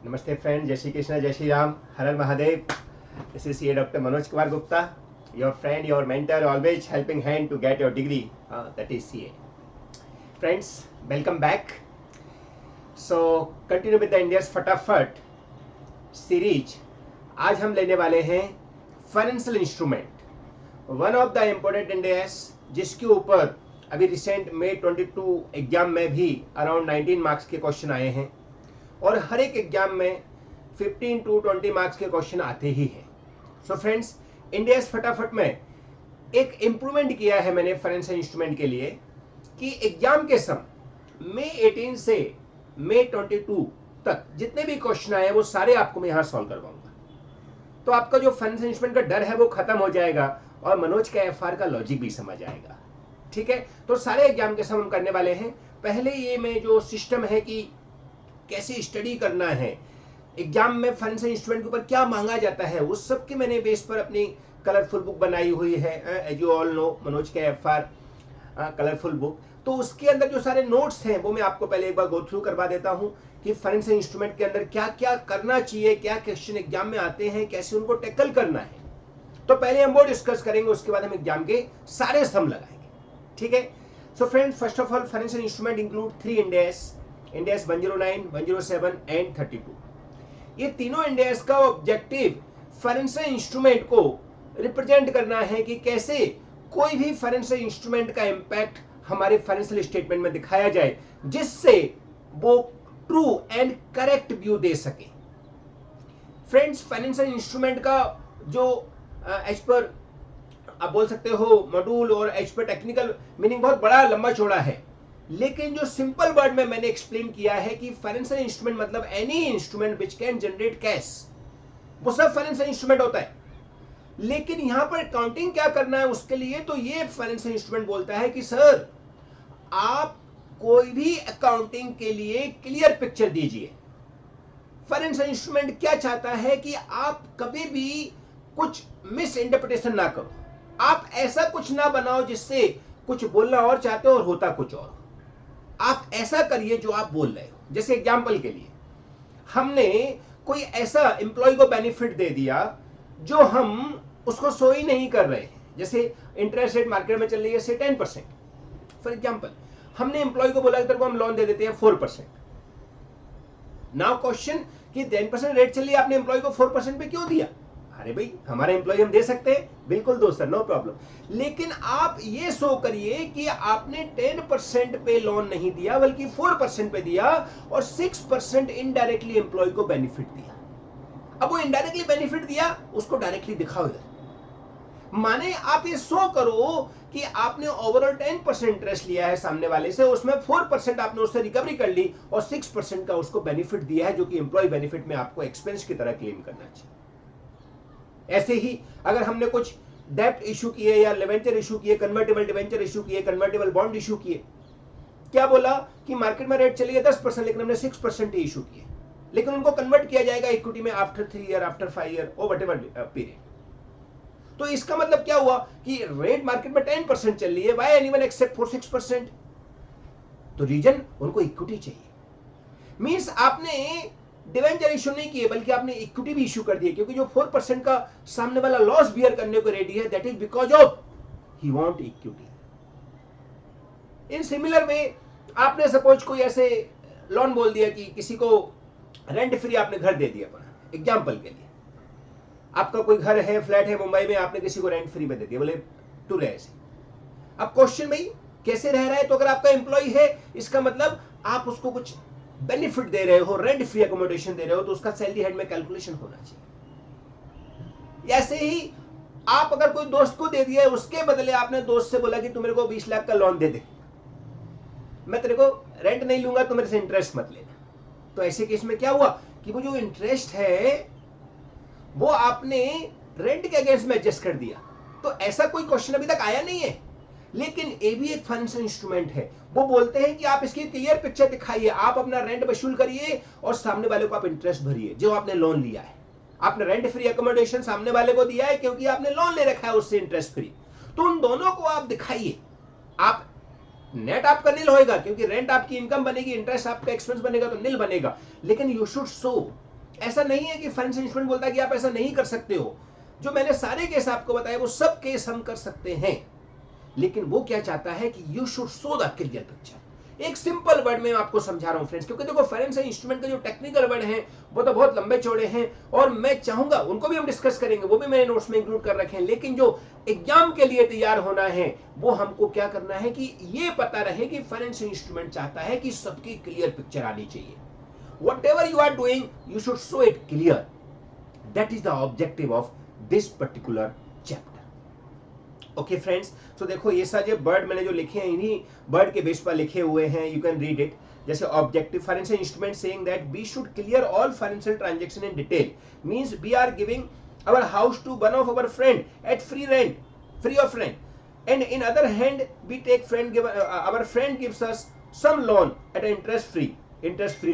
नमस्ते फ्रेंड, जय श्री कृष्ण, जय श्री राम, हर हर Mahadev. This is CA doctor Manoj Kumar Gupta, your friend, your mentor, always helping hand to get your degree, that is CA. Friends, welcome back. So continue with the India's फटाफट series. आज हम लेने वाले हैं financial instrument, one of the important India's, जिसके ऊपर अभी recent May 22 exam में भी अराउंड 19 मार्क्स के क्वेश्चन आए हैं और हर एक एग्जाम में 15 to 20 मार्क्स के क्वेश्चन आते ही हैं। सो फ्रेंड्स, इंडियाज फटाफट में एक इंप्रूवमेंट किया है मैंने फाइनेंशियल इंस्ट्रूमेंट के लिए कि एग्जाम के समय May 18 से May 22 तक जितने भी क्वेश्चन आए हैं वो सारे आपको मैं यहाँ सॉल्व करवाऊंगा। तो आपका जो फाइनेंशियल इंस्ट्रूमेंट का डर है वो खत्म हो जाएगा और मनोज के एफआर का लॉजिक भी समझ आएगा। ठीक है, तो सारे एग्जाम के समय हम करने वाले हैं। पहले ये में जो सिस्टम है कि कैसे स्टडी करना है, एग्जाम में फाइनेंशियल इंस्ट्रूमेंट के ऊपर क्या मांगा जाता है, उस सब के मैंने बेस पर अपनी कलरफुल बुक बनाई हुई है, as you all know, Manoj के एफआर कलरफुल बुक। तो उसके अंदर जो सारे नोट्स हैं वो मैं आपको पहले एक बार गो थ्रू करवा देता हूं कि फाइनेंशियल इंस्ट्रूमेंट के अंदर क्या क्या करना चाहिए, क्या क्वेश्चन एग्जाम में आते हैं, कैसे उनको टैकल करना है। तो पहले हम वो डिस्कस करेंगे, उसके बाद हम एग्जाम के सारे सम लगाएंगे। ठीक है, so friends, first of all financial instrument include 3 इंडेस 109, 107 and 32। ये तीनों इंडेस का ऑब्जेक्टिव फाइनेंशियल इंस्ट्रूमेंट को रिप्रेजेंट करना है कि कैसे कोई भी फाइनेंशियल इंस्ट्रूमेंट का इंपैक्ट हमारे फाइनेंशियल स्टेटमेंट में दिखाया जाए, जिससे वो ट्रू एंड करेक्ट व्यू दे सके। फ्रेंड्स, फाइनेंशियल इंस्ट्रूमेंट का जो एज पर आप बोल सकते हो मॉड्यूल और एज पर टेक्निकल मीनिंग बहुत बड़ा लंबा चौड़ा है, लेकिन जो सिंपल वर्ड में मैंने एक्सप्लेन किया है कि फाइनेंशियल इंस्ट्रूमेंट मतलब any instrument which can generate cash, वो सब फाइनेंशियल इंस्ट्रूमेंट होता है। लेकिन यहां पर काउंटिंग क्या करना है उसके लिए, तो ये फाइनेंशियल इंस्ट्रूमेंट बोलता है कि सर, आप कोई भी अकाउंटिंग के लिए क्लियर पिक्चर दीजिए। फाइनेंशियल इंस्ट्रूमेंट क्या चाहता है कि आप कभी भी कुछ मिस इंटरप्रिटेशन ना करो, आप ऐसा कुछ ना बनाओ जिससे कुछ बोलना और चाहते हो और होता कुछ और। आप ऐसा करिए जो आप बोल रहे हो। जैसे एग्जांपल के लिए, हमने कोई ऐसा एम्प्लॉय को बेनिफिट दे दिया जो हम उसको शो ही नहीं कर रहे हैं। जैसे इंटरेस्ट रेट मार्केट में चल रही है से 10%, फॉर एग्जांपल हमने एम्प्लॉय को बोला तेरे को हम लोन दे देते हैं 4%। नाउ क्वेश्चन कि 10% रेट चल रही है, आपने एम्प्लॉय को 4% पे क्यों दिया? अरे भाई, हमारा एम्प्लॉय हम दे सकते हैं, बिल्कुल दो सर, नो प्रॉब्लम। लेकिन आप ये शो करिए कि आपने 10% पे लोन नहीं दिया बल्कि 4% पे दिया और 6% इनडायरेक्टली एम्प्लॉय को बेनिफिट दिया। अब वो इनडायरेक्टली बेनिफिट दिया, उसको डायरेक्टली दिखाओ इधर। माने आप ये शो करो कि आपने ओवरऑल 10% इंटरेस्ट लिया है सामने वाले से, उसमें 4% आपने उससे रिकवरी कर ली और 6% का उसको बेनिफिट दिया है, जो कि एम्प्लॉय बेनिफिट में आपको एक्सपेंस की तरह क्लेम करना चाहिए। ऐसे ही अगर हमने कुछ डेब्ट इशू किए या डिवेंचर इशू किए, कन्वर्टेबल डिवेंचर इशू किए, कन्वर्टेबल बॉन्ड इशू किए, क्या बोला कि मार्केट में रेट चली है 10%, लेकिन हमने 6% ही इशू किए, लेकिन उनको कन्वर्ट किया जाएगा इक्विटी में आफ्टर 3 ईयर, आफ्टर 5 ईयर और व्हाटएवर पीरियड। तो इसका मतलब क्या हुआ कि रेट मार्केट में 10% चल रही है, व्हाई एनीवन एक्सेप्ट फॉर 6%? तो रीजन, उनको इक्विटी चाहिए। मींस आपने डिवेंचर इशू नहीं किए बल्कि आपने इक्विटी भी इशू कर दी, क्योंकि जो 4% का सामने वाला लॉस बियर करने को रेडी है, that is because of he want equity. In similar way, आपने सपोज कोई ऐसे लोन बोल दिया कि किसी को रेंट फ्री आपने घर दे दिया पड़ा, एग्जांपल के लिए आपका कोई घर है, फ्लैट है मुंबई में, आपने किसी को रेंट फ्री में दे दिया, बोले तू रहे ऐसे। अब क्वेश्चन भाई कैसे रह रहा है? तो अगर आपका एम्प्लॉय है, इसका मतलब आप उसको कुछ बेनिफिट दे रहे हो, रेंट फ्री अकोमोडेशन दे रहे हो, तो उसका सैलरी हेड में कैलकुलेशन होना चाहिए। ऐसे ही आप अगर कोई दोस्त को दे दिया, उसके बदले आपने दोस्त से बोला कि तू मेरे को 20 लाख का लोन दे दे, मैं तेरे को रेंट नहीं लूंगा, तो मेरे से इंटरेस्ट मत लेना। तो ऐसे केस में क्या हुआ कि वो जो इंटरेस्ट है वो आपने रेंट के अगेंस्ट में एडजस्ट कर दिया। तो ऐसा कोई क्वेश्चन अभी तक आया नहीं है, लेकिन ये भी एक फाइनेंशियल इंस्ट्रूमेंट है। वो बोलते हैं कि आप इसकी क्लियर पिक्चर दिखाइए, आप अपना रेंट वसूल करिए और सामने वाले को आप इंटरेस्ट भरिए जो आपने लोन लिया है। आपने रेंट फ्री अकोमोडेशन सामने वाले को दिया है क्योंकि आपने लोन ले रखा है उससे इंटरेस्ट फ्री, तो उन दोनों को आप दिखाइए। आप नेट आपका नील होएगा क्योंकि रेंट आपकी इनकम बनेगी, इंटरेस्ट आपका एक्सपेंस बनेगा, तो नील बनेगा। लेकिन यू शुड शो ऐसा नहीं है कि फाइनेंशियल इंस्ट्रूमेंट बोलता है कि आप ऐसा नहीं कर सकते हो। जो मैंने सारे केस आपको बताए वो सब केस हम कर सकते हैं, लेकिन वो क्या चाहता है कि you should show the clear picture. एक सिंपल वर्ड में आपको समझा रहा हूं फ्रेंड्स, क्योंकि देखो फाइनेंशियल इंस्ट्रूमेंट के जो टेक्निकल वर्ड हैं वो तो बहुत लंबे चौड़े हैं, और मैं चाहूंगा उनको भी हम डिस्कस करेंगे, वो भी मैंने नोट्स में इंक्लूड कर रखे हैं। लेकिन जो एग्जाम के लिए तैयार होना है वो हमको क्या करना है कि ये पता रहे कि फाइनेंशियल इंस्ट्रूमेंट चाहता है कि सबकी क्लियर पिक्चर आनी चाहिए। Whatever you are doing, you should show it clear. That is the objective of this particular chapter. Okay friends, so देखो ये सारे वर्ड मैंने जो लिखे हैं इन्हीं वर्ड के बेस पर लिखे हुए हैं, you can read it. जैसे objective financial instrument saying that we should clear all financial transaction in detail, means we are giving our house to one of our friend at free of rent, and in other hand we take our friend gives us some loan at interest free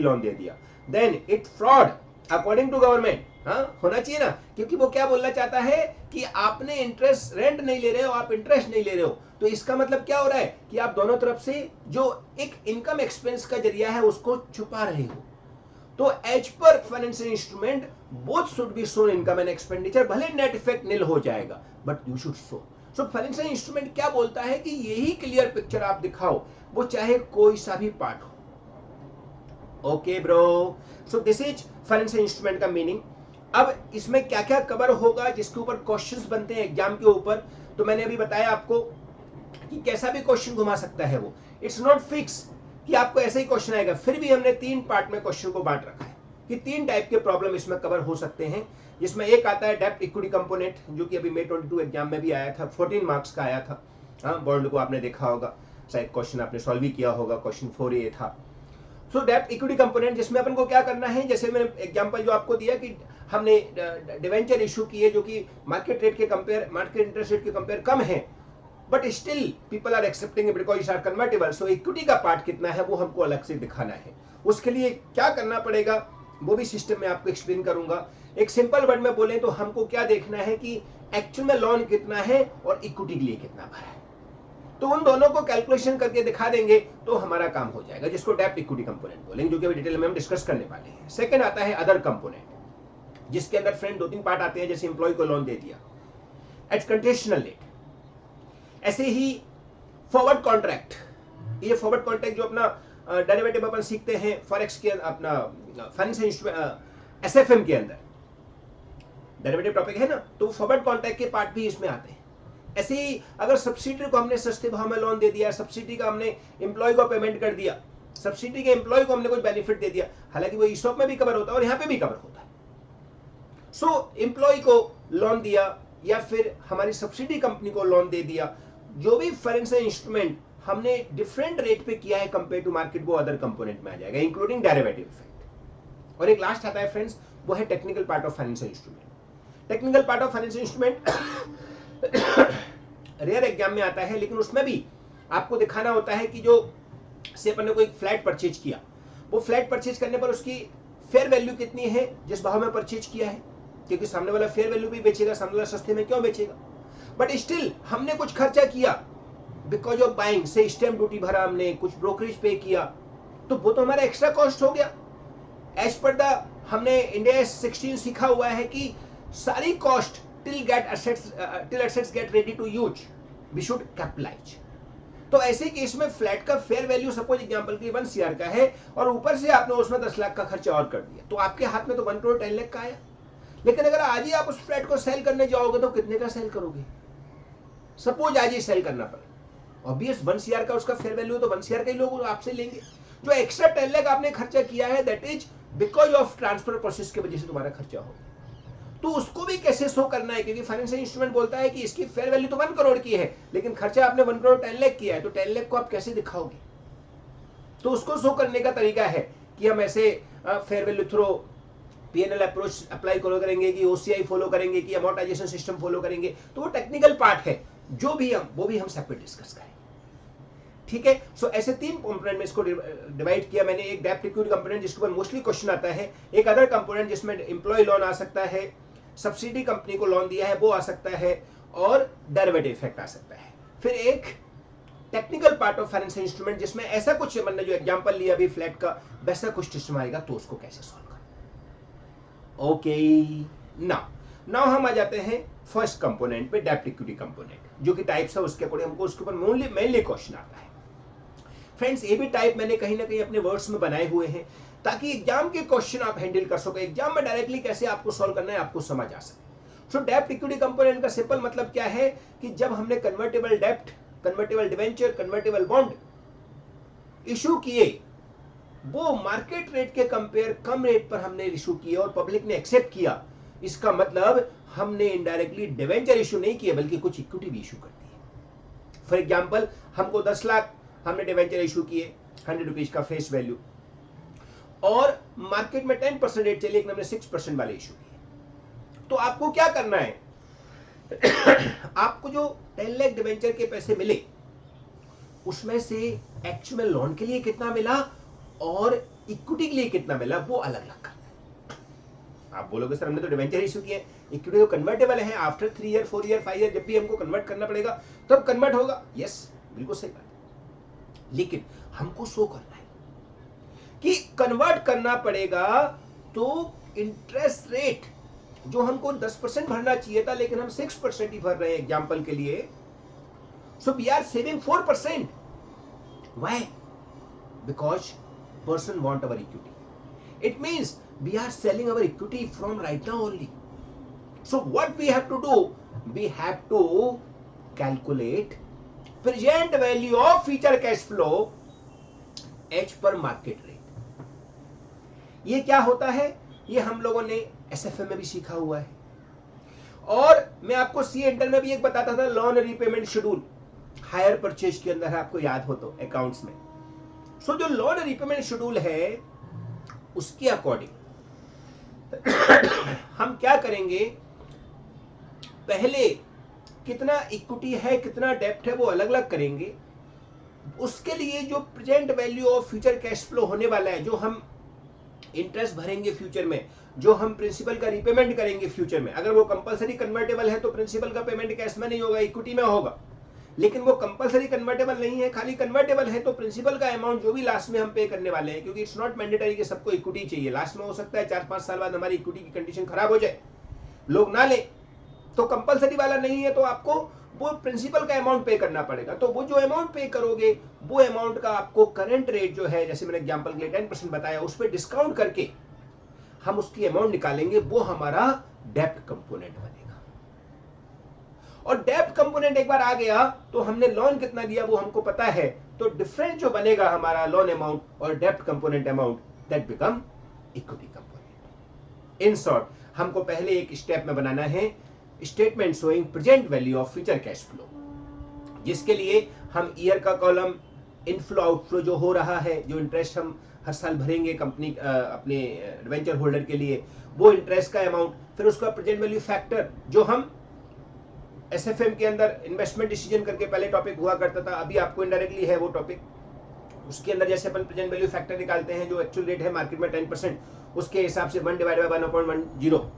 loan दे दिया, then it fraud according to government. हाँ होना चाहिए ना, क्योंकि वो क्या बोलना चाहता है कि आपने इंटरेस्ट रेंट नहीं ले रहे हो, आप इंटरेस्ट नहीं ले रहे हो, तो इसका मतलब क्या हो रहा है कि आप दोनों तरफ से जो एक इनकम एक्सपेंस का जरिया है उसको छुपा रहे हो। तो as per financial instrument both should be shown income and expenditure, भले नेट इफेक्ट निल हो जाएगा but you should show. So financial instrument क्या बोलता है कि यही क्लियर पिक्चर आप दिखाओ, वो चाहे कोई सा भी पार्ट हो। Okay bro, so this is financial instrument का मीनिंग। अब इसमें क्या क्या कवर होगा जिसके ऊपर क्वेश्चंस बनते हैं एग्जाम के ऊपर, तो मैंने अभी बताया आपको कि कैसा भी क्वेश्चन घुमा सकता है वो, इट्स नॉट फिक्स कि आपको ऐसा ही क्वेश्चन आएगा। फिर भी हमने 3 पार्ट में क्वेश्चन को बांट रखा है कि 3 टाइप के प्रॉब्लम इसमें कवर हो सकते हैं, जिसमें एक आता है डेब्ट इक्विटी कंपोनेंट, जो कि अभी May 22 एग्जाम में भी आया था, 14 मार्क्स का आया था। हाँ बॉन्ड को आपने देखा होगा, शायद क्वेश्चन आपने सॉल्व भी किया होगा, क्वेश्चन 4A था। सो डेब्ट इक्विटी कंपोनेंट, जिसमें अपन को क्या करना है, जैसे मैंने एग्जांपल जो आपको दिया कि हमने डिवेंचर इशू किए जो कि मार्केट रेट के कंपेयर, मार्केट इंटरेस्ट रेट के कंपेयर कम है, but still people are accepting it because it are convertible. So equity का पार्ट कितना है वो हमको अलग से दिखाना है। उसके लिए क्या करना पड़ेगा वो भी सिस्टम में आपको एक्सप्लेन करूंगा। एक सिंपल वर्ड में बोले तो हमको क्या देखना है कि एक्चुअल में लोन कितना है और इक्विटी के लिए कितना भरा है, तो उन दोनों को कैलकुलेशन करके दिखा देंगे तो हमारा काम हो जाएगा, जिसको डेब्ट इक्विटी कंपोनेंट बोलेंगे, जो कि अभी डिटेल में हम डिस्कस करने वाले हैं। सेकंड आता है अदर कंपोनेंट, जिसके अंदर फ्रेंड 2-3 पार्ट आते हैं, जैसे एम्प्लॉय को लोन दे दिया एट कंडीशनल रेट, ऐसे ही फॉरवर्ड कॉन्ट्रैक्ट। ये फॉरवर्ड कॉन्ट्रैक्ट जो अपना डेरिवेटिव अपन सीखते हैं फॉरेक्स के, अपना फाइनेंशियल इंस्ट्रूमेंट एसएफएम के अंदर डेरिवेटिव टॉपिक है ना, तो फॉरवर्ड कॉन्ट्रैक्ट के पार्ट भी इसमें आते हैं। ऐसे ही अगर सब्सिडी को हमने सस्ते भाव में लोन दे दिया, सब्सिडी का हमने एम्प्लॉय को पेमेंट कर दिया, सब्सिडी के एम्प्लॉय को हमने कुछ बेनिफिट दे दिया, हालांकि वो ईसॉप में भी कवर होता है और यहाँ पे भी कवर होता है। सो एम्प्लॉय को लोन दिया या फिर हमारी सब्सिडी कंपनी को लोन दे दिया, जो भी फाइनेंशियल इंस्ट्रूमेंट हमने डिफरेंट रेट पे किया है कंपेयर टू मार्केट, वो अदर कंपोनेंट में आ जाएगा, इंक्लूडिंग डेरिवेटिव इफेक्ट। और एक लास्ट आता है फ्रेंड्स, वो है technical part of financial instrument. Technical part of financial instrument rare exam में आता है, लेकिन उसमें भी आपको दिखाना होता है कि जो से अपन ने कोई फ्लैट परचेज किया, वो फ्लैट परचेज करने पर उसकी फेयर वैल्यू कितनी है जिस भाव में परचेज किया है, क्योंकि सामने वाला फेयर वैल्यू भी बेचेगा, सामने वाला सस्ते में क्यों बेचेगा, बट स्टिल हमने कुछ खर्चा किया बिकॉज ऑफ बाइंग, से स्टैम्प ड्यूटी भरा हमने, कुछ ब्रोकरेज पे किया, तो वो तो हमारा एक्स्ट्रा कॉस्ट हो गया। एज पर द हमने इंडिया 16 सीखा हुआ है कि सारी cost till assets get ready to use we should capitalize। तो ऐसे केस में फ्लैट का फेयर वैल्यू सपोज एग्जांपल की 1 CR का है और ऊपर से आपने उसमें 10 लाख का खर्चा और कर दिया, तो आपके हाथ में तो 1 करोड़ 10 लाख का आया। लेकिन अगर आज ही आप उस फ्लैट को सेल करने जाओगे तो कितने का सेल करोगे, सपोज आज ही सेल करना पड़े, ऑब्वियस 1 CR का उसका फेयर वैल्यू, तो 1 CR के लोग आपसे लेंगे। जो एक्स्ट्रा 10 लाख आपने खर्चा किया है that is because of transfer process की वजह से तुम्हारा खर्चा हो, तो उसको भी कैसे शो करना है, क्योंकि फाइनेंशियल इंस्ट्रूमेंट बोलता है कि इसकी फेयर वैल्यू तो 1 करोड़ की है, लेकिन खर्चा आपने 1 करोड़ 10 लाख किया है, तो 10 लाख को आप कैसे दिखाओगे। तो उसको शो करने का तरीका है कि हम ऐसे fair value through PNL approach apply करेंगे, कि ओसीआई फॉलो करेंगे, कि अमोर्टाइजेशन सिस्टम फॉलो करेंगे, तो वो टेक्निकल पार्ट है, जो भी वो भी हम सेपरेट डिस्कस करेंगे, ठीक है। सो ऐसे 3 कंपोनेंट में इसको डिवाइड किया मैंने। एक डेब्ट इक्विटी कंपोनेंट जिसके ऊपर मोस्टली क्वेश्चन आता है, एक अदर कंपोनेंट जिसमें एम्प्लॉय लोन आ सकता है, सब्सिडी कंपनी को लोन दिया है वो आ सकता है, और डेरिवेटिव इफेक्ट आ सकता है। फिर एक technical part of financial instrument जिसमें ऐसा कुछ, मैंने जो एग्जांपल लिया अभी फ्लैट का, वैसा कुछ सिस्टम आएगा, तो उसको कैसे सॉल्व करना। ओके, नाउ हम आ जाते हैं फर्स्ट कंपोनेंट पे, डेब्ट इक्विटी कंपोनेंट, जो कि टाइप्स है उसके अकॉर्डिंग हमको उसके ऊपर मेनली क्वेश्चन आता है। फ्रेंड्स ये भी टाइप मैंने कहीं ना कहीं अपने वर्ड्स में बनाए हुए हैं ताकि एग्जाम के क्वेश्चन आप हैंडल कर सको, एग्जाम में डायरेक्टली कैसे आपको सॉल्व करना है आपको समझ आ सके। सो डेब्ट इक्विटी कंपोनेंट का सिंपल मतलब क्या है कि जब हमने कन्वर्टेबल डेब्ट, convertible debenture, convertible bond issue किए, वो मार्केट रेट के कंपेयर कम रेट पर हमने इशू किए और पब्लिक ने एक्सेप्ट किया, इसका मतलब हमने इनडायरेक्टली डिवेंचर इशू नहीं किया बल्कि कुछ इक्विटी भी इशू कर दी। फॉर एग्जांपल हमको 10 लाख हमने डिवेंचर इशू किए 100 रुपीज का फेस वैल्यू, और मार्केट में 10% रेट चली, हमने 6% वाले इशू किए। तो आपको क्या करना है आपको जो 10 लाख डिवेंचर के पैसे मिले उसमें से एक्चुअल लोन के लिए कितना मिला और इक्विटी के लिए कितना मिला वो अलग अलग करना है। आप बोलोगे सर हमने तो डिवेंचर इशू किए, इक्विटी तो कन्वर्टेबल है, आफ्टर 3 ईयर 4 ईयर 5 ईयर जब भी हमको कन्वर्ट करना पड़ेगा तब कन्वर्ट होगा। यस, बिल्कुल सही बात है, लेकिन हमको शो करना है कि कन्वर्ट करना पड़ेगा तो इंटरेस्ट रेट जो हमको 10% भरना चाहिए था लेकिन हम 6% ही भर रहे हैं एग्जांपल के लिए, so we are saving 4%। Why? Because person want our equity, it means we are selling our equity from right now only. So what we have to do, we have to calculate present value of future cash flow as per market rate. ये क्या होता है, ये हम लोगों ने SFA में भी सीखा हुआ है और मैं आपको सी इंटर में भी एक बताता था, loan repayment schedule hire purchase के अंदर है, आपको याद हो तो अकाउंट्स में। सो जो लोन रीपेमेंट शेड्यूल है उसके अकॉर्डिंग हम क्या करेंगे, पहले कितना इक्विटी है कितना डेब्ट है वो अलग अलग करेंगे, उसके लिए जो present value of future cash flow होने वाला है, जो हम इंटरेस्ट भरेंगे फ्यूचर में, जो हम प्रिंसिपल का रिपेमेंट करेंगे फ्यूचर में, अगर वो कंपलसरी कन्वर्टेबल है तो प्रिंसिपल का पेमेंट कैश में नहीं होगा, इक्विटी में होगा। लेकिन वो कंपलसरी कन्वर्टेबल नहीं है, खाली कन्वर्टेबल है, तो प्रिंसिपल का अमाउंट जो भी लास्ट में हम पे करने वाले हैं, क्योंकि इट्स नॉट मैंडेटरी कि सबको इक्विटी चाहिए, लास्ट में हो सकता है 4-5 साल बाद हमारी इक्विटी की कंडीशन खराब हो जाए, लोग ना ले, तो कंपलसरी वाला नहीं है, तो आपको वो प्रिंसिपल का अमाउंट पे करना पड़ेगा। तो वो जो अमाउंट पे करोगे वो अमाउंट का आपको करंट रेट जो है, जैसे मैंने एग्जांपल के लिए 10% बताया, उस पर डिस्काउंट करके हम उसकी अमाउंट निकालेंगे, वो हमारा डेब्ट कंपोनेंट बनेगा। और डेब्ट कंपोनेंट एक बार आ गया तो हमने लोन कितना दिया वो हमको पता है, तो डिफरेंस जो बनेगा हमारा लोन अमाउंट और डेब्ट component amount, that become equity component. In short हमको पहले एक स्टेप में बनाना है statement showing present value of future cash flow, जिसके लिए हम ईयर का कॉलम, इनफ्लो आउटफ्लो जो हो रहा है, जो इंटरेस्ट हम हर साल भरेंगे कंपनी अपने डिवेंचर होल्डर के लिए, वो इंटरेस्ट का अमाउंट, फिर उसका प्रेजेंट वैल्यू फैक्टर जो हम एसएफएम के अंदर इन्वेस्टमेंट डिसीजन करके पहले टॉपिक हुआ करता था, अभी आपको इनडायरेक्टली है वो टॉपिक, उसके अंदर जैसे अपन प्रेजेंट वैल्यू फैक्टर निकालते हैं, जो एक्चुअल रेट है मार्केट में 10%, उसके हिसाब से 1/1/1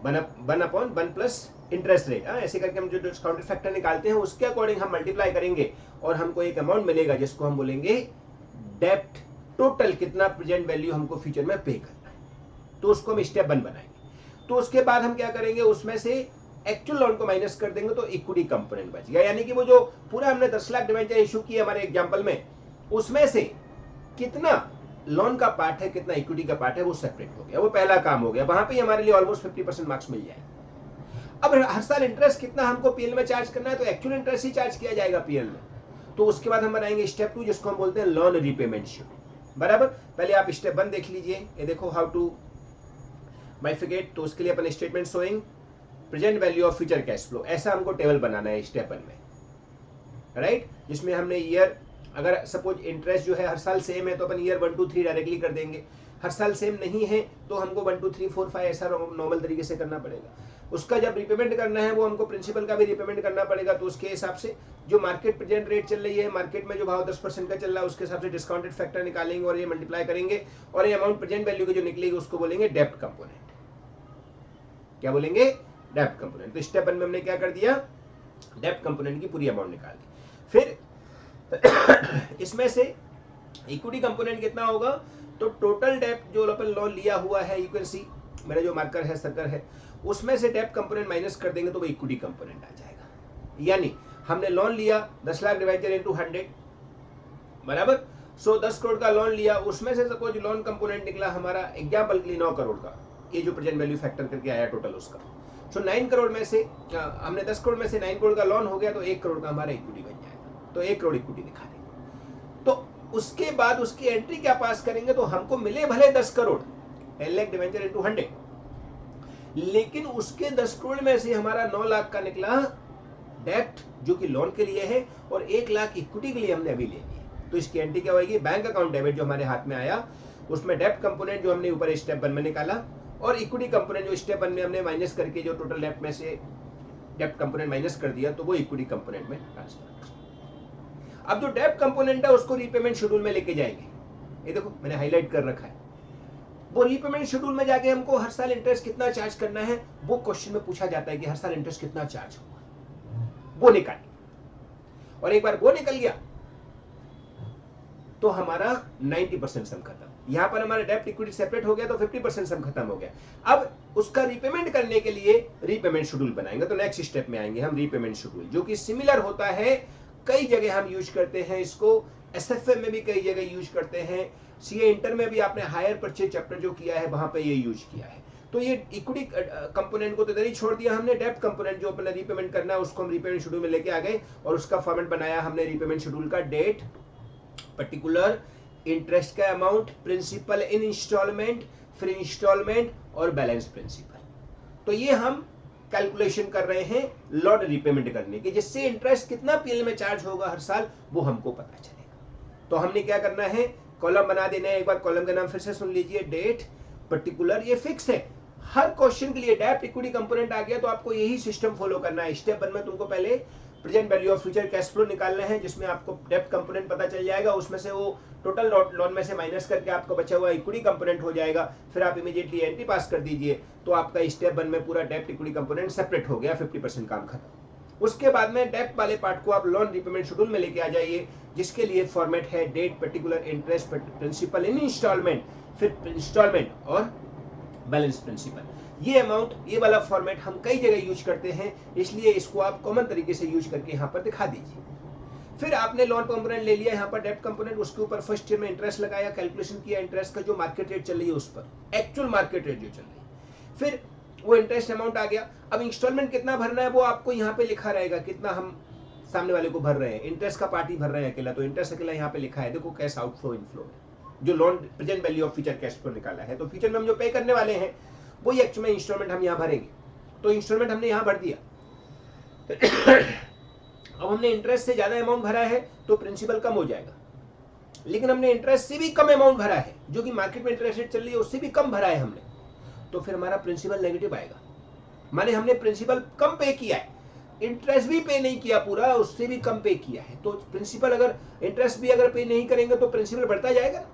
1/1 प्लस इंटरेस्ट रेट, ऐसे करके हम जो डिस्काउंटेड फैक्टर निकालते हैं उसके अकॉर्डिंग हम मल्टीप्लाई करेंगे और हमको एक अमाउंट मिलेगा जिसको हम बोलेंगे डेब्ट टोटल, कितना प्रेजेंट वैल्यू हमको फ्यूचर में पे करना है, तो उसको हम स्टेप 1 बनाएंगे। तो उसके बाद हम क्या करेंगे, उसमें से एक्चुअल लोन को माइनस कर देंगे तो इक्विटी कंपोनेंट बच गया, यानी कि वो जो पूरा हमने 10 लाख डिवेंचर इशू किया हमारे एग्जांपल में, उसमें से कितना लोन का पार्ट है कितना इक्विटी का पार्ट है वो सेपरेट हो गया, वो पहला काम हो गया, वहां पे हमारे लिए ऑलमोस्ट 50% मार्क्स मिल जाए। अब हर साल इंटरेस्ट कितना हमको पीएल में चार्ज करना है, तो एक्चुअल इंटरेस्ट ही चार्ज किया जाएगा पीएल में। तो उसके बाद हम बनाएंगे स्टेप 2 जिसको हम बोलते हैं लोन रीपेमेंट शेड्यूल। बराबर, पहले आप स्टेप 1 देख लीजिए, ये देखो हाउ टू बाइफिकेट, तो उसके लिए अपन statement showing present value of future cash flow, ऐसा हमको टेबल बनाना है स्टेप 1 में, राइट, जिसमें हमने ईयर, अगर सपोज इंटरेस्ट जो है हर साल सेम है तो अपन ईयर 1 2 3 डायरेक्टली कर देंगे, हर साल सेम नहीं है तो हमको 1 2 3 4 5 ऐसा नॉर्मल तरीके से करना पड़ेगा। उसका जब रिपेमेंट करना है वो हमको प्रिंसिपल का भी रिपेमेंट करना पड़ेगा, तो उसके हिसाब से जो मार्केट प्रेजेंट रेट चल रही है, मार्केट में जो भाव 10% का चल रहा है उसके हिसाब से डिस्काउंटेड फैक्टर निकालेंगे और ये मल्टीप्लाई करेंगे और ये अमाउंट प्रेजेंट वैल्यू की जो निकलेगी उसको बोलेंगे डेब्ट कंपोनेंट। क्या बोलेंगे? डेब्ट कंपोनेंट। तो स्टेप 1 में हमने क्या कर दिया, डेब्ट कंपोनेंट की पूरी अमाउंट निकाल दी। फिर इसमें से इक्विटी कंपोनेंट कितना होगा, तो टोटल डेप्ट जो अपन लोन लिया हुआ है, यू कैन सी मेरा जो मार्कर है सर्कल है, उसमें से डेप्ट कंपोनेंट माइनस कर देंगे तो वो इक्विटी कंपोनेंट आ जाएगा। यानी हमने लोन लिया 10 लाख डिवाइडेड इनटू 100 बराबर। सो 10 करोड़ का लोन लिया, उसमें से सपोज लोन कंपोनेंट निकला हमारा एग्जाम्पल के लिए 9 करोड़ का, ये जो प्रेजेंट वैल्यू फैक्टर करके आया टोटल उसका। सो 9 करोड़ में से हमने 10 करोड़ में से 9 करोड़ का लोन हो गया तो 1 करोड़ का हमारा इक्विटी बन जाएगा, तो 1 करोड़ इक्विटी दिखा देंगे। तो उसके बाद उसकी एंट्री क्या पास करेंगे, तो हमको मिले भले 10 करोड़ 10 लाख डिवेंचर इनटू 100, लेकिन उसके 10 करोड़ में से हमारा 9 लाख का निकला डेप्ट जो कि लोन के लिए है, और 1 लाख इक्विटी के लिए हमने अभी ले लिया। तो इसकी एंट्री क्या होगी, बैंक अकाउंट डेबिट जो हमारे हाथ में आया, उसमें डेप्ट कंपोनेंट जो हमने ऊपर स्टेप 1 में निकाला, और इक्विटी कंपोनेंट जो स्टेप 1 में हमने माइनस करके जो टोटल डेप्ट में से डेप्ट कंपोनेंट माइनस कर दिया, तो वो इक्विटी कंपोनेंट में ट्रांसफर। अब जो डेप्ट कंपोनेंट है उसको रीपेमेंट शेड्यूल में लेके जाएंगे, ये देखो मैंने हाईलाइट कर रखा है। वो रीपेमेंट शेड्यूल में जाके हमको हर साल इंटरेस्ट कितना चार्ज करना है, वो क्वेश्चन में पूछा जाता है कि हर साल इंटरेस्ट कितना चार्ज होगा, वो निकालिए। और एक बार वो निकल गया तो हमारा 90% सम खत्म। यहां पर हमारा डेप्ट इक्विटी सेपरेट हो गया तो 50% सम खत्म हो गया। अब उसका रीपेमेंट करने के लिए रीपेमेंट शेड्यूल बनाएंगे। तो नेक्स्ट स्टेप में आएंगे हम रीपेमेंट शेड्यूल, जो कि सिमिलर होता है, कई जगह हम यूज करते हैं इसको, एसएफए में भी कई जगह यूज करते हैं, सीए इंटर में भी आपने हायर परचेज चैप्टर जो किया है वहां पे ये यूज किया है। तो ये इक्विटी कंपोनेंट को तो इधर ही छोड़ दिया हमने, डेप्ट कंपोनेंट जो अपना रीपेमेंट करना है उसको हम रीपेमेंट शेड्यूल में लेके आ गए, और उसका फॉर्मेट बनाया हमने रीपेमेंट शेड्यूल का, डेट, पर्टिकुलर, इंटरेस्ट का अमाउंट, प्रिंसिपल इन इंस्टॉलमेंट, फिर इंस्टॉलमेंट और बैलेंस प्रिंसिपल। तो ये हम कैलकुलेशन कर रहे हैं लोन रीपेमेंट करने की, जिससे इंटरेस्ट कितना पीएल में चार्ज होगा हर साल वो हमको पता चलेगा। तो हमने क्या करना है, कॉलम बना देना है। एक बार कॉलम का नाम फिर से सुन लीजिए, डेट, पर्टिकुलर, ये फिक्स है हर क्वेश्चन के लिए। डेप्ट इक्विटी कंपोनेंट आ गया तो आपको यही सिस्टम फॉलो करना है। स्टेप 1 में तुमको पहले present value of future cash flow निकालना है, जिसमें आपको डेप्ट कंपोनेंट पता चल जाएगा, उसमें से वो टोटल लोन में से माइनस करके आपको बचा हुआ इक्विटी कंपोनेंट हो जाएगा। फिर आप इमीडिएटली एंट्री पास कर दीजिए, तो आपका स्टेप 1 में पूरा डेप्ट इक्विटी कंपोनेंट सेपरेट हो गया, 50% काम खत्म। उसके बाद में डेप्ट वाले पार्ट को आप लोन रीपेमेंट शेड्यूल में लेके आ जाइए, जिसके लिए फॉर्मेट है डेट, पर्टिकुलर, इंटरेस्ट, प्रिंसिपल इन इंस्टॉलमेंट, फिर इंस्टॉलमेंट और बैलेंस प्रिंसिपल। ये अमाउंट, ये वाला फॉर्मेट हम कई जगह यूज करते हैं, इसलिए इसको आप कॉमन तरीके से यूज करके यहाँ पर दिखा दीजिए। फिर आपने लोन कंपोनेंट ले लिया, यहाँ पर डेप्ट कंपोनेंट, उसके ऊपर फर्स्ट ईयर में इंटरेस्ट लगाया, कैलकुलेशन किया इंटरेस्ट का, जो मार्केट रेट चल रही है उस पर, एक्चुअल मार्केट रेट जो चल रही है। फिर वो इंटरेस्ट अमाउंट आ गया। अब इंस्टॉलमेंट कितना भरना है वो आपको यहाँ पे लिखा रहेगा, कितना हम सामने वाले को भर रहे हैं। इंटरेस्ट का पार्टी भर रहे हैं अकेला, तो इंटरेस्ट अकेला यहाँ पे लिखा है, देखो कैश आउटफ्लो इनफ्लो में, जो loan present value of future cash flow निकाला है। तो फ्यूचर में हम जो पे करने वाले हैं वही एक्चुअल में इंस्टॉलमेंट हम यहाँ भरेंगे। तो इंस्टॉलमेंट हमने यहाँ भर दिया। अब हमने इंटरेस्ट से ज्यादा अमाउंट भरा है तो प्रिंसिपल कम हो जाएगा, लेकिन हमने इंटरेस्ट से भी कम अमाउंट भरा है, जो कि मार्केट में इंटरेस्ट रेट चल रही है उससे भी कम भरा है हमने, तो फिर हमारा प्रिंसिपल नेगेटिव आएगा। माने हमने प्रिंसिपल कम पे किया है, इंटरेस्ट भी पे नहीं किया पूरा, उससे भी कम पे किया है। तो प्रिंसिपल अगर इंटरेस्ट भी अगर पे नहीं करेंगे तो प्रिंसिपल बढ़ता जाएगा।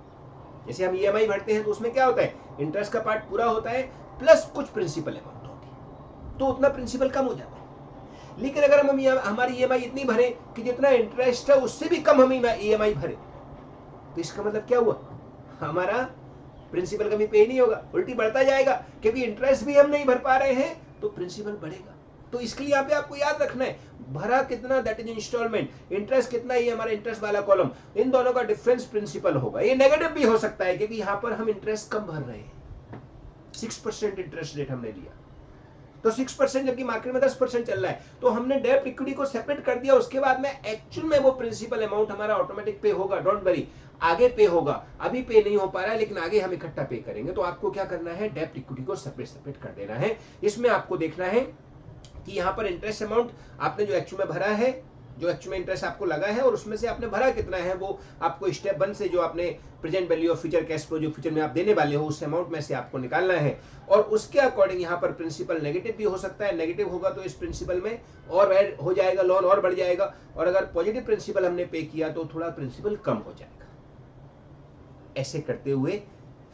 जैसे हम ईएमआई भरते हैं तो उसमें क्या होता है, इंटरेस्ट का पार्ट पूरा होता है प्लस कुछ प्रिंसिपल अमाउंट होती है, तो उतना प्रिंसिपल कम हो जाता है। लेकिन अगर हम हमारी ईएमआई इतनी भरे कि जितना इंटरेस्ट है उससे भी कम हम ईएमआई भरे, तो इसका मतलब क्या हुआ, हमारा प्रिंसिपल कभी पे नहीं होगा, उल्टी बढ़ता जाएगा, क्योंकि इंटरेस्ट भी हम नहीं भर पा रहे हैं तो प्रिंसिपल बढ़ेगा। तो इसके लिए यहाँ पे आपको याद रखना है, भरा कितना दैट इज इंस्टॉलमेंट, इंटरेस्ट कितना, ये हमारा इंटरेस्ट वाला कॉलम, इन दोनों का डिफरेंस प्रिंसिपल होगा। ये नेगेटिव भी हो सकता है क्योंकि यहाँ पर हम इंटरेस्ट कम भर रहे हैं, 6% इंटरेस्ट रेट हमने लिया, तो 6% जबकि मार्केट में 10% चल रहा है, तो हमने डेप्ट इक्विटी को सेपरेट कर दिया। उसके बाद में एक्चुअल में वो प्रिंसिपल अमाउंट हमारा ऑटोमेटिक पे होगा, डोंट वरी, आगे पे होगा, अभी पे नहीं हो पा रहा है लेकिन आगे हम इकट्ठा पे करेंगे। तो आपको क्या करना है, डेप्ट इक्विटी को सेपरेट कर देना है। इसमें आपको देखना है कि यहाँ पर इंटरेस्ट अमाउंट आपने जो एक्चुअल में भरा है, जो एक्चुअल में इंटरेस्ट आपको लगा है और उसमें से आपने भरा कितना है, वो आपको स्टेप 1 से जो आपने present value of future cash flow जो फ्यूचर में आप देने वाले हो उस अमाउंट में से आपको निकालना है। और उसके अकॉर्डिंग यहाँ पर प्रिंसिपल नेगेटिव भी हो सकता है, नेगेटिव होगा तो इस प्रिंसिपल में और ऐड हो जाएगा, लोन और बढ़ जाएगा, और अगर पॉजिटिव प्रिंसिपल हमने पे किया तो थोड़ा प्रिंसिपल कम हो जाएगा। ऐसे करते हुए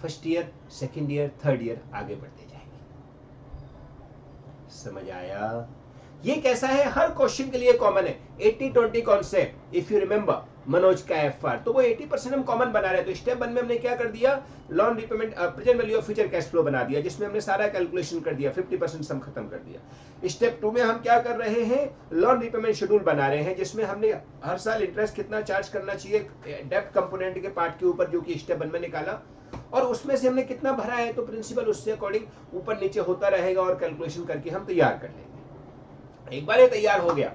first year, second year, third year आगे बढ़ते जाएंगे। समझ आया? ये कैसा है, हर क्वेश्चन के लिए कॉमन है, 80-20 concept. If you remember Manoj का FR, तो वो 80% हम कॉमन बना रहे हैं। तो स्टेप 1 में हमने क्या कर दिया, loan repayment present value of future cash flow बना दिया, जिसमें हमने सारा कैलकुलेशन कर दिया, 50% सम खत्म कर दिया। स्टेप 2 में हम क्या कर रहे हैं, लोन रिपेमेंट शेड्यूल बना रहे हैं, जिसमें हमने हर साल इंटरेस्ट कितना चार्ज करना चाहिए डेब्ट कंपोनेंट के पार्ट के ऊपर, जो कि स्टेप 1 में निकाला, और उसमें से हमने कितना भरा है, तो प्रिंसिपल उससे अकॉर्डिंग ऊपर नीचे होता रहेगा और कैलकुलेशन करके हम तैयार कर लेंगे। एक बार ये तैयार हो गया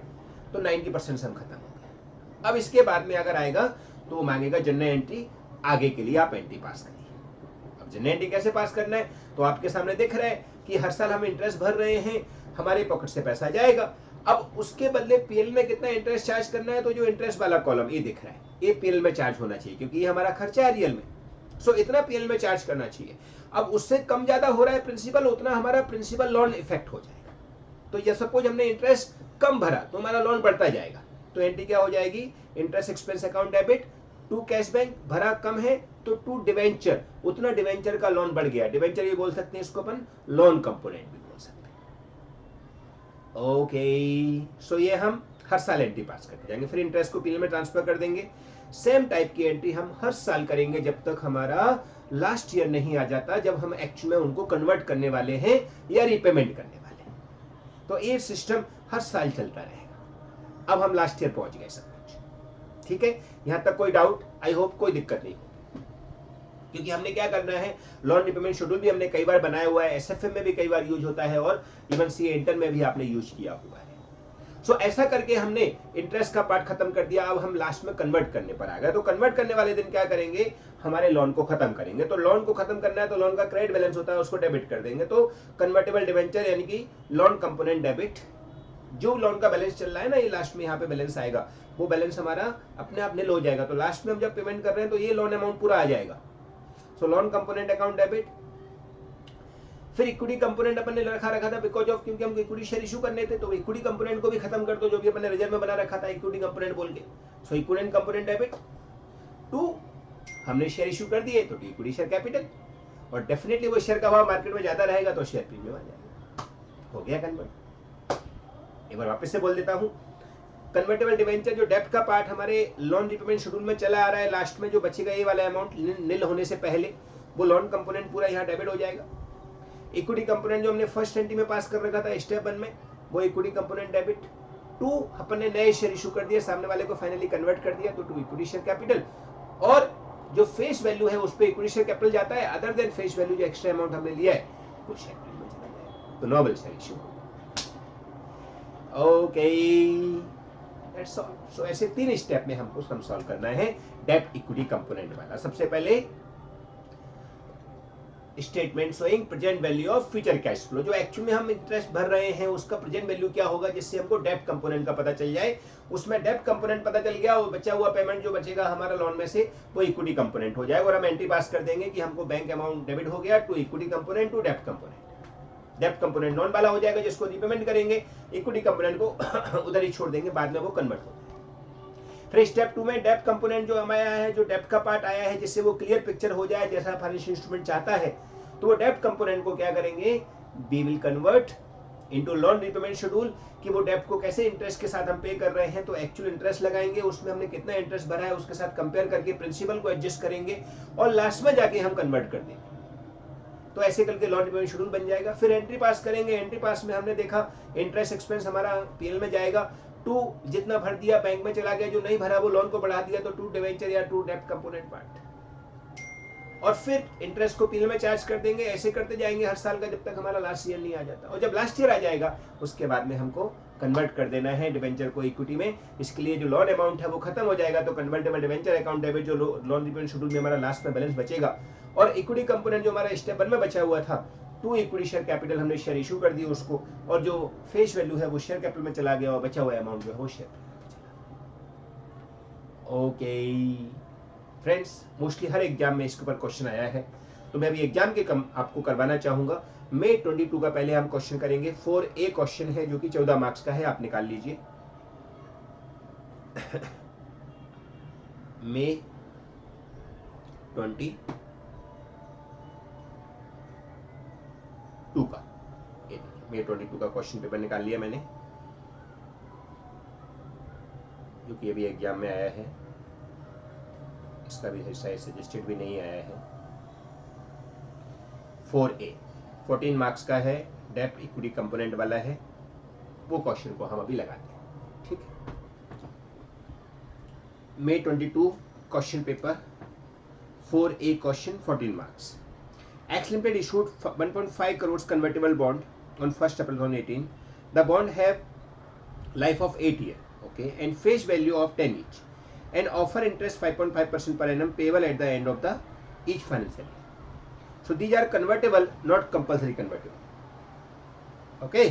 तो 90% सम खत्म हो गया। अब इसके बाद में अगर आएगा तो मांगेगा जनरल एंट्री, आगे के लिए आप एंट्री पास करिए। अब जनरल एंट्री कैसे पास करना है, तो आपके सामने दिख रहा है कि हर साल हम इंटरेस्ट भर रहे हैं, हमारे पॉकेट से पैसा जाएगा। अब उसके बदले पीएल में कितना इंटरेस्ट चार्ज करना है, तो जो इंटरेस्ट वाला कॉलम ये दिख रहा है, ये पीएल में चार्ज होना चाहिए, क्योंकि ये हमारा खर्चा है रियल में। सो इतना पीएल में चार्ज करना चाहिए। अब उससे कम ज्यादा हो रहा है प्रिंसिपल, उतना हमारा प्रिंसिपल लोन इफेक्ट हो जाएगा। तो ये सपोज हमने इंटरेस्ट कम भरा तो हमारा लोन बढ़ता जाएगा, तो एंट्री क्या हो जाएगी, interest expense account debit to cash bank, भरा कम है तो टू डिवेंचर, उतना डिवेंचर का लोन बढ़ गया। डिवेंचर ये बोल सकते हैं, इसको अपन लोन कंपोनेंट भी बोल सकते हैं। ओके, सो ये हम हर साल एंट्री पास करते जाएंगे, फिर इंटरेस्ट को पीएल में ट्रांसफर कर देंगे। सेम टाइप की एंट्री हम हर साल करेंगे जब तक हमारा लास्ट ईयर नहीं आ जाता, जब हम एक्चुअल में उनको कन्वर्ट करने वाले हैं या रिपेमेंट करने वाले हैं। तो ये सिस्टम हर साल चलता रहेगा। अब हम लास्ट ईयर पहुंच गए सब कुछ, ठीक है, यहां तक कोई डाउट, आई होप कोई दिक्कत नहीं, क्योंकि हमने क्या करना है, लोन रिपेमेंट शेड्यूल भी हमने कई बार बनाया हुआ है, एसएफएम में भी कई बार यूज होता है, और इवन सीए इंटर में भी आपने यूज किया हुआ है। सो ऐसा करके हमने इंटरेस्ट का पार्ट खत्म कर दिया। अब हम लास्ट में कन्वर्ट करने पर आ गए। तो कन्वर्ट करने वाले दिन क्या करेंगे, हमारे लोन को खत्म करेंगे। तो लोन को खत्म करना है तो लोन का क्रेडिट बैलेंस होता है, उसको डेबिट कर देंगे। तो कन्वर्टेबल डिवेंचर यानी कि लोन कंपोनेंट डेबिट, जो लोन का बैलेंस चल रहा है ना, ये लास्ट में यहाँ पे बैलेंस आएगा, वो बैलेंस हमारा अपने आप नील हो जाएगा। तो लास्ट में हम जब पेमेंट कर रहे हैं तो ये लोन अमाउंट पूरा आ जाएगा। सो लोन कंपोनेंट अकाउंट डेबिट, फिर इक्विटी कंपोनेंट अपन ने रखा था बिकॉज ऑफ, क्योंकि हमको इक्विटी शेयर इशू करने थे, तो इक्विटी कंपोनेंट को भी खत्म कर दो, जो भी अपन ने रिजर्व में बना रखा था इक्विटी कंपोनेंट बोल के। सो इक्विटी कंपोनेंट डेबिट टू, हमने शेयर इशू कर दिए तो इक्विटी शेयर कैपिटल, और डेफिनेटली वो शेयर का भाव मार्केट में ज्यादा रहेगा तो शेयर प्रीमियम आ जाएगा। हो गया कन्वर्ट। एक बार वापस से बोल देता हूं, कन्वर्टेबल डिवेंचर जो डेब्ट का पार्ट हमारे लोन रिपेमेंट शेड्यूल में चला आ रहा है, लास्ट में जो बचेगा ये वाला अमाउंट नील होने से पहले, वो लोन कंपोनेंट पूरा यहाँ डेबिट हो जाएगा। इक्विटी कंपोनेंट जो हमने फर्स्ट एंट्री में पास कर रखा था स्टेप 1 में, वो इक्विटी कंपोनेंट डेबिट टू, अपन ने नए शेयर इशू कर दिए, सामने वाले को फाइनली कन्वर्ट कर दिया, तो टू इक्विटी शेयर कैपिटल, और जो फेस वैल्यू है उस पे इक्विटी शेयर कैपिटल जाता है, अदर देन फेस वैल्यू जो एक्स्ट्रा अमाउंट हमने लिया है वो शेयर में चला जाएगा, तो normal share issue. Okay, that's all. So ऐसे 3 स्टेप में हमको सम सॉल्व करना है डेब्ट इक्विटी कंपोनेंट वाला। सबसे पहले statement showing present value of future cash flow, जो एक्चुअल में हम इंटरेस्ट भर रहे हैं उसका प्रेजेंट वैल्यू क्या होगा, जिससे हमको डेब्ट कंपोनेंट का पता चल जाए। उसमें डेब्ट कंपोनेंट पता चल गया, वो बचा हुआ पेमेंट जो बचेगा हमारा लोन में से, वो इक्विटी कंपोनेंट हो जाएगा, और हम एंट्री पास कर देंगे कि हमको बैंक अमाउंट डेबिट हो गया टू इक्विटी कंपोनेंट टू डेब्ट कंपोनेंट। डेब्ट कंपोनेंट नॉन वाला हो जाएगा जिसको रिपेमेंट करेंगे, इक्विटी कंपोनेंट को उधर ही छोड़ देंगे, बाद में वो कन्वर्ट हो जाएगा। फिर स्टेप 2 में डेब्ट कंपोनेंट जो हमारा है, जो डेब्ट का पार्ट आया है, जिससे वो क्लियर पिक्चर हो जाए जैसा फाइनेंशियल इंस्ट्रूमेंट चाहता है, तो वो डेब्ट कंपोनेंट को क्या करेंगे, we will convert into loan repayment schedule, कि वो डेब्ट को कैसे इंटरेस्ट के साथ हम पे कर रहे हैं, तो एक्चुअल इंटरेस्ट लगाएंगे, उसमें हमने कितना इंटरेस्ट भरा है उसके साथ कंपेयर करके प्रिंसिपल को एडजस्ट करेंगे, और लास्ट में जाके हम कन्वर्ट कर देंगे। तो ऐसे करके लोन रिपेमेंट शेड्यूल बन जाएगा। फिर एंट्री पास करेंगे, एंट्री पास में हमने देखा इंटरेस्ट एक्सपेंस हमारा पीएल में जाएगा, टू जितना भर दिया बैंक में चला गया, जो नहीं भरा वो लोन को बढ़ा दिया, तो टू डिवेंचर या टू डेब्ट कंपोनेंट पार्ट, और फिर इंटरेस्ट को पीएल में चार्ज कर देंगे। ऐसे करते जाएंगे हर साल का, जब तक हमारा लास्ट ईयर नहीं आ जाता, और जब लास्ट ईयर आ जाएगा उसके बाद में हमको कन्वर्ट कर देना है डिवेंचर को इक्विटी में। इसके लिए जो लोन अमाउंट है वो खत्म हो जाएगा, तो कन्वर्टेबल डिवेंचर अकाउंट डेबिट जो लोन रिपेमेंट शेड्यूल में हमारा लास्ट में बैलेंस बचेगा, और इक्विटी कंपोनेंट जो हमारा स्टेप 1 में बचा हुआ था, टू इक्विटी शेयर कैपिटल हमने शेयर इशू कर दिया उसको, और जो फेस वैल्यू है वो शेयर कैपिटल में चला गया, और बचा हुआ अमाउंट जो है वो शेयर में चला। ओके फ्रेंड्स, मोस्टली हर एग्जाम में इसके ऊपर क्वेश्चन आया है, तो मैं अभी एग्जाम के कम आपको करवाना चाहूंगा। May 22 का पहले हम क्वेश्चन करेंगे। 4A क्वेश्चन है जो कि 14 मार्क्स का है, आप निकाल लीजिए। May 22 का, May 22 का क्वेश्चन पेपर निकाल लिया मैंने, जो कि अभी एग्जाम में आया है। मार्क्स का भी है, शायद सजेस्टेड भी नहीं आया है। 4A 14 मार्क्स का है, डेप्ट इक्विटी कंपोनेंट वाला है, वो क्वेश्चन को हम अभी लगाते हैं। ठीक है, May 22 question paper 4A question 14 marks. X Limited issued 1.5 crores convertible bond on 1st April 2018. The bond have life of 8 years, okay, and face value of 10 each, and offer interest 5.5% per annum payable at the end of the each financial year. So these are convertible, not compulsory convertible. Okay.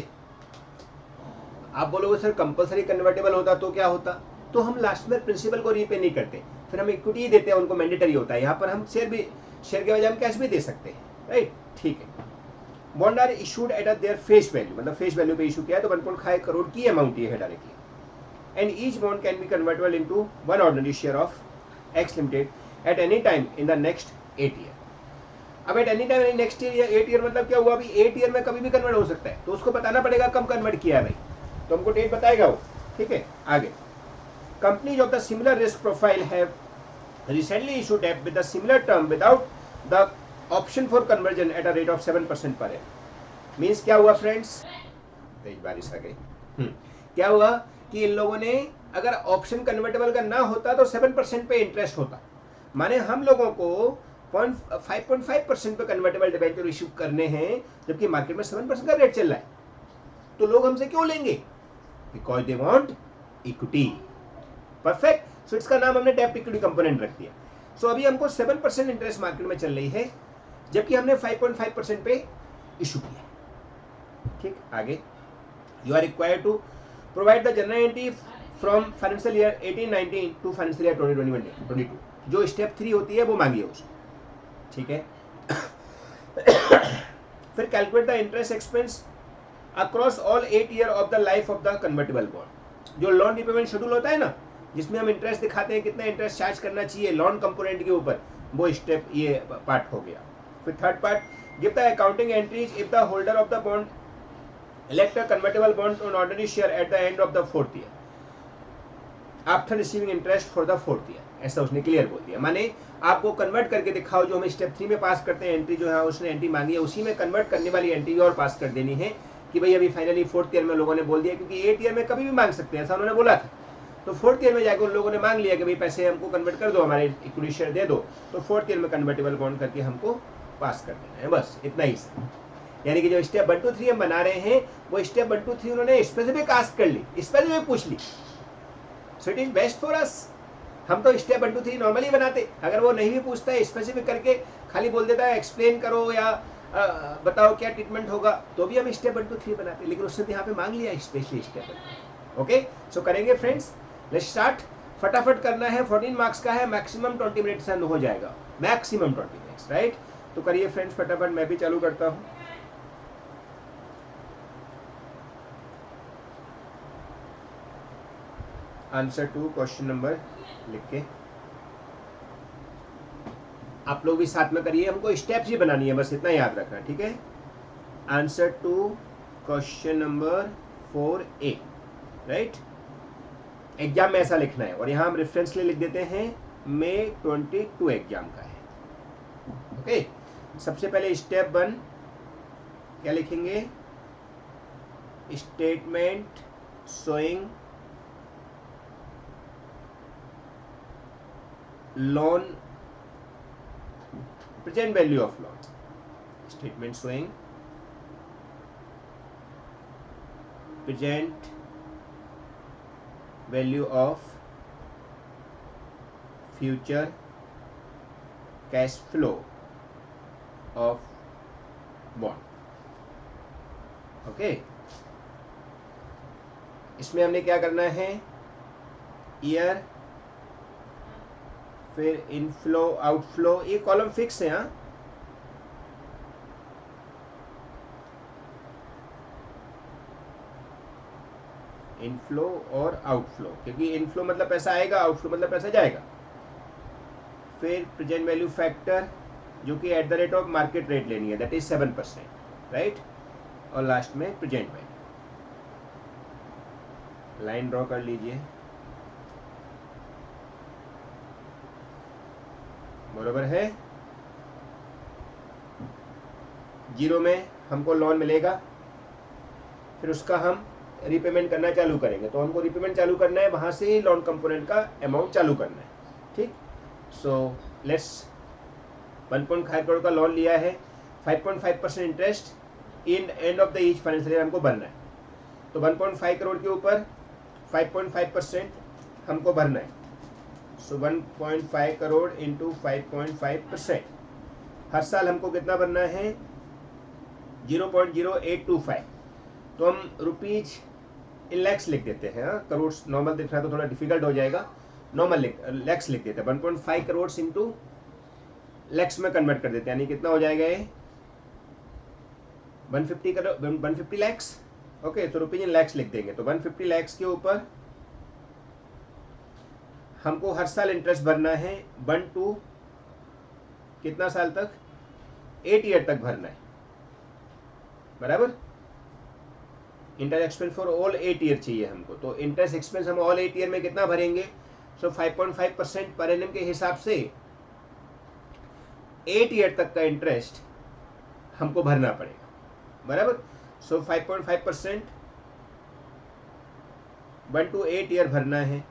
आप बोलोगे sir compulsory convertible होता तो क्या होता, तो हम last में principal को रीपे नहीं करते, फिर हम इक्विटी देते हैं, उनको मैंडेटरी होता है। यहाँ पर हम शेयर के बजाय हम कैश भी दे सकते हैं, राइट। ठीक है, bond are issued at their face value, मतलब फेस वैल्यू पे इशू किया है, तो 1.5 करोड़ की अमाउंट ये है directly. And each bond can be convertible into one ordinary share of X limited at any time in the next 8 year. अब at any time next year, 8 year मतलब क्या हुआ, अभी 8 ईयर में कभी भी कन्वर्ट हो सकता है, तो उसको बताना पड़ेगा कब कन्वर्ट किया है भाई, तो हमको डेट बताएगा वो। ठीक है, आगे companies of the similar risk profile have recently issued debt with a similar term without the option for conversion at a rate of 7% per annum. Means क्या हुआ फ्रेंड्स, तेज बारिश आ गई। क्या हुआ कि इन लोगों ने अगर ऑप्शन कन्वर्टेबल का ना होता तो 7% पे इंटरेस्ट होता, माने हम लोगों को 5.5% पे कन्वर्टेबल डिबेंचर इशू करने हैं, जबकि मार्केट में 7% का रेट चल रहा है, तो लोग हमसे क्यों लेंगे, because they want equity. Perfect, so इसका नाम हमने डेप्ट इक्विटी कंपोनेंट रख दिया। सो अभी हमको 7% इंटरेस्ट मार्केट में चल रही है, जबकि हमने 5.5% पे इशू किया है। ठीक, आगे you are required to provide the general entry from financial year 18-19 to financial year 2021-22, जो स्टेप 3 होती है वो मांगी है उसमें। ठीक है, फिर calculate the interest expense across all 8 year of the life of the convertible bond. जो लोन रिपेमेंट शेड्यूल होता है ना, जिसमें हम इंटरेस्ट दिखाते हैं कितना इंटरेस्ट चार्ज करना चाहिए लोन कंपोनेंट के ऊपर, वो स्टेप ये पार्ट हो गया। फिर third part, give the accounting entries if the holder of the bond elect a convertible bond on ordinary share at the end of the 4th year after receiving interest for the 4th year। ऐसा उसने clear बोल दिया, माने आपको convert करके दिखाओ, जो हम स्टेप 3 में पास करते हैं एंट्री, जो है उसने एंट्री मांगी है, उसी में कन्वर्ट करने वाली एंट्री और पास कर देनी है कि भाई अभी फाइनली 4th ईयर में लोगों ने बोल दिया, क्योंकि 8 ईयर में कभी भी मांग सकते हैं, ऐसा उन्होंने बोला था। तो 4th ईयर में जाकर उन लोगों ने मांग लिया कि भाई पैसे हमको कन्वर्ट कर दो, हमारे इक्विटी शेयर दे दो, तो 4th ईयर में कन्वर्टेबल बॉन्ड करके हमको पास कर देना है, बस इतना ही सर। यानी कि जो स्टेप 1 2 3 हम बना रहे हैं, वो स्टेप 1 2 3 उन्होंने स्पेसिफिक आस्क कर ली, स्पेसिफिक पूछ ली, so it is best for us. हम तो स्टेप 1 2 3 नॉर्मली बनाते, अगर वो नहीं भी पूछता है स्पेसिफिक करके, खाली बोल देता है एक्सप्लेन करो या बताओ क्या ट्रीटमेंट होगा, तो भी हम स्टेप 1 2 3 बनाते, लेकिन उसने यहाँ पे मांग लिया स्पेशली स्टेप। ओके, सो करेंगे फ्रेंड्स, लेट्स स्टार्ट। फटाफट करना है, 14 मार्क्स का है, मैक्सिमम 20 मिनट्स हो जाएगा, मैक्सिमम 20 मिनट्स, राइट। तो करिए फ्रेंड्स फटाफट, मैं भी चालू करता हूँ। आंसर टू क्वेश्चन नंबर लिख के आप लोग भी साथ में करिए, हमको स्टेप्स ही बनानी है, बस इतना याद रखना, ठीक है। Answer to question number 4A, right. Exam में ऐसा लिखना है, और यहाँ हम रेफरेंस ले लिख देते हैं May 22 एग्जाम का है। ओके, सबसे पहले स्टेप 1 क्या लिखेंगे, statement showing loan present value of loan, statement showing present value of future cash flow of bond। Okay, इसमें हमने क्या करना है, ईयर, फिर इनफ्लो आउटफ्लो, ये कॉलम फिक्स है, हाँ, इनफ्लो और आउटफ्लो, क्योंकि इनफ्लो मतलब पैसा आएगा, आउटफ्लो मतलब पैसा जाएगा। फिर प्रेजेंट वैल्यू फैक्टर, जो कि at the rate of market rate लेनी है, दैट इज 7%, राइट। और लास्ट में प्रेजेंट वैल्यू, लाइन ड्रॉ कर लीजिए। बराबर है 0 में हमको लोन मिलेगा, फिर उसका हम रीपेमेंट करना चालू करेंगे। तो हमको रीपेमेंट चालू करना है, वहाँ से ही लोन कंपोनेंट का अमाउंट चालू करना है। ठीक, सो लेट्स 1.5 करोड़ का लोन लिया है, 5.5% interest in and of the each financial year हमको भरना है। तो 1.5 करोड़ के ऊपर 5.5% हमको भरना है। सो 1.5 करोड़ इंटू 5.5%, हर साल हमको कितना भरना है 0.0825। तो हम रुपीज इन लैक्स लिख देते हैं। करोड़ नॉर्मल दिख रहा है तो थोड़ा डिफिकल्ट हो जाएगा, नॉर्मल लैक्स लिख देते हैं। 1.5 करोड़ इंटू लैक्स में कन्वर्ट कर देते हैं, यानी कितना हो जाएगा ये 150 करोड़ 150 लैक्स। ओके, तो रुपीज इन लैक्स लिख देंगे। तो 150 लैक्स के ऊपर हमको हर साल इंटरेस्ट भरना है 1 to कितना साल तक, 8 ईयर तक भरना है, बराबर। Interest expense for all 8 year चाहिए हमको। तो इंटरेस्ट एक्सपेंस हम ऑल 8 ईयर में कितना भरेंगे, सो 5.5% पर एनम के हिसाब से 8 ईयर तक का इंटरेस्ट हमको भरना पड़ेगा, बराबर। सो 5.5% 1 to 8 ईयर भरना है।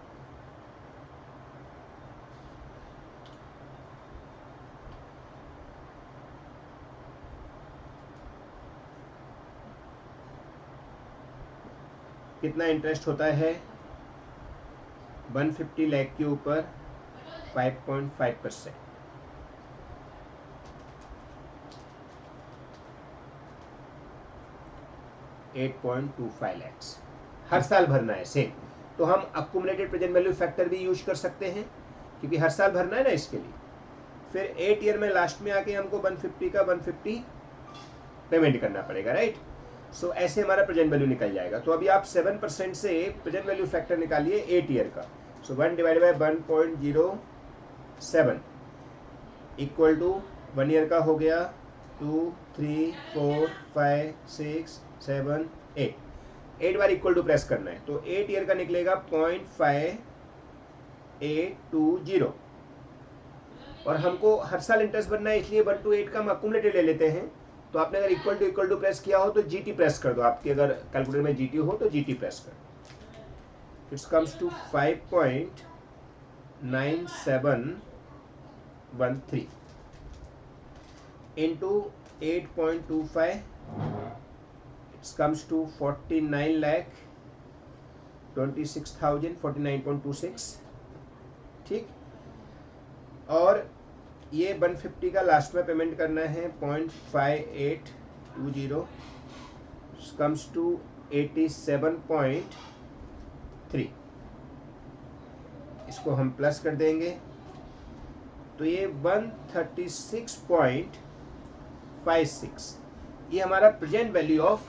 कितना इंटरेस्ट होता है 150 लाख के ऊपर 5.5%, $8.25 lakhs हर साल भरना है सेम। तो हम अक्यूमुलेटेड प्रेजेंट वैल्यू फैक्टर भी यूज कर सकते हैं, क्योंकि हर साल भरना है ना इसके लिए। फिर 8 ईयर में लास्ट में आके हमको 150 का 150 पेमेंट करना पड़ेगा, राइट। सो ऐसे हमारा प्रेजेंट वैल्यू निकल जाएगा। तो अभी आप 7% से प्रेजेंट वैल्यू फैक्टर निकालिए 8 ईयर का। So 1 divide by 1.07 equal to 1 year का हो गया 2, 3, 4, 5, 6, 7, 8। 8 बार इक्वल टू प्रेस करना है, तो 8 ईयर का निकलेगा 0.5820। और हमको हर साल इंटरेस्ट भरना है, इसलिए 1 to 8 का हम अक्यूमुलेटेड ले लेते हैं। तो आपने अगर इक्वल टू प्रेस किया हो तो जीटी प्रेस कर दो, आपके अगर कैलकुलेटर में जीटी हो तो जीटी प्रेस कर दो। It's comes to 5.9713 into 8.25, it's comes to 49,26,000 ठीक। और ये 150 का लास्ट में पेमेंट करना है 0.5820, कम्स टू 87.3। इसको हम प्लस कर देंगे तो ये 136.56। ये हमारा present value of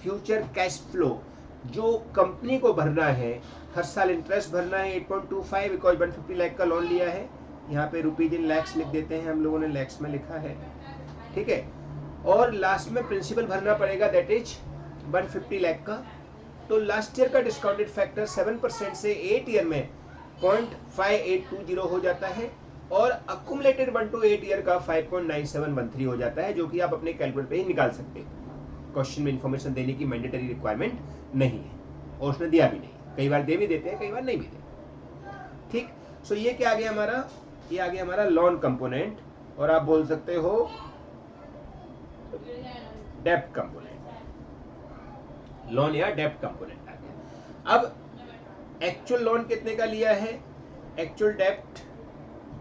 future cash flow जो कंपनी को भरना है। हर साल इंटरेस्ट भरना है 8.25, बिकॉज 150 लाख का लोन लिया है। यहाँ पे रुपीज इन लैक्स लिख देते हैं, हम लोगों ने लैक्स में लिखा है, ठीक है। और लास्ट में प्रिंसिपल भरना पड़ेगा, दैट इज 150 लाख का। तो लास्ट ईयर का डिस्काउंटेड फैक्टर 7% से 8 ईयर में 0.5820 हो जाता है, और अक्यूमुलेटेड 1 to 8 ईयर का 5.9713 हो जाता है, जो कि आप अपने कैलकुलेटर पे ही निकाल सकते हैं। क्वेश्चन में इंफॉर्मेशन देने की मैंडेटरी रिक्वायरमेंट नहीं है, और उसने दिया भी नहीं। कई बार दे भी देते हैं, कई बार नहीं भी देते, ठीक। सो ये क्या आ गया हमारा, ये आ गया हमारा लोन कंपोनेंट, और आप बोल सकते हो डेब्ट कंपोनेंट, लोन या डेब्ट कंपोनेंट आ गया। अब एक्चुअल लोन कितने का लिया है, एक्चुअल डेब्ट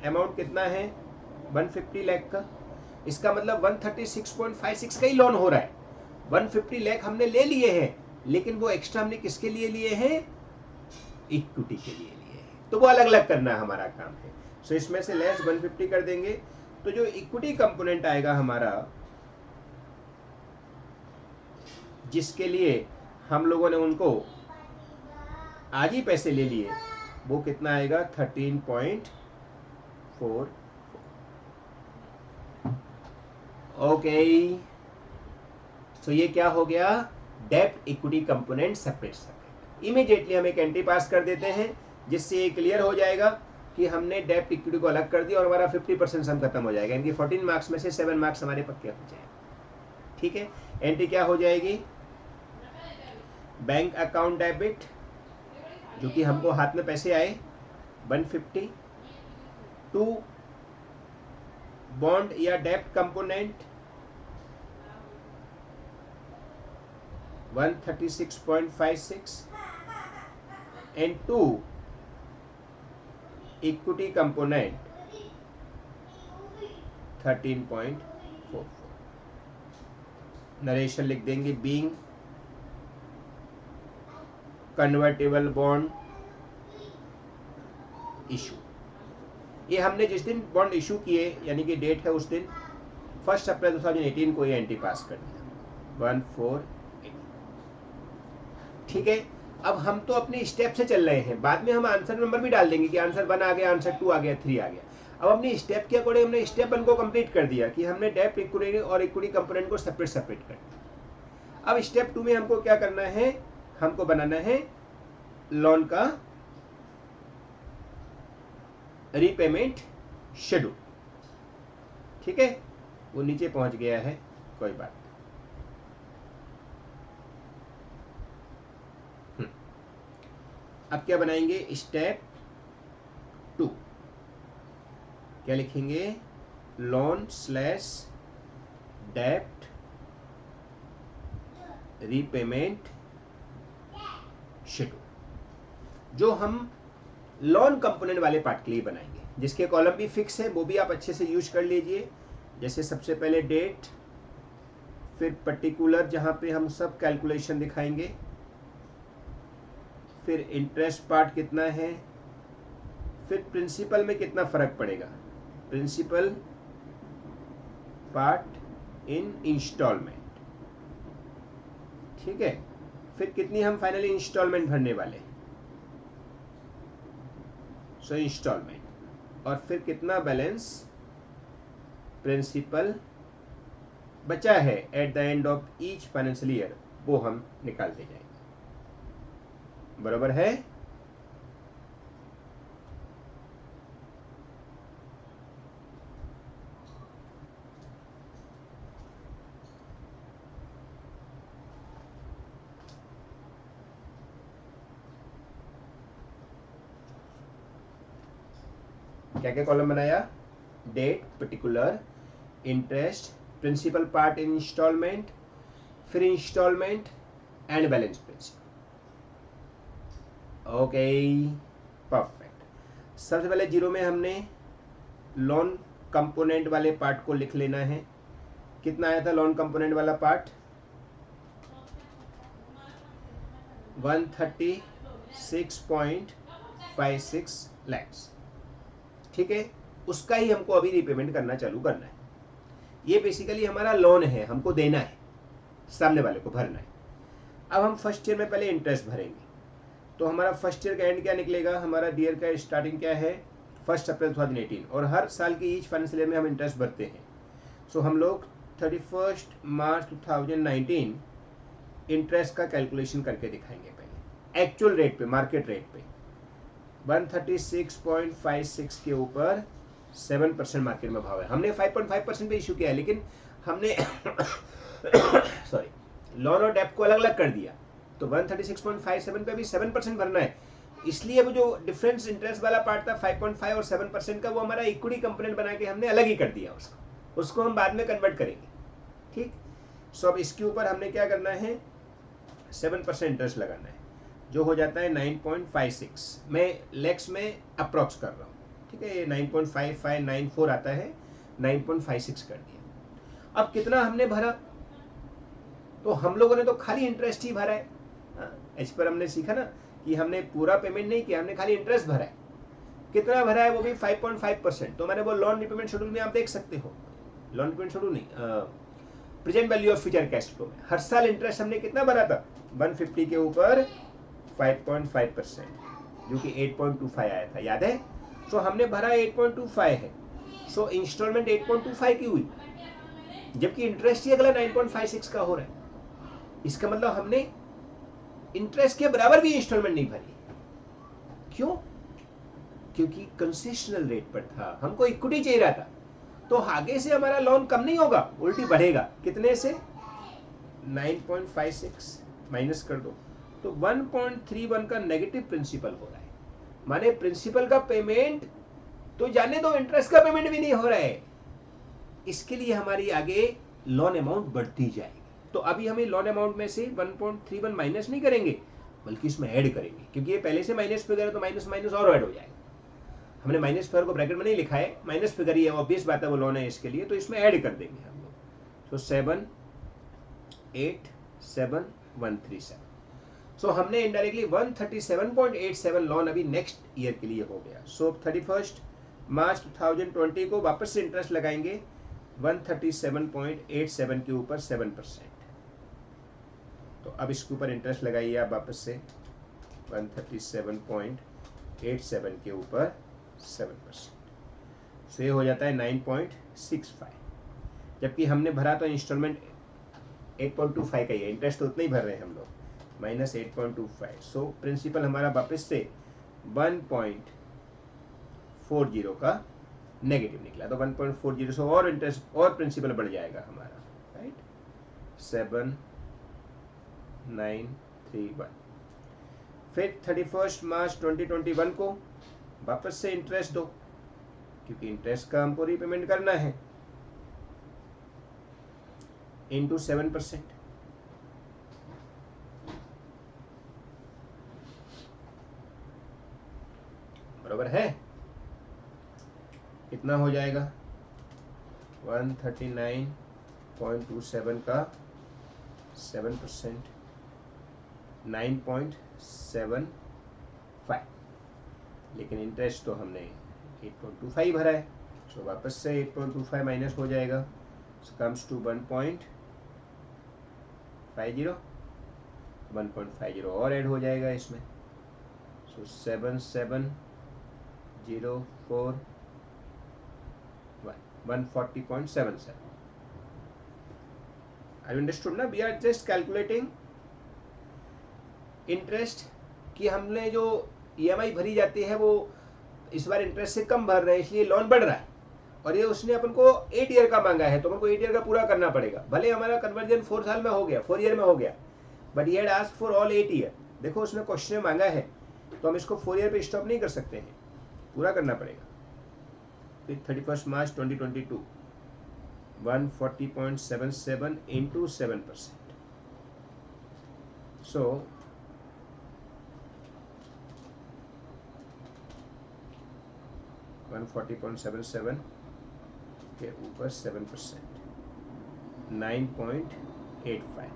अमाउंट कितना है 150 लाख का। इसका मतलब 136.56 का ही लोन हो रहा है। 150 लाख हमने ले लिए हैं, लेकिन वो एक्स्ट्रा हमने किसके लिए लिए हैं, इक्विटी के लिए लिए हैं। तो वो अलग अलग करना हमारा काम है। सो इसमें से लेस 150 कर देंगे, तो जो इक्विटी कंपोनेंट आएगा हमारा, जिसके लिए हम लोगों ने उनको आज ही पैसे ले लिए, वो कितना आएगा 13.4। ओके, सो ये क्या हो गया, डेब्ट इक्विटी कंपोनेंट सेपरेट। इमीडिएटली हम एक एंट्री पास कर देते हैं, जिससे ये क्लियर हो जाएगा कि हमने डेब्ट इक्विटी को अलग कर दिया और हमारा 50% सम खत्म हो जाएगा। इनकी 14 मार्क्स में से 7 मार्क्स हमारे पक्के हो जाएंगे। ठीक है, एंट्री क्या हो जाएगी, बैंक अकाउंट डेबिट जो कि हमको हाथ में पैसे आए 150, टू बॉन्ड या डेब्ट component 136.56 and 2 equity component 13.44। Narration लिख देंगे, बीइंग कन्वर्टेबल बॉन्ड इशू। ये हमने जिस दिन बॉन्ड इशू किए यानी कि डेट है उस दिन 1 अप्रैल 2018 को ये एंट्री पास कर दिया 148। ठीक है, अब हम तो अपने स्टेप से चल रहे हैं, बाद में हम आंसर नंबर भी डाल देंगे कि आंसर 1 आ गया, आंसर 2 आ गया, 3 आ गया। अब अपनी स्टेप के अकॉर्डिंग हमने स्टेप 1 को कंप्लीट कर दिया कि हमने डेब्ट इक्विटी और इक्विटी कंपोनेंट को सेपरेट कर दिया। अब स्टेप 2 में हमको क्या करना है, हमको बनाना है लोन का रीपेमेंट शेड्यूल। ठीक है, वो नीचे पहुंच गया है, कोई बात नहीं। अब क्या बनाएंगे, स्टेप 2 क्या लिखेंगे, लोन स्लैश डेब्ट रीपेमेंट शेड्यूल, जो हम लोन कंपोनेंट वाले पार्ट के लिए बनाएंगे, जिसके कॉलम भी फिक्स है, वो भी आप अच्छे से यूज कर लीजिए। जैसे सबसे पहले डेट, फिर पर्टिकुलर जहां पे हम सब कैलकुलेशन दिखाएंगे, फिर इंटरेस्ट पार्ट कितना है, फिर प्रिंसिपल में कितना फर्क पड़ेगा, प्रिंसिपल पार्ट इन इंस्टॉलमेंट। ठीक है, फिर कितनी हम फाइनली इंस्टॉलमेंट भरने वाले, सो इंस्टॉलमेंट, और फिर कितना बैलेंस प्रिंसिपल बचा है eight the end of each financial year, वो हम निकालते जाएंगे। बराबर है। क्या क्या कॉलम बनाया, date, particular, interest, principal part in instalment, फिर instalment and balance principal. Okay, perfect. सबसे पहले 0 में हमने लोन कंपोनेंट वाले पार्ट को लिख लेना है। कितना आया था लोन कंपोनेंट वाला पार्ट, 136.56 लैक्स। ठीक है, उसका ही हमको अभी रीपेमेंट करना चालू करना है। ये बेसिकली हमारा लोन है, हमको देना है, सामने वाले को भरना है। अब हम फर्स्ट ईयर में पहले इंटरेस्ट भरेंगे, तो हमारा फर्स्ट ईयर का एंड क्या निकलेगा, हमारा ईयर का स्टार्टिंग क्या है 1 अप्रैल 2018, और हर साल की ईच फाइनेंशियल ईयर में हम इंटरेस्ट भरते हैं। सो हम लोग 31 मार्च 2019 इंटरेस्ट का कैलकुलेशन करके दिखाएंगे पहले एक्चुअल रेट पे, मार्केट रेट पे 136.56 के ऊपर 7% मार्केट में भाव है। हमने 5.5% पे इशू किया है, लेकिन हमने सॉरी लोन और डेब्ट को अलग अलग कर दिया, तो 136.57 पे भी 7% भरना है। इसलिए वो जो डिफरेंस इंटरेस्ट वाला पार्ट था 5.5 और 7% का, वो हमारा इक्विटी कंपोनेंट बना के हमने अलग ही कर दिया उसको हम बाद में कन्वर्ट करेंगे। ठीक, सो अब इसके ऊपर हमने क्या करना है, 7% इंटरेस्ट लगाना है, जो हो जाता है 9.56। मैं लैक्स में अप्रॉक्स कर रहा हूँ। ठीक है, ये 9.5594 आता है, 9.56 कर दिया। अब कितना हमने भरा, तो हम लोगों ने तो खाली इंटरेस्ट ही भरा है। इस पर हमने सीखा ना कि हमने पूरा पेमेंट नहीं किया, हमने खाली इंटरेस्ट भरा है। कितना भरा है, वो भी 5.5%। तो मैंने वो लोन रिपेमेंट शेड्यूल में आप देख सकते हो, लोन रिपेमेंट शेड्यूल नहीं, present value of future cash flow में हर साल इंटरेस्ट हमने कितना भरा था, 150 के ऊपर 5.5%, जो कि 8.25 आया था, याद है। सो हमने भरा 8.25 है, सो इंस्टॉलमेंट 8.25 की हुई, जबकि इंटरेस्ट ही अगला 9.56 का हो रहा है। इसका मतलब हमने इंटरेस्ट के बराबर भी इंस्टॉलमेंट नहीं भरी। क्यों? क्योंकि कंसेशनल रेट पर था, हमको इक्विटी चाहिए रहा था, तो आगे से हमारा लोन कम नहीं होगा, उल्टी बढ़ेगा। कितने से? 9.56 माइनस कर दो तो 1.31 का नेगेटिव प्रिंसिपल हो रहा है। माने प्रिंसिपल का पेमेंट तो जाने दो, इंटरेस्ट का पेमेंट भी नहीं हो रहा है। इसके लिए हमारी आगे लोन अमाउंट बढ़ती जाएगी। तो अभी हमें लोन अमाउंट में से 1.31 माइनस नहीं करेंगे, बल्कि इसमें ऐड करेंगे, क्योंकि ये पहले से माइनस फिगर है तो माइनस माइनस और ऐड हो जाएगा। हमने माइनस फिगर को ब्रैकेट में नहीं लिखा है, माइनस फिगर ही है, ऑब्वियस बात है, वो लोन है इसके लिए, तो इसमें ऐड कर देंगे हम लोग। तो 7,87137। सो हमने इनडायरेक्टली 137.87 लोन अभी नेक्स्ट ईयर के लिए हो गया। सो 31 मार्च 2020 को वापस से इंटरेस्ट लगाएंगे 137.87 के ऊपर 7%। तो अब इसके ऊपर इंटरेस्ट लगाइए आप वापस से 137.87 के ऊपर 7%। सो ये हो जाता है 9.65। जबकि हमने भरा तो इंस्टॉलमेंट 8.25 का ही है, इंटरेस्ट तो उतना ही भर रहे हैं हम लोग, माइनस 8.25। सो प्रिंसिपल हमारा वापस से 1.40 का नेगेटिव निकला। तो 1.40 से और इंटरेस्ट और प्रिंसिपल बढ़ जाएगा हमारा, राइट। 7,931। फिर 31 मार्च 2021 को वापस से इंटरेस्ट दो, क्योंकि इंटरेस्ट का हमको रीपेमेंट करना है, इंटू 7%। बराबर है, कितना हो जाएगा? 139.27 का 7%, 9.75। लेकिन इंटरेस्ट तो हमने 8.25 भरा है, सो वापस से 8.25 माइनस हो जाएगा, कम्स टू 1.50। 1.50 और ऐड हो जाएगा इसमें, सो 7,704 140.77। आई अंडरस्टूड ना? We are just calculating interest कि हमने जो ईएमआई भरी जाती है वो इस बार इंटरेस्ट से कम भर रहे हैं, इसलिए लोन बढ़ रहा है। और ये उसने अपन को 8 ईयर का मांगा है, तो अपन को 8 ईयर का पूरा करना पड़ेगा। भले हमारा कन्वर्जन 4 साल में हो गया, 4 ईयर में हो गया, बट ये आस्क फॉर ऑल 8 ईयर। देखो उसने क्वेश्चन में मांगा है, तो हम इसको 4 ईयर पे स्टॉप नहीं कर सकते हैं, पूरा करना पड़ेगा। फिर 31 मार्च 2022 140.77 इंटू 7%। सो 140.77 के ऊपर 7%, 9.85।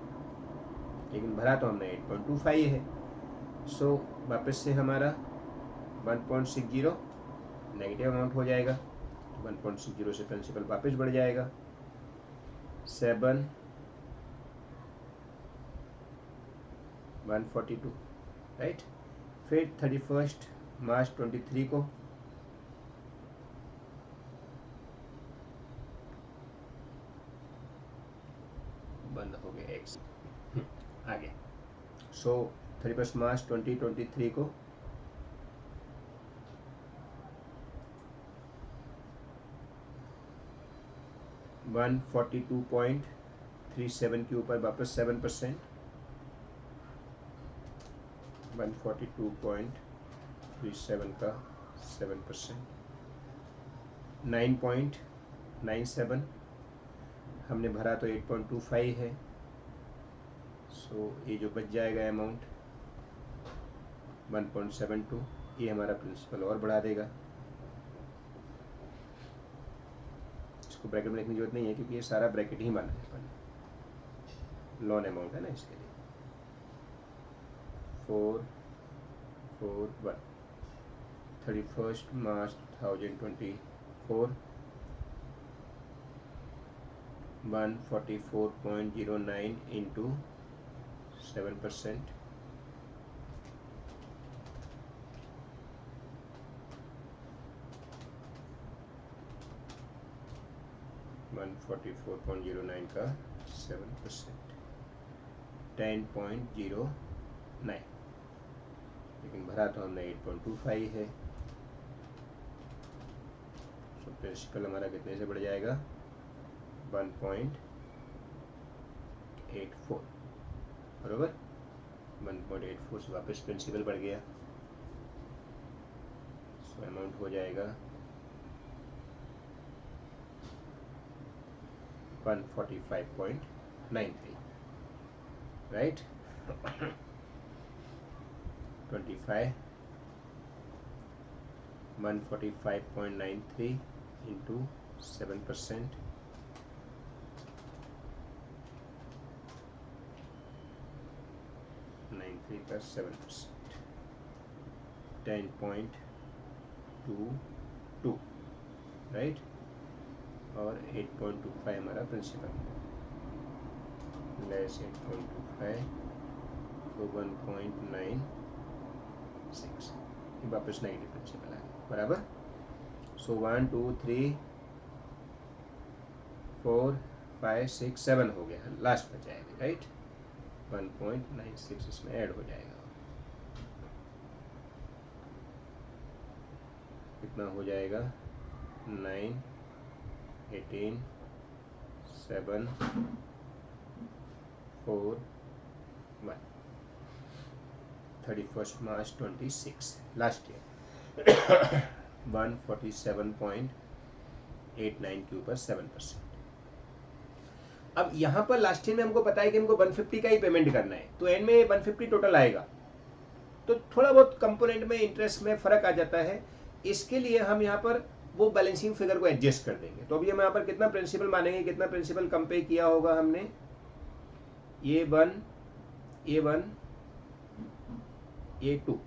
लेकिन भरा तो हमने 8.25 है। सो वापस से हमारा 1.60 नेगेटिव अमाउंट हो जाएगा, 1.60 से प्रिंसिपल वापस बढ़ जाएगा, 7,142, राइट। फिर 31 मार्च 23 को बंद हो गया एक्स, आगे। सो 31 मार्च 2023 को 142.37 के ऊपर वापस 7%, 142.37 का 7%, 9.97। हमने भरा तो 8.25 है, सो ये जो बच जाएगा अमाउंट 1.72, ये हमारा प्रिंसिपल और बढ़ा देगा। इसको ब्रैकेट में लिखने की जरूरत नहीं है, क्योंकि ये सारा ब्रैकेट ही माना है अपन, लोन अमाउंट है ना, इसके लिए। 441 31 मार्च 2024 144.09 इंटू 7%, 144.09 का 7%, 10.09। लेकिन भरा तो हमने 8.25 है, सो प्रिंसिपल हमारा कितने से बढ़ जाएगा 1.84 बराबर 1.84 से वापस प्रिंसिपल बढ़ गया। सो अमाउंट हो जाएगा 145.93 राइट 25 145.93 into 7%, 93 plus 7%, 10.22 राइट और 8.25 हमारा प्रिंसिपल लेस 8.25 तो 1.96 वापस नेगेटिव प्रिंसिपल है बराबर। सो 1 2 3 4 5 6 7 हो गया, लास्ट में जाएगा राइट 1.96 इसमें ऐड हो जाएगा। कितना हो जाएगा 9 18 7 4 1 31st March 26 लास्ट ईयर 147.89 के ऊपर 7%। अब यहाँ पर लास्ट ईयर में हमको पता है कि हमको 150 का ही पेमेंट करना है, तो एंड में 150 टोटल आएगा, तो थोड़ा बहुत कंपोनेंट में इंटरेस्ट में फर्क आ जाता है। इसके लिए हम यहाँ पर वो बैलेंसिंग फिगर को एडजस्ट कर देंगे। तो अभी हम यहाँ पर कितना प्रिंसिपल मानेंगे, कितना प्रिंसिपल कम पे किया होगा हमने, A1 A2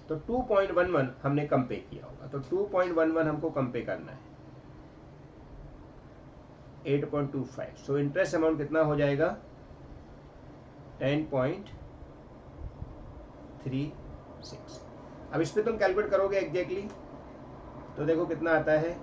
तो 2.11 हमने कम पे किया होगा, तो 2.11 हमको कम पे करना है 8.25। सो इंटरेस्ट अमाउंट कितना हो जाएगा 10.36। अब इस पे तुम कैलकुलेट करोगे एग्जैक्टली तो देखो कितना आता है,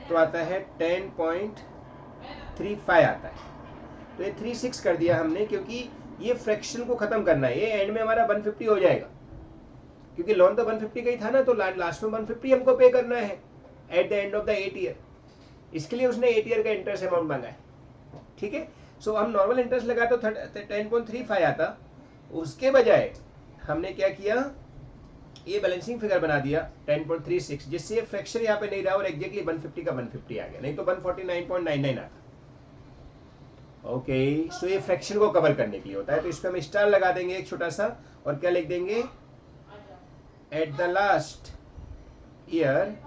तो आता है 10.35 आता है। तो ये 36 कर दिया हमने क्योंकि ये फ्रैक्शन को खत्म करना है। ये एंड में हमारा 150 हो जाएगा क्योंकि लोन तो 150 का ही था ना, तो लास्ट में 150 हमको पे करना है eight the end of the 8 year. इसके लिए उसने 8 ईयर का इंटरेस्ट अमाउंट मांगा है, ठीक है। सो हम नॉर्मल इंटरेस्ट लगा तो 10.35 आता, उसके बजाय हमने क्या किया, ये बैलेंसिंग फिगर बना दिया 10.36, जिससे फ्रैक्शन यहाँ पे नहीं रहा और एग्जैक्टली 150 का 150 आ गया, नहीं तो 149.99 आता। ओके, सो ये फ्रैक्शन को कवर करने के लिए होता है, तो इस पे हम स्टार लगा देंगे एक छोटा सा, और क्या लिख देंगे, at the last year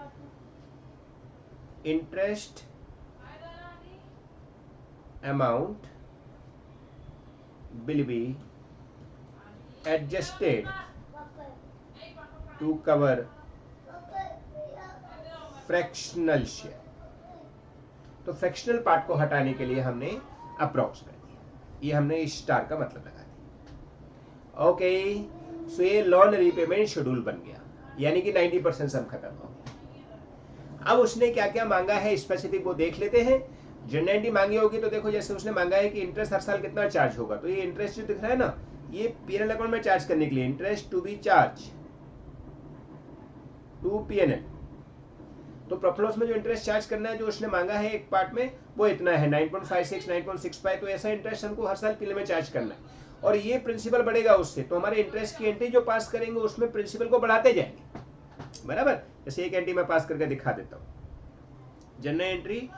interest amount will be adjusted to cover fractional share। तो फ्रैक्शनल पार्ट को हटाने के लिए हमने अप्रॉक्स कर दिया, ये हमने इस स्टार का मतलब लगा दिया। ओके, सो ये लोन रीपेमेंट शेड्यूल बन गया, यानी कि 90% सम खत्म हो गया। अब उसने क्या क्या मांगा है स्पेसिफिक वो देख लेते हैं। जनरलिटी मांगी होगी तो देखो, जैसे उसने मांगा है कि इंटरेस्ट हर साल कितना चार्ज होगा, तो ये इंटरेस्ट जो दिख रहा है ना, ये पीएनएल अकाउंट में चार्ज करने के लिए interest to be charge to PNL. तो प्रॉफिट लॉस में जो इंटरेस्ट चार्ज करना है जो उसने मांगा है एक पार्ट में, वो इतना है 9.56 9.65। तो ऐसा इंटरेस्ट हमको हर साल पीएनएल में चार्ज करना है, और ये प्रिंसिपल बढ़ेगा उससे, तो हमारे इंटरेस्ट की एंट्री जो पास करेंगे उसमें प्रिंसिपल को बढ़ाते जाएंगे, बराबर। जैसे एक एंट्री मैं पास करके दिखा देता हूँ। जनरल एंट्री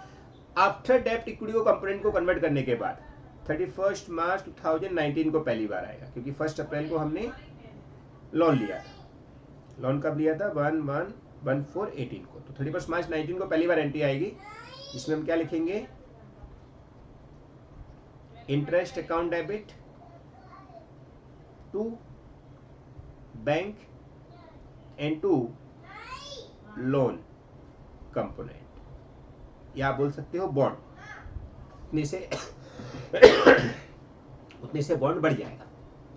आफ्टर डेब्ट इक्विटी को कंपोनेंट को कन्वर्ट करने के बाद 31 मार्च 2019 को पहली बार आएगा, क्योंकि 1 अप्रैल को हमने लोन लिया था। लोन कब लिया था 1/1/14/18 को, तो 31 मार्च 19 को पहली बार एंट्री आएगी, जिसमें हम क्या लिखेंगे, interest account debit to bank and to loan component, या आप बोल सकते हो बॉन्ड। उतने से बॉन्ड बढ़ जाएगा,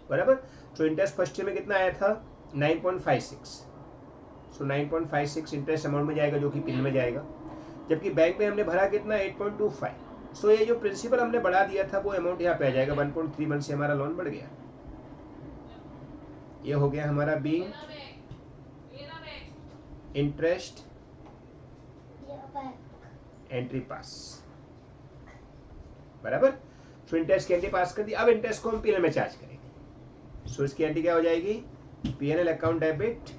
बराबर। तो इंटरेस्ट फर्स्ट ईयर में कितना आया था 9.56, सो 9.56 इंटरेस्ट अमाउंट में जाएगा जो कि पिन में जाएगा। जबकि बैंक में हमने भरा कितना 8.25। सो ये जो प्रिंसिपल हमने बढ़ा दिया था वो अमाउंट यहाँ पे आ जाएगा 1.31 से हमारा लोन बढ़ गया। ये हो गया हमारा बीइंग इंटरेस्ट एंट्री पास, बराबर। सो इंटरेस्ट की एंट्री पास कर दी। अब इंटरेस्ट को हम पीएनएल में चार्ज करेंगे। सो इसकी एंट्री क्या हो जाएगी, PNL account debit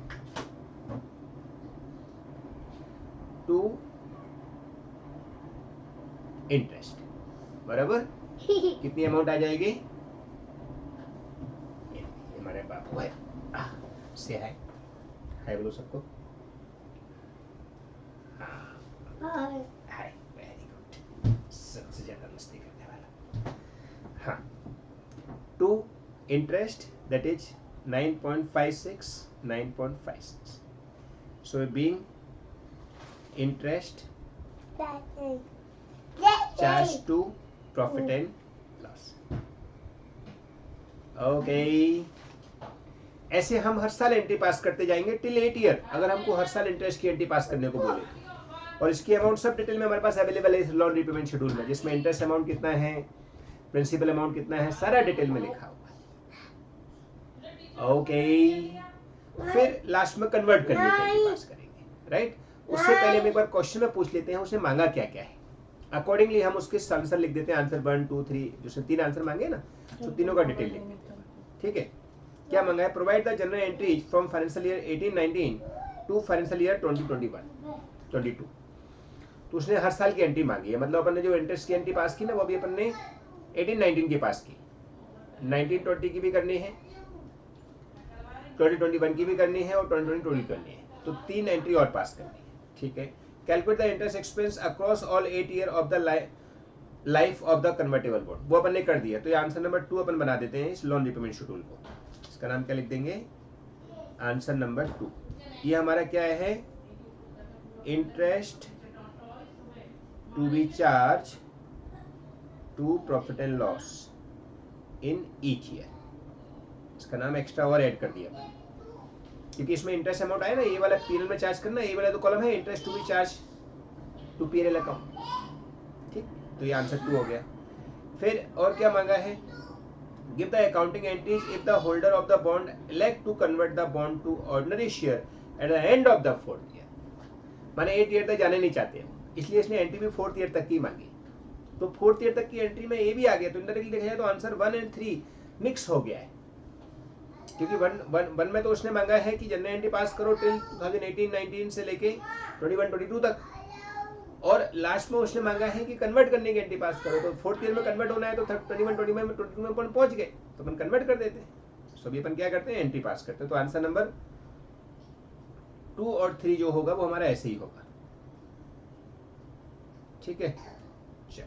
to interest, बराबर। कितनी अमाउंट आ जाएगी, हमारे बापू है से हाय बोलो सबको। हाय, वेरी गुड, सबसे ज्यादा मस्ती करने वाला। हाँ, to interest that is 9.56। So being interest charge to profit and loss. Okay, ऐसे हम हर साल एंट्री पास करते जाएंगे टिल 8 ईयर। अगर हमको हर साल इंटरेस्ट की एंट्री पास करने को बोले, और इसकी अमाउंट सब डिटेल में हमारे पास अवेलेबल है इस लोन रिपेमेंट शेड्यूल में, जिसमें इंटरेस्ट अमाउंट कितना है, प्रिंसिपल अमाउंट कितना है, सारा डिटेल में लिखा हुआ है। ओके, फिर लास्ट में कन्वर्ट करने के लिए पास करेंगे, राइट। उससे पहले हम एक बार क्वेश्चन में पूछ लेते हैं उसने मांगा क्या क्या है। अकॉर्डिंगली हम उसके आंसर लिख देते हैं, आंसर 1 2 3, जो 3 आंसर मांगे ना, तो तीनों का डिटेल लिख देते हैं। ठीक है, क्या मांगा है, provide the general entries from financial year 18-19 to financial year 2021-22। तो उसने हर साल की एंट्री मांगी है, मतलब अपन ने जो इंटरेस्ट की एंट्री पास की ना, वो भी अपन ने 18-19 की पास की, 19-20 की भी करनी है, 2021 की भी करनी है, और 2020 की करनी है। तो 3 एंट्री और पास करनी है। ठीक है, calculate the interest expense across all 8 year of the life of the convertible bond, वो अपन ने कर दिया। तो ये आंसर नंबर 2 अपन बना देते हैं इस लोन रिपेमेंट शेड्यूल को। इसका नाम क्या लिख देंगे, आंसर नंबर 2। ये हमारा क्या है, interest to be charge to profit and loss in each year. इसका नाम एक्स्ट्रा और ऐड कर दिया, क्योंकि इसमें इंटरेस्ट अमाउंट आया ना, ये वाला पीएनएल में चार्ज करना, ये वाला तो कॉलम है interest to be charge to PNL account. ठीक, तो ये आंसर 2 हो गया। फिर और क्या मांगा है, give the accounting entries if the holder of the bond elect to convert the bond to ordinary share at the end of the 4th year. माने 8 ईयर तक जाने नहीं चाहते, इसलिए इसने एंट्री भी 4th ईयर तक की मांगी। तो 4th ईयर तक की एंट्री में ये भी आ गया, तो इंडायरेक्टली देखा जाए तो आंसर 1 और 3 मिक्स हो गया है, क्योंकि वन में तो उसने मांगा है कि जनरल एंट्री पास करो टिल 2018-19 से लेके 21-22 तक, और लास्ट में उसने मांगा है कि कन्वर्ट करने की एंट्री पास करो। तो 4th ईयर में कन्वर्ट होना है, तो 21-22 में 22 में पहुंच गए, तो अपन कन्वर्ट कर देते हैं। सो अभी अपन क्या करते हैं, एंट्री पास करते हैं। तो आंसर नंबर 2 और 3 जो होगा वो हमारा ऐसे ही होगा। ठीक है, चलो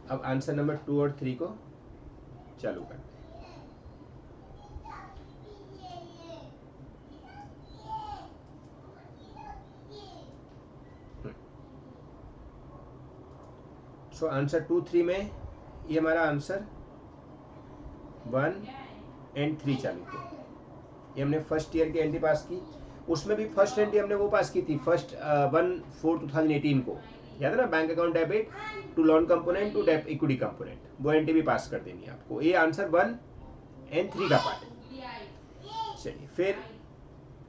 अब आंसर नंबर 2 और 3 को चालू करते हैं। सो आंसर 2 3 में ये हमारा आंसर 1 और 3 चालू किया। ये हमने फर्स्ट ईयर की एंट्री पास की, उसमें भी फर्स्ट एंट्री हमने वो पास की थी, 1/4/2018 को, याद है ना, bank account debit to loan component to debt equity component, वो एंट्री भी पास कर देनी है आपको। ये आंसर 1 और 3 का पार्ट है। चलिए, फिर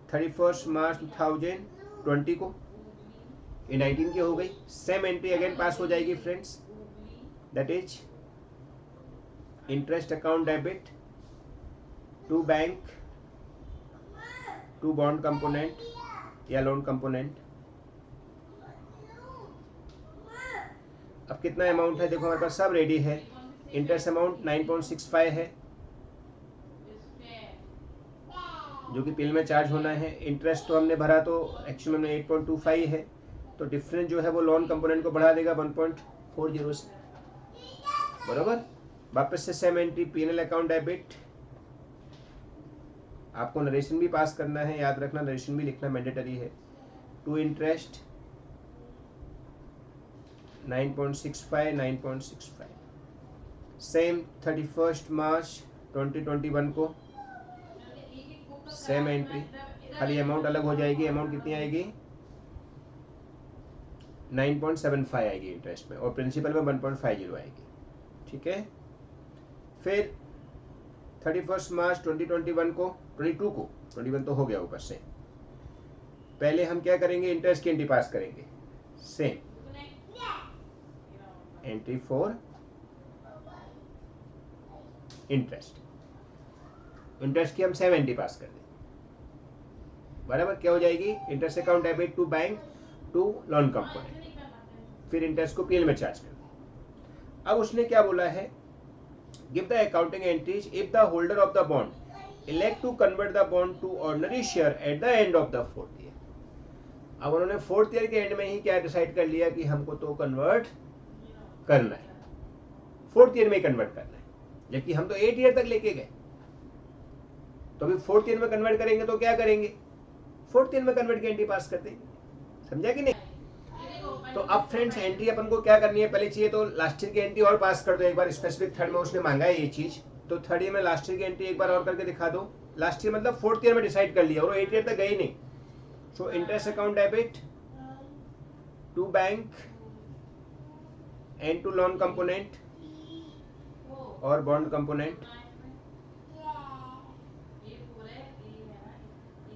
31 मार्च 2020 को ये 19 की हो गई, सेम एंट्री अगेन पास हो जाएगी friends, that is interest account debit to bank to bond component या लोन कंपोनेंट। अब कितना अमाउंट है, देखो हमारे पास सब रेडी है। इंटरेस्ट अमाउंट 9.65 है, जो कि पिल में चार्ज होना है। इंटरेस्ट तो हमने भरा तो एक्चुअली में 8.25 है, तो डिफरेंस जो है वो लोन कंपोनेंट को बढ़ा देगा 1.40 से, बराबर। वापस से same entry, PNL account debit. आपको नरेशन भी पास करना है, याद रखना, नरेशन भी लिखना मैंडेटरी है। टू इंटरेस्ट 9.65 सेम 31 मार्च 2021 को सेम एंट्री, खाली अमाउंट अलग हो जाएगी। अमाउंट कितनी आएगी, 9.75 आएगी इंटरेस्ट में, और प्रिंसिपल में 1.50 आएगी। ठीक है, फिर 31 मार्च 2021 को 22 को 21 तो हो गया ऊपर से, पहले हम क्या करेंगे, इंटरेस्ट की एंट्री पास करेंगे। Same entry for interest, interest की हम सेम एंट्री पास कर दें, बराबर। क्या हो जाएगी, interest account debit to bank to loan component, फिर इंटरेस्ट को पीएल में चार्ज कर दें। अब उसने क्या बोला है, give the accounting entries if the holder of the bond elect to convert the bond to ordinary share at the end of the 4th year. अब उन्होंने 4th ईयर के एंड में ही क्या डिसाइड कर लिया कि हमको तो कन्वर्ट करना है, 4th ईयर में कन्वर्ट करना है, जबकि हम तो 8 ईयर तक लेके गए। तो अभी 4th ईयर में कन्वर्ट करेंगे तो क्या करेंगे, 4th ईयर में कन्वर्ट की एंट्री पास कर देंगे। समझा कि नहीं? तो अब फ्रेंड्स एंट्री अपन को क्या करनी है, पहले चाहिए तो लास्ट ईयर की एंट्री और पास कर दो एक बार, स्पेसिफिक थर्ड में उसने मांगा है ये चीज, तो 3rd ईयर में लास्ट ईयर की एंट्री एक बार और करके दिखा दो। लास्ट ईयर मतलब 4th ईयर में डिसाइड कर लिया और 8 ईयर तक गई नहीं। So interest account debit to bank and to loan component और बॉन्ड कंपोनेंट।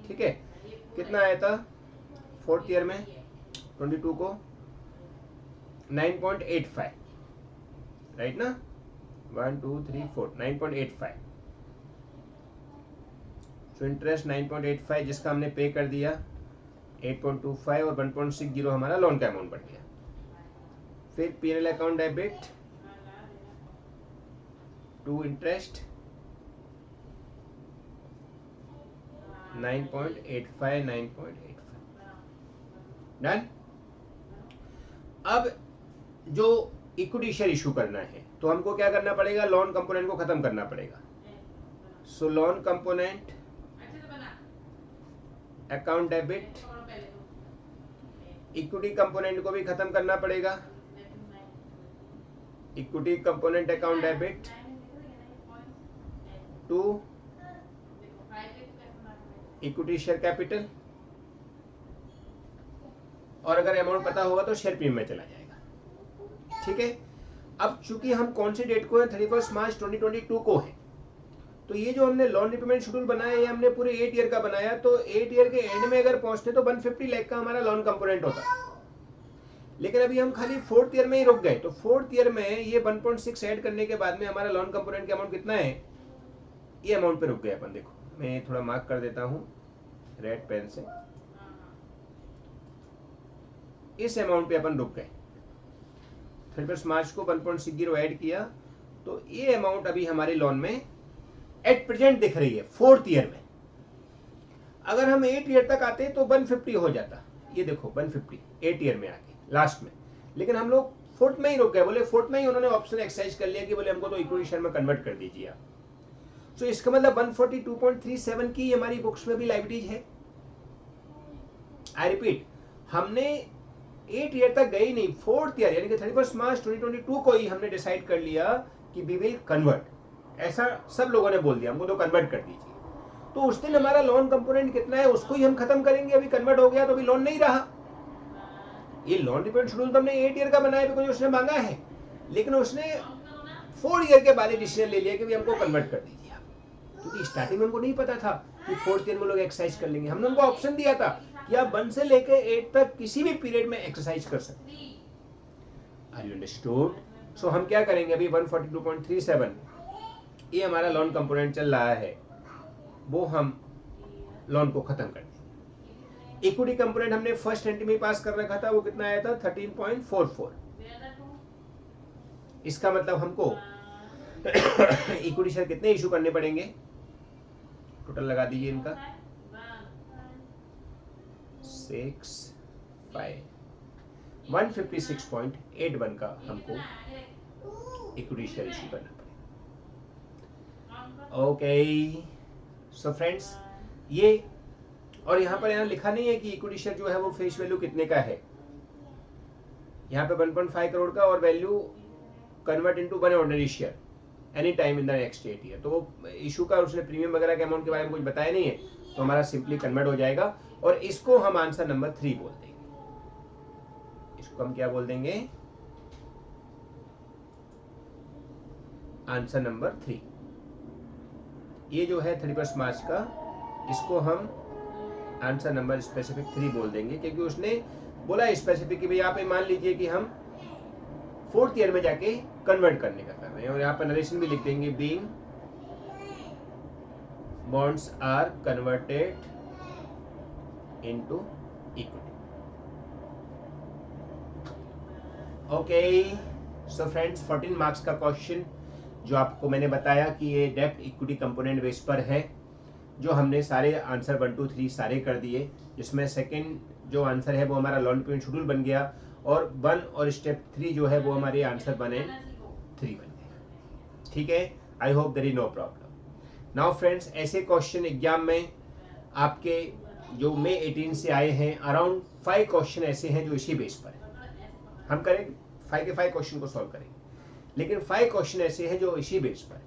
ठीक है, कितना आया था 4th ईयर में 22 को 9.85, राइट ना, 1 2 3 4 9.85। सो इंटरेस्ट 9.85 जिसका हमने पे कर दिया 8.25 और 1.60 हमारा लोन का अमाउंट बढ़ गया। फिर PNL account debit to interest 9.85 done. अब जो इक्विटी शेयर इशू करना है तो हमको क्या करना पड़ेगा, लोन कंपोनेंट को खत्म करना पड़ेगा। So loan component account debit, equity component को भी खत्म करना पड़ेगा। Equity component account debit to equity share capital, और अगर अमाउंट पता होगा तो शेयर प्रीमियम में चला जाएगा। ठीक है, अब चूंकि हम कौन से डेट को है, 31 मार्च 2022 को है, तो ये जो हमने लोन रिपेमेंट शेड्यूल बनाया ये हमने पूरे 8 ईयर का बनाया, तो 8 ईयर के एंड में अगर पहुंचते तो 150 लाख का हमारा लोन कंपोनेंट होता। लेकिन अभी हम खाली 4th ईयर में ही रुक गए, तो 4th ईयर में ये 1.6 ऐड करने के बाद में हमारा लोन कंपोनेंट का अमाउंट कितना है, ये अमाउंट पे रुक गए अपन। देखो मैं थोड़ा मार्क कर देता हूं रेड पेन से, इस अमाउंट पे अपन रुक गए। 31 मार्च को 1.60 ऐड किया, तो ये अमाउंट अभी हमारे लोन में एट प्रेजेंट दिख रही है 4th ईयर में। अगर हम 8 ईयर तक आते तो 150 हो जाता, ये देखो 150 8 ईयर में आके लास्ट में। लेकिन हम लोग 4th में ही रुक गए, बोले 4th में ही उन्होंने ऑप्शन एक्सरसाइज कर लिया कि बोले हमको तो इक्विटी शेयर में कन्वर्ट कर दीजिए आप। तो इसका मतलब 142.37 की हमारी बुक्स में भी लायबिलिटीज है। आई रिपीट, हमने 8 ईयर तक गई नहीं, 4th ईयर यानी कि 31 मार्च 2022 को ही हमने डिसाइड कर लिया कि वी विल कन्वर्ट। ऐसा सब लोगों ने बोल दिया हमको तो कन्वर्ट कर दीजिए, तो उस दिन हमारा लोन कंपोनेंट कितना है उसको ही हम खत्म करेंगे। अभी कन्वर्ट हो गया तो अभी लोन नहीं रहा। ये लोन रिपेमेंट शेड्यूल तो हमने 8 ईयर का बनाया, बिकॉज उसने मांगा है, लेकिन उसने 4 ईयर के बाद डिसीजन ले लिया कि हमको कन्वर्ट कर दीजिए, क्योंकि स्टार्टिंग में हमको नहीं पता था कि 4th ईयर में लोग एक्सरसाइज कर लेंगे। हमने उनको ऑप्शन दिया था कि आप 1 से लेकर 8 तक किसी भी पीरियड में एक्सरसाइज कर सकते हैं। Are you understood? सो हम क्या करेंगे, अभी 142.37 ये हमारा लोन कंपोनेंट चल रहा है, वो हम लोन को खत्म कर देंगे। इक्विटी कंपोनेंट हमने फर्स्ट एंट्री में पास कर रखा था, वो कितना आया था 13.44। इसका मतलब हमको इक्विटी शेयर कितने इशू करने पड़ेंगे, टोटल लगा दीजिए इनका 156.81 का हमको इक्विटी शेयर इशू करना पड़ेगा। ओके सो फ्रेंड्स, ये और यहाँ पर लिखा नहीं है कि इक्विटी शेयर जो है वो फेस वैल्यू कितने का है। यहाँ पे 1.5 करोड़ का और value convert into 1 ordinary share any time in the next 8 year. तो वो इशू का उसने प्रीमियम वगैरह के अमाउंट के बारे में कुछ बताया नहीं है, तो हमारा सिंपली कन्वर्ट हो जाएगा और इसको हम आंसर नंबर 3 बोल देंगे। इसको हम क्या बोल देंगे, आंसर नंबर 3। ये जो है 31 मार्च का, इसको हम आंसर नंबर स्पेसिफिक 3 बोल देंगे, क्योंकि उसने बोला स्पेसिफिक कि भाई आप मान लीजिए कि हम 4th ईयर में जाके कन्वर्ट करने का कर रहे हैं, और यहाँ पर नरेशन भी लिख देंगे, being bonds are converted into equity. Okay, so friends 14 marks का क्वेश्चन जो आपको मैंने बताया कि ये डेब्ट इक्विटी कंपोनेंट बेस पर है, जो हमने सारे आंसर 1 2 3 सारे कर दिए, जिसमें सेकंड जो आंसर है वो हमारा लोन पेमेंट शेड्यूल बन गया, और 1 और स्टेप 3 जो है वो हमारे आंसर 1 एंड 3 बन गए। ठीक है, I hope there is no problem. Now friends, ऐसे क्वेश्चन एग्जाम में आपके जो मई 18 से आए हैं, अराउंड 5 क्वेश्चन ऐसे हैं जो इसी बेस पर है। हम करेंगे 5 के 5 क्वेश्चन को सॉल्व करेंगे, लेकिन 5 क्वेश्चन ऐसे हैं जो इसी बेस पर है।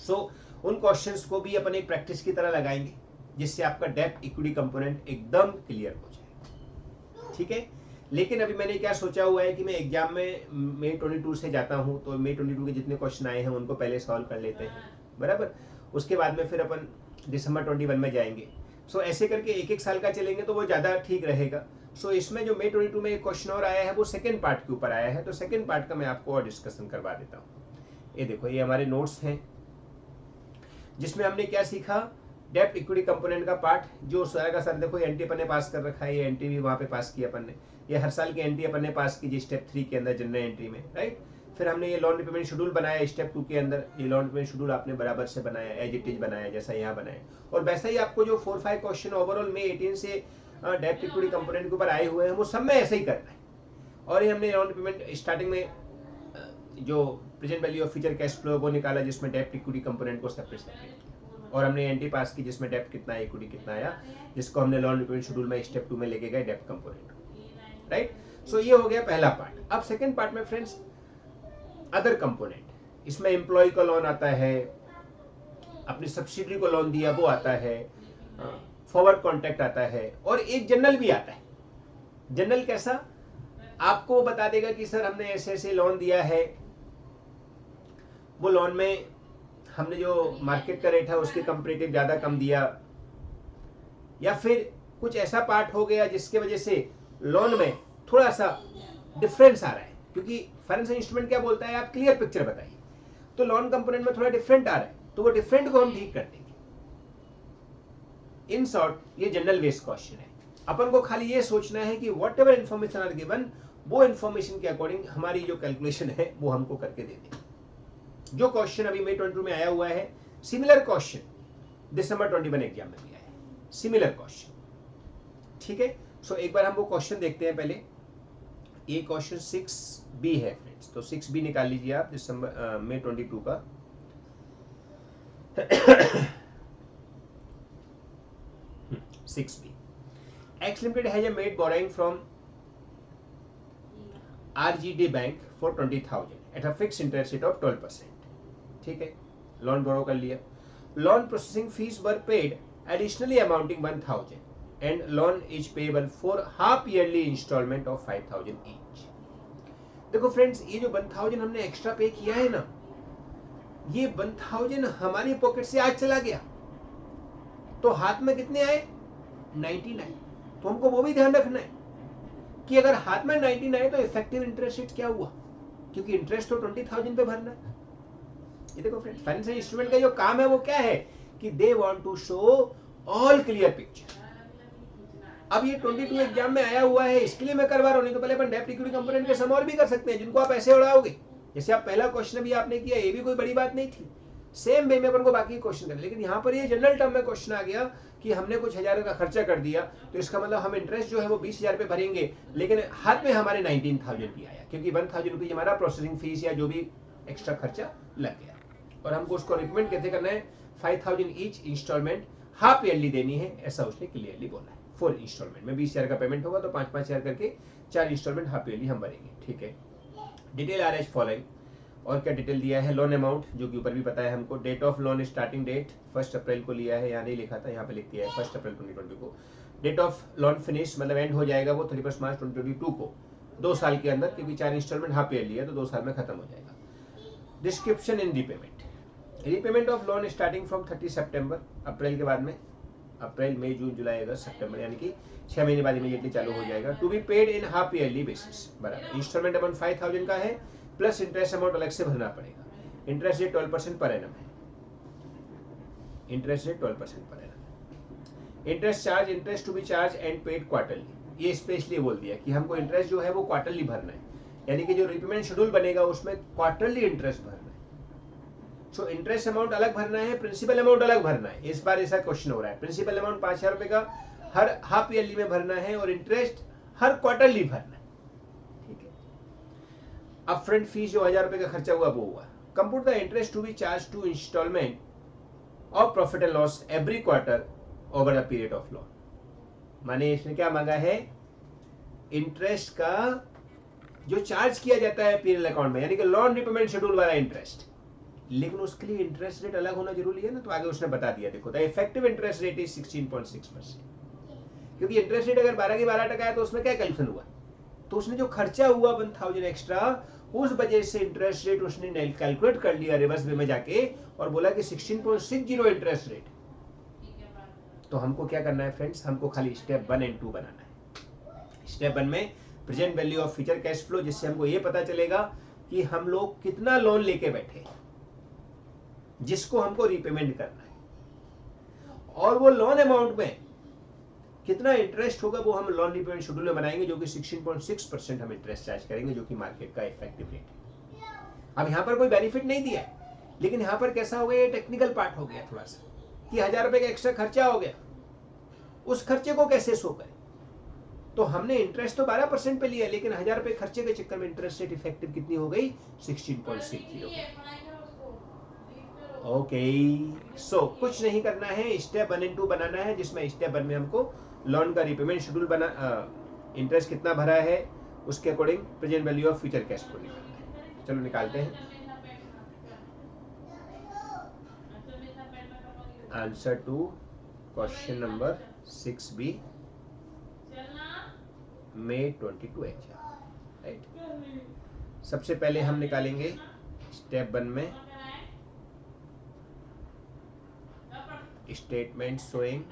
सो उन क्वेश्चंस को भी अपन एक प्रैक्टिस की तरह लगाएंगे, जिससे आपका डेब्ट इक्विटी कंपोनेंट एकदम क्लियर हो जाए। ठीक है, लेकिन अभी मैंने क्या सोचा हुआ है कि मैं एग्जाम में मई 22 से जाता हूं, तो मई 22 के जितने क्वेश्चन आए हैं उनको पहले सॉल्व कर लेते हैं, बराबर। उसके बाद में फिर अपन दिसंबर 21 में जाएंगे। सो ऐसे करके एक एक साल का चलेंगे तो वो ज़्यादा ठीक रहेगा। सो इसमें जो मई 22 में एक क्वेश्चन और आया है वो सेकेंड पार्ट के ऊपर आया है, तो सेकेंड पार्ट का मैं आपको और डिस्कशन करवा देता हूँ। ये देखो, ये हमारे नोट्स हैं, जिसमें हमने क्या सीखा, डेब्ट इक्विटी कंपोनेंट का पार्ट, जो सारा का सर देखो एनटी अपन ने पास कर रखा है, ये एनटी भी वहाँ पे पास किया अपन ने, ये हर साल की एनटी अपन ने पास की स्टेप 3 के अंदर जनरल एंट्री में, राइट। फिर हमने ये लोन रिपेमेंट शेड्यूल बनाया स्टेप 2 के अंदर, ये लोन रिपेमेंट शेड्यूल आपने बराबर से बनाया, एज इट इज बनाया जैसा यहाँ बनाया, और वैसा ही आपको जो 4-5 क्वेश्चन ओवरऑल में 18 से डेब्ट इक्विटी कंपोनेंट के ऊपर आए हुए हैं वो सब में ऐसे ही करना है। और ये हमने लोन रिपेमेंट स्टार्टिंग में जो present value of future cash flow वो निकाला, जिसमें डेब्ट इक्विटी कंपोनेंट को सेपरेट किया, और हमने एंटी पास की जिसमें डेब्ट कितना है, इक्विटी कितना आया, जिसको हमने लोन रिपेमेंट शेड्यूल में स्टेप 2 में लेके गए डेब्ट कंपोनेंट, राइट। सो ये हो गया पहला पार्ट। अब सेकंड पार्ट में फ्रेंड्स अदर कंपोनेंट, इसमें एम्प्लॉय का लोन आता है, अपनी सब्सिडी को लोन दिया वो आता है, फॉरवर्ड कॉन्ट्रैक्ट आता है, और एक जनरल भी आता है। जनरल कैसा, आपको बता देगा कि सर हमने ऐसे ऐसे लोन दिया है, वो लोन में हमने जो मार्केट का रेट है उसके कंपैरेटिव ज्यादा कम दिया, या फिर कुछ ऐसा पार्ट हो गया जिसके वजह से लोन में थोड़ा सा डिफरेंस आ रहा है, क्योंकि फाइनेंशियल इंस्ट्रूमेंट क्या बोलता है, आप क्लियर पिक्चर बताइए, तो लोन कंपोनेंट में थोड़ा डिफरेंट आ रहा है, तो वो डिफरेंट को हम ठीक कर देंगे। इन शॉर्ट ये जनरल बेस्ड क्वेश्चन है। अपन को खाली ये सोचना है कि whatever information are given, वो इन्फॉर्मेशन के अकॉर्डिंग हमारी जो कैलकुलेशन है वो हमको करके दे दें। जो क्वेश्चन अभी मई 22 में आया हुआ है, सिमिलर क्वेश्चन दिसंबर 21 एग्जाम में भी आया है, सिमिलर क्वेश्चन। ठीक है, सो एक बार हम वो क्वेश्चन देखते हैं पहले। ये क्वेश्चन 6B है फ्रेंड्स, तो 6B निकाल लीजिए आप दिसंबर मई 22 का। X Limited has made borrowing from RGD Bank for 20,000 at a fixed interest rate of 12%. ठीक है, लोन बोरो कर लिया, loan processing fees were paid additionally amounting 1,000 and loan is payable for half yearly instalment of 5,000 each. देखो friends, ये जो 1,000 हमने extra पे किया है ना, ये 1,000 हमारी पॉकेट से आज चला गया, तो हाथ में कितने आए, 99। तो हमको वो भी ध्यान रखना है कि अगर हाथ में 99 आए तो इफेक्टिव इंटरेस्ट रेट क्या हुआ, क्योंकि इंटरेस्ट तो 20,000 पे भरना है। ये देखो फ्रेंड्स, फाइनेंशियल इंस्ट्रूमेंट का जो काम है वो क्या है कि they want to show all clear picture. अब ये 22 एग्जाम में आया हुआ है, इसके लिए मैं करवा रहा हूं, नहीं तो पहले अपन डेब्ट इक्विटी कंपोनेंट के सम और भी कर सकते हैं जिनको आप ऐसे उड़ाओगे, जैसे आप पहला क्वेश्चन भी आपने किया, ये भी कोई बड़ी बात नहीं थी, सेम वे में अपन को बाकी क्वेश्चन करना। लेकिन यहाँ पर ये जनरल टर्म में क्वेश्चन आ गया कि हमने कुछ हजारों का खर्चा कर दिया, तो इसका मतलब हम इंटरेस्ट जो है वो 20,000 पे भरेंगे, लेकिन हाथ में हमारे 19,000 भी आया, क्योंकि 1,000 रुपीज हमारा प्रोसेसिंग फीस या जो भी एक्स्ट्रा खर्चा लग गया, और हमको उसको रिकमेंड कैसे करना है, 5,000 ईच इंस्टॉलमेंट हाफ ईयरली देनी है, ऐसा उसने क्लियरली बोला है। 4 इंस्टॉलमेंट में 20,000 का पेमेंट होगा, तो 5,000 करके 4 इंस्टॉलमेंट हाफ ईयरली हम भरेंगे। ठीक है, डिटेल आर एज फॉलोइंग। और क्या डिटेल दिया है, लोन अमाउंट जो कि ऊपर भी पता है हमको, date of loan starting date 1 April को लिया है, यहाँ नहीं लिखा था, यहाँ पे लिख दिया है 1 अप्रैल 2020 को। डेट ऑफ लोन फिनिश मतलब एंड हो जाएगा वो 31 मार्च 2022 को, 2 साल के अंदर, क्योंकि 4 इंस्टॉलमेंट हाफ ईयरली है तो 2 साल में खत्म हो जाएगा। Description in repayment of loan starting from 30 सितंबर, अप्रैल के बाद में, अप्रैल मई जून जुलाई अगस्त सितंबर, यानी कि 6 महीने बाद इमीडिएटली चालू हो जाएगा। To be paid in half yearly basis, बराबर। इंस्टॉलमेंट अमाउंट 5000 का है, प्लस इंटरेस्ट अमाउंट अलग से भरना पड़ेगा। इंटरेस्ट रेट 12% पर एनम है, interest rate 12% per annum. Interest charge, interest to be charge and paid quarterly, ये स्पेशली बोल दिया कि हमको इंटरेस्ट जो है वो क्वार्टरली भरना है, यानी कि जो रिपेमेंट शेड्यूल बनेगा उसमें क्वार्टरली इंटरेस्ट भरना है। सो इंटरेस्ट अमाउंट अलग भरना है, प्रिंसिपल अमाउंट अलग भरना है। इस बार ऐसा क्वेश्चन हो रहा है, प्रिंसिपल अमाउंट 5000 रुपए का हर हाफ ईयरली में भरना है और इंटरेस्ट हर क्वार्टरली भरना है, ठीक है। अपफ्रंट फीस जो 1000 रुपए का खर्चा हुआ वो हुआ। Compute the interest to be charge to instalment of profit and loss every quarter over the period of loan. माने इसने क्या मांगा है, इंटरेस्ट का जो चार्ज किया जाता है पीएनएल अकाउंट में, यानी कि लोन रिपेमेंट शेड्यूल वाला इंटरेस्ट, लेकिन उसके लिए इंटरेस्ट रेट अलग होना जरूरी है ना। तो आगे उसने बता दिया, देखो the effective interest rate is 16.6%, क्योंकि इंटरेस्ट रेट अगर 12 की 12% है तो उसमें क्या कैलकुलेशन हुआ, तो उसने जो खर्चा हुआ 1000 एक्स्ट्रा, उस वजह से इंटरेस्ट रेट उसने कैलकुलेट कर लिया रिवर्स वे में जाके और बोला कि 16.60 इंटरेस्ट रेट। तो हमको क्या करना है फ्रेंड्स, हमको खाली स्टेप 1 एंड 2 बनाना है। स्टेप 1 में present value of future cash flow, जिससे हमको ये पता चलेगा कि हम लोग कितना लोन लेके बैठे जिसको हमको रीपेमेंट करना है, और वो लोन अमाउंट में कितना इंटरेस्ट होगा वो हम लोन रीपेमेंट शेड्यूल में बनाएंगे, जो कि 16.6% हम इंटरेस्ट चार्ज करेंगे, जो कि मार्केट का इफेक्टिव रेट है। अब यहाँ पर कोई बेनिफिट नहीं दिया, लेकिन यहाँ पर कैसा हो गया, ये टेक्निकल पार्ट हो गया थोड़ा सा, कि 1000 रुपए का एक्स्ट्रा खर्चा हो गया, उस खर्चे को कैसे शो करें। तो हमने इंटरेस्ट तो 12% पे लिया, लेकिन 1000 रुपए खर्चे के चक्कर में इंटरेस्ट रेट इफेक्टिव कितनी हो गई, 16.60। ओके, सो कुछ नहीं करना है, स्टेप 1 एंड 2 बनाना है, जिसमें स्टेप 1 में हमको लोन का रिपेमेंट शेड्यूल बना, इंटरेस्ट कितना भरा है उसके according present value of future cash flow निकालना है। चलो निकालते हैं। Answer to question number 6B, May 22 exam, right. सबसे पहले हम निकालेंगे स्टेप 1 में statement showing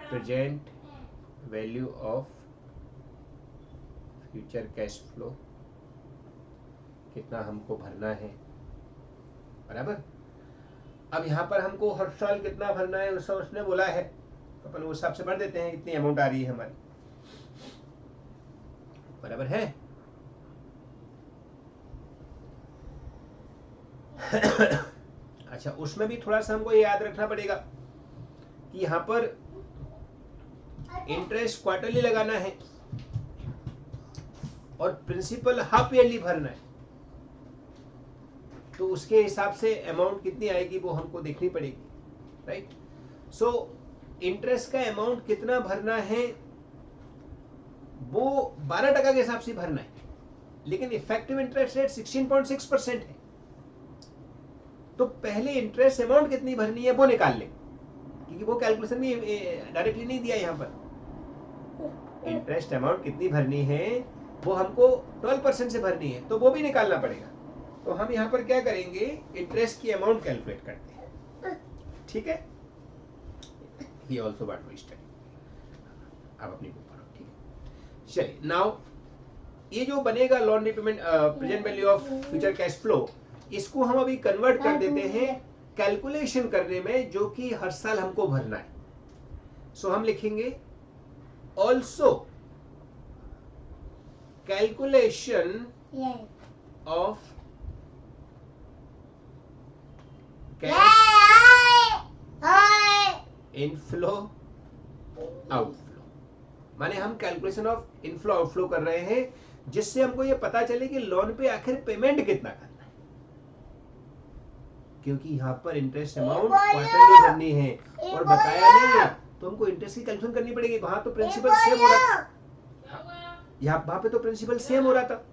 present value of future cash flow, कितना हमको भरना है, बराबर। अब यहाँ पर हमको हर साल कितना भरना है उसका उसने बोला है, तो अपन उस हिसाब से भर देते हैं कितनी अमाउंट आ रही है हमारी, बराबर है। अच्छा, उसमें भी थोड़ा सा हमको ये याद रखना पड़ेगा कि यहाँ पर इंटरेस्ट क्वार्टरली लगाना है और प्रिंसिपल हाफ ईयरली भरना है, तो उसके हिसाब से अमाउंट कितनी आएगी वो हमको देखनी पड़ेगी, राइट। सो इंटरेस्ट का अमाउंट कितना भरना है वो 12% के हिसाब से भरना है, लेकिन इफेक्टिव इंटरेस्ट रेट 16.6% है। तो पहले इंटरेस्ट अमाउंट कितनी भरनी है वो निकाल लें, क्योंकि वो कैलकुलेशन भी डायरेक्टली नहीं दिया यहाँ पर। इंटरेस्ट अमाउंट कितनी भरनी है वो हमको 12% से भरनी है, तो वो भी निकालना पड़ेगा। तो हम यहाँ पर क्या करेंगे, इंटरेस्ट की अमाउंट कैलकुलेट करते हैं, ठीक है। He also what we study, अब अपनी बुक पढ़ो, ठीक है। चलिए, नाउ ये जो बनेगा loan repayment present value of future cash flow, इसको हम अभी कन्वर्ट कर देते हैं कैलकुलेशन करने में, जो कि हर साल हमको भरना है। सो हम लिखेंगे also calculation of cash inflow outflow, माने हम कैलकुलेशन ऑफ इनफ्लो आउटफ्लो कर रहे हैं, जिससे हमको ये पता चले कि लोन पे आखिर पेमेंट कितना करना है, क्योंकि यहाँ पर इंटरेस्ट अमाउंट क्वार्टरली भरनी है और बताया नहीं है, तो हमको इंटरेस्ट की कैलकुलेशन करनी पड़ेगी। वहां तो प्रिंसिपल सेम हो रहा था, यहाँ वहां पे तो प्रिंसिपल सेम हो रहा था,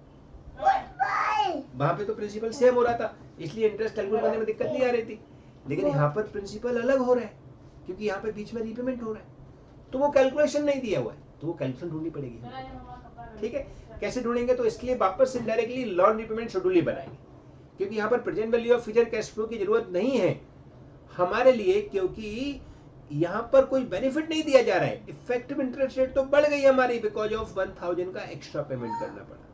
वहां पे तो प्रिंसिपल सेम हो रहा था, इसलिए इंटरेस्ट कैलकुलेट करने में दिक्कत नहीं आ रही थी। लेकिन यहाँ पर प्रिंसिपल अलग हो रहा है, क्योंकि यहाँ पे बीच में रीपेमेंट हो रहा है, तो वो कैलकुलेशन नहीं दिया हुआ है, तो वो कैलकुलेशन ढूंढनी पड़ेगी हमको। ठीक है, कैसे ढूंढेंगे? तो इसके लिए वापस इनडायरेक्टली लॉन रिपेमेंट शेड्यूल ही बनाएंगे, क्योंकि यहाँ पर present value of future cash flow की जरूरत नहीं है हमारे लिए, क्योंकि यहाँ पर कोई बेनिफिट नहीं दिया जा रहा है। इफेक्टिव इंटरेस्ट रेट तो बढ़ गई हमारी बिकॉज ऑफ 1000 का एक्स्ट्रा पेमेंट करना पड़ा,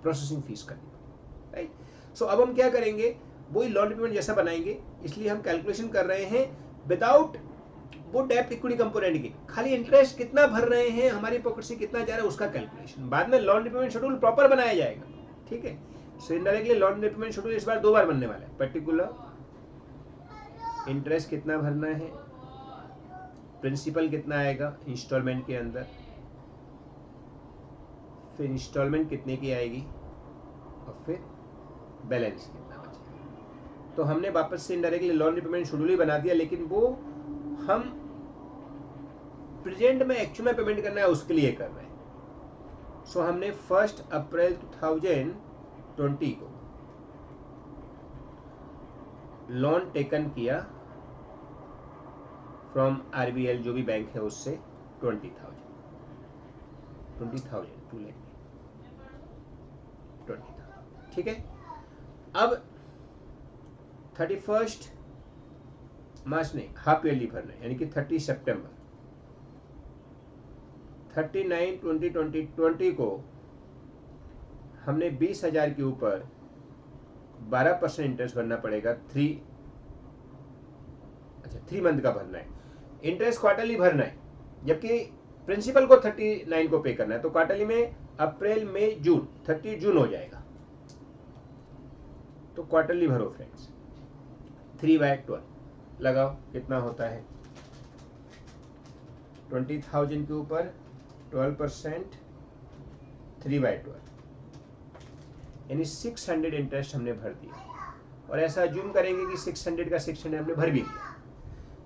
प्रोसेसिंग फीस करनी पड़ी, राइट। सो अब हम क्या करेंगे, वही लॉन रिपेमेंट जैसा बनाएंगे, इसलिए हम कैलकुलेशन कर रहे हैं विदाउट वो डेप्ट इक्विटी कंपोनेंट की, खाली इंटरेस्ट कितना भर रहे हैं, हमारी पॉकेट से कितना जा रहा है उसका कैलकुलेशन। बाद में लॉन रिपेमेंट शेड्यूल प्रॉपर बनाया जाएगा, ठीक है। So indirectly lawn repayment schedule इस बार 2 बार बनने वाला है। पर्टिकुलर इंटरेस्ट कितना भरना है, प्रिंसिपल कितना आएगा इंस्टॉलमेंट के अंदर, फिर इंस्टॉलमेंट कितने की आएगी, और फिर बैलेंस कितना बचेगा। तो हमने वापस से इनडायरेक्टली लॉन रिपेमेंट शेड्यूल ही बना दिया, लेकिन वो हम प्रेजेंट में एक्चुअल में पेमेंट करना है उसके लिए कर रहे हैं। सो हमने 1 अप्रैल 2020 को लोन टेकन किया फ्रॉम आरबीएल, जो भी बैंक है उससे 20,000 टू लेट 20,000, ठीक है। अब 31 मार्च नहीं, हाफ ईयरली भरना है, यानी कि 30 सितंबर 39/2020 को हमने 20,000 के ऊपर 12% इंटरेस्ट भरना पड़ेगा। 3 मंथ का भरना है, इंटरेस्ट क्वार्टरली भरना है, जबकि प्रिंसिपल को 39 को पे करना है। तो क्वार्टरली में अप्रैल मई जून, 30 जून हो जाएगा। तो क्वार्टरली भरो फ्रेंड्स, 3/12 लगाओ, कितना होता है 20,000 के ऊपर 12%, 3/12 यानी 600 इंटरेस्ट हमने भर दिया। और ऐसा अज्यूम करेंगे कि 600 का 600 हमने भर भी दिया।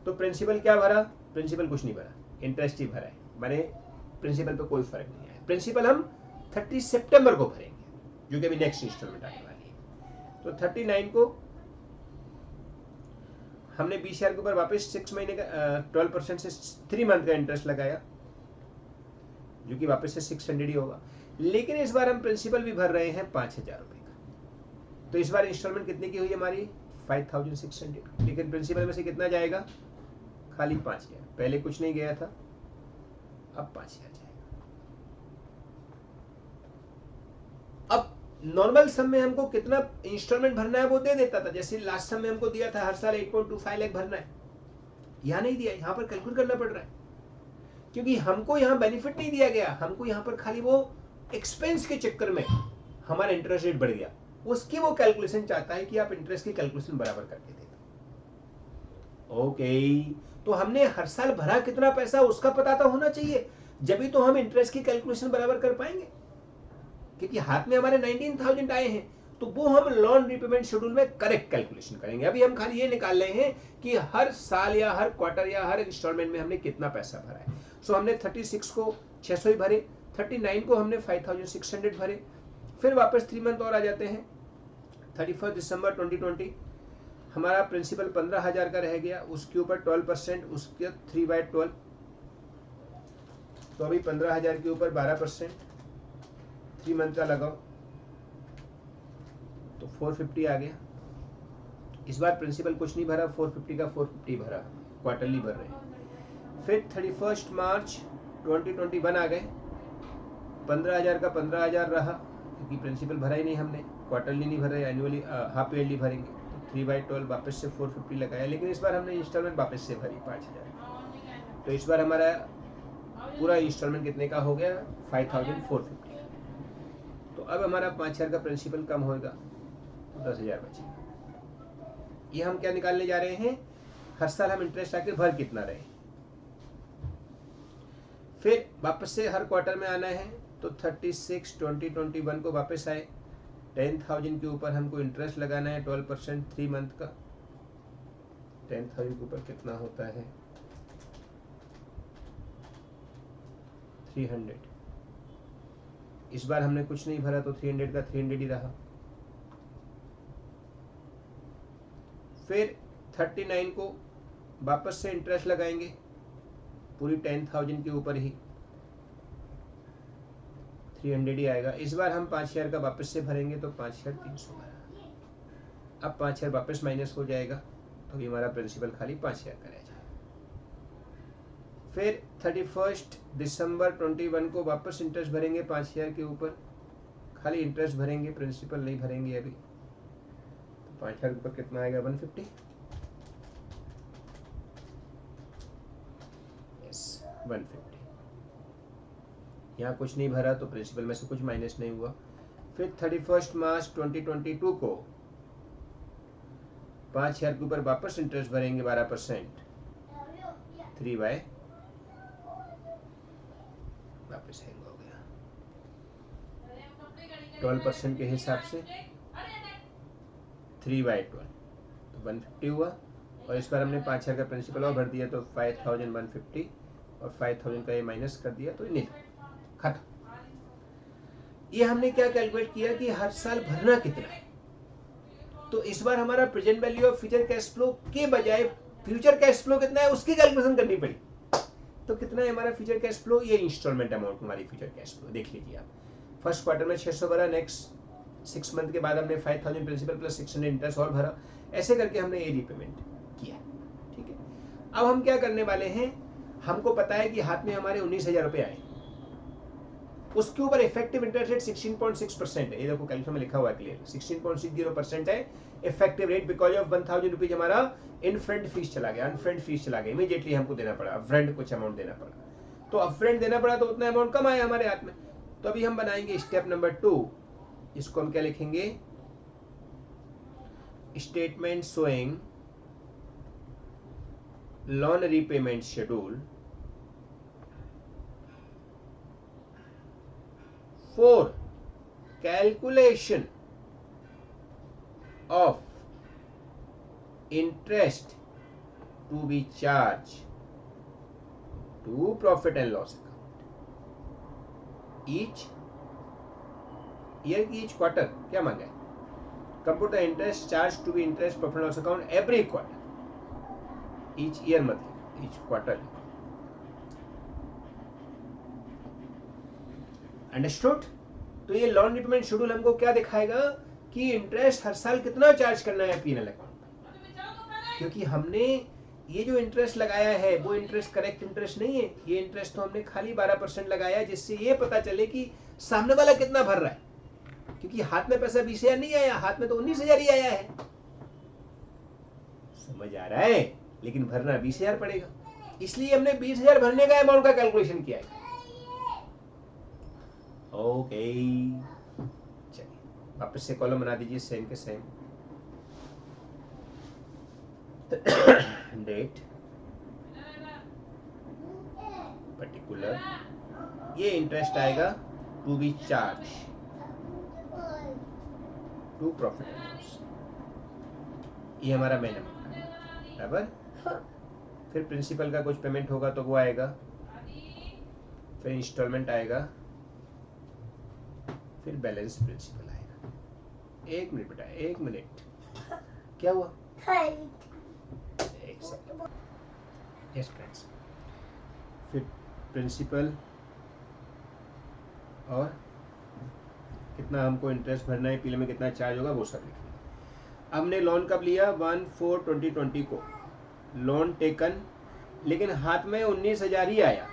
तो प्रिंसिपल क्या भरा? प्रिंसिपल कुछ नहीं भरा, इंटरेस्ट ही भरा है, माने प्रिंसिपल पे कोई फर्क नहीं है। प्रिंसिपल हम 30 सितंबर को भरेंगे, जो कि अभी नेक्स्ट इंस्टॉलमेंट आने वाली है। तो 39 को हमने 20,000 के ऊपर वापस 6 महीने का 12% से 3 मंथ का इंटरेस्ट लगाया, जो कि वापस से 600 ही होगा। लेकिन इस बार हम प्रिंसिपल भी भर रहे हैं 5,000 रुपए का। तो इस बार इंस्टॉलमेंट कितने की हुई हमारी 5,600, लेकिन प्रिंसिपल में से कितना जाएगा? खाली 5,000। पहले कुछ नहीं गया था, अब 5,000 जाएगा। अब नॉर्मल सम में हमको कितना इंस्टॉलमेंट भरना है वो दे देता था, जैसे लास्ट सम में हमको दिया था हर साल 8.25 लाख भरना है। यहाँ नहीं दिया, यहाँ पर कैलकुलेट करना पड़ रहा है, क्योंकि हमको यहाँ बेनिफिट नहीं दिया गया। हमको यहाँ पर खाली वो एक्सपेंस के चक्कर में हमारा इंटरेस्ट रेट बढ़ गया, उसकी वो कैलकुलेशन चाहता है कि आप इंटरेस्ट की कैलकुलेशन बराबर करके दे। ओके, तो हमने हर साल भरा कितना पैसा उसका पता तो होना चाहिए, जब भी तो हम इंटरेस्ट की कैलकुलेशन बराबर कर पाएंगे। क्योंकि हाथ में हमारे 19,000 आए हैं, तो वो हम लोन रिपेमेंट शेड्यूल में करेक्ट कैलकुलेशन करेंगे। अभी हम खाली ये निकाल रहे हैं कि हर साल या हर क्वार्टर या हर इंस्टॉलमेंट में हमने कितना पैसा भरा है। सो हमने 36 को 600 ही भरे, 39 को हमने 5,600 भरे, फिर वापस 3 मंथ और आ जाते हैं। 31 दिसंबर 2020 हमारा प्रिंसिपल 15,000 का रह गया, उसके ऊपर 12%, उसके 3/12। तो अभी 15,000 के ऊपर 12%, 3 मंथ का लगाओ तो 450 आ गया। इस बार प्रिंसिपल कुछ नहीं भरा, 450 का 450 भरा, क्वार्टरली भर रहे हैं। फिर 31 मार्च 2021 आ गए, 15,000 का 15,000 रहा, क्योंकि प्रिंसिपल भरा ही नहीं हमने, क्वार्टरली नहीं भर रहे, एनुअली हाफ ईयरली भरेंगे। तो 3/12 वापस से 450 लगाया, लेकिन इस बार हमने इंस्टॉलमेंट वापस से भरी 5,000। तो इस बार हमारा पूरा इंस्टॉलमेंट कितने का हो गया? 5,450। तो अब हमारा 5,000 का प्रिंसिपल कम होगा, तो 10,000 बचेगा। ये हम क्या निकालने जा रहे हैं? हर साल हम इंटरेस्ट आके भर कितना रहे। फिर वापस से हर क्वार्टर में आना है, तो 36/2021 को वापस आए, 10,000 के ऊपर हमको इंटरेस्ट लगाना है 12%, 3 मंथ का। 10,000 के ऊपर कितना होता है? 300। इस बार हमने कुछ नहीं भरा, तो 300 का 300 ही रहा। फिर 39 को वापस से इंटरेस्ट लगाएंगे पूरी 10,000 के ऊपर ही, 300 ही आएगा। इस बार हम 5,000 का वापस से भरेंगे तो 5,300 भरा। अब 5,000 वापस माइनस हो जाएगा तो भी हमारा प्रिंसिपल खाली 5,000 का रह जाएगा। फिर 31 दिसंबर 21 को वापस इंटरेस्ट भरेंगे 5,000 के ऊपर, खाली इंटरेस्ट भरेंगे, प्रिंसिपल नहीं भरेंगे अभी। तो 5,000 के ऊपर कितना आएगा? 150। यस 150। यहाँ कुछ नहीं भरा तो प्रिंसिपल में से कुछ माइनस नहीं हुआ। फिर 31 मार्च 2022 को 5,000 के ऊपर वापस इंटरेस्ट भरेंगे 12%, 3 बाय वापस हैंग हो गया 12% के हिसाब से 3 बाय 12 तो 150 हुआ। और इस बार हमने 5,000 का प्रिंसिपल और भर दिया तो 5,150 और 5,000 का ये माइनस कर दिया तो नहीं खत्म। ये हमने क्या कैलकुलेट किया कि हर साल भरना कितना है। तो इस बार हमारा present value of future cash flow के बजाय फ्यूचर कैश फ्लो कितना है उसकी कैलकुलेशन करनी पड़ी। तो कितना है हमारा फ्यूचर कैश फ्लो? ये इंस्टॉलमेंट अमाउंट हमारी फ्यूचर कैश फ्लो देख लीजिए आप। फर्स्ट क्वार्टर में 600 भरा, नेक्स्ट 6 मंथ के बाद हमने 5,000 प्रिंसिपल प्लस 600 इंटरेस्ट और भरा। ऐसे करके हमने ये रीपेमेंट किया। ठीक है, अब हम क्या करने वाले हैं, हमको पता है कि हाथ में हमारे 19,000 रुपये आए, उसके ऊपर इफेक्टिव इंटरेस्ट रेट 16.6% है। ये देखो कैलकुलेशन में लिखा हुआ है क्लियर, 16.60% है effective rate because of 1,000 rupees हमारा इन फ्रंट फीस चला गया, अनफ्रंट फीस चला गया, इमीडिएटली हमको देना पड़ा, अपफ्रंट कुछ अमाउंट देना पड़ा। तो अपफ्रंट देना पड़ा तो उतना अमाउंट कम आया हमारे हाथ में। तो अभी हम बनाएंगे स्टेप नंबर 2, इसको हम क्या लिखेंगे? Statement showing loan repayment schedule for calculation of interest to be charged to profit and loss account each year की each quarter क्या मांगा है? compute the interest charged to be interest profit and loss account every quarter, each year मतलब each quarter। Understood? तो ये loan repayment schedule हमको क्या दिखाएगा कि इंटरेस्ट हर साल कितना चार्ज करना है पीएनएल अकाउंट में। क्योंकि हमने ये जो इंटरेस्ट लगाया है वो इंटरेस्ट करेक्ट इंटरेस्ट नहीं है, ये इंटरेस्ट तो हमने खाली 12% लगाया है, जिससे ये पता चले कि सामने वाला कितना भर रहा है। क्योंकि हाथ में पैसा 20,000 नहीं आया, हाथ में तो 19,000 ही आया है। समझ आ रहा है? लेकिन भरना 20,000 पड़ेगा, इसलिए हमने 20,000 भरने का अमाउंट का कैलकुलेशन किया है। ओके, चलिए वापस से कॉलम बना दीजिए सेम के सेम। डेट पर्टिकुलर, ये इंटरेस्ट आएगा to be charge to profit and loss, ये हमारा मेन अमाउंट है बराबर। फिर प्रिंसिपल का कुछ पेमेंट होगा तो वो आएगा, फिर इंस्टॉलमेंट आएगा, फिर बैलेंस प्रिंसिपल आएगा। 1 मिनट बेटा, 1 मिनट, क्या हुआ? एक सेकंड। यस फ्रेंड्स, फिर प्रिंसिपल और कितना हमको इंटरेस्ट भरना है, पीले में कितना चार्ज होगा वो सब लिखना। हमने लोन कब लिया? 1/4/2020 को लोन टेकन, लेकिन हाथ में 19,000 ही आया।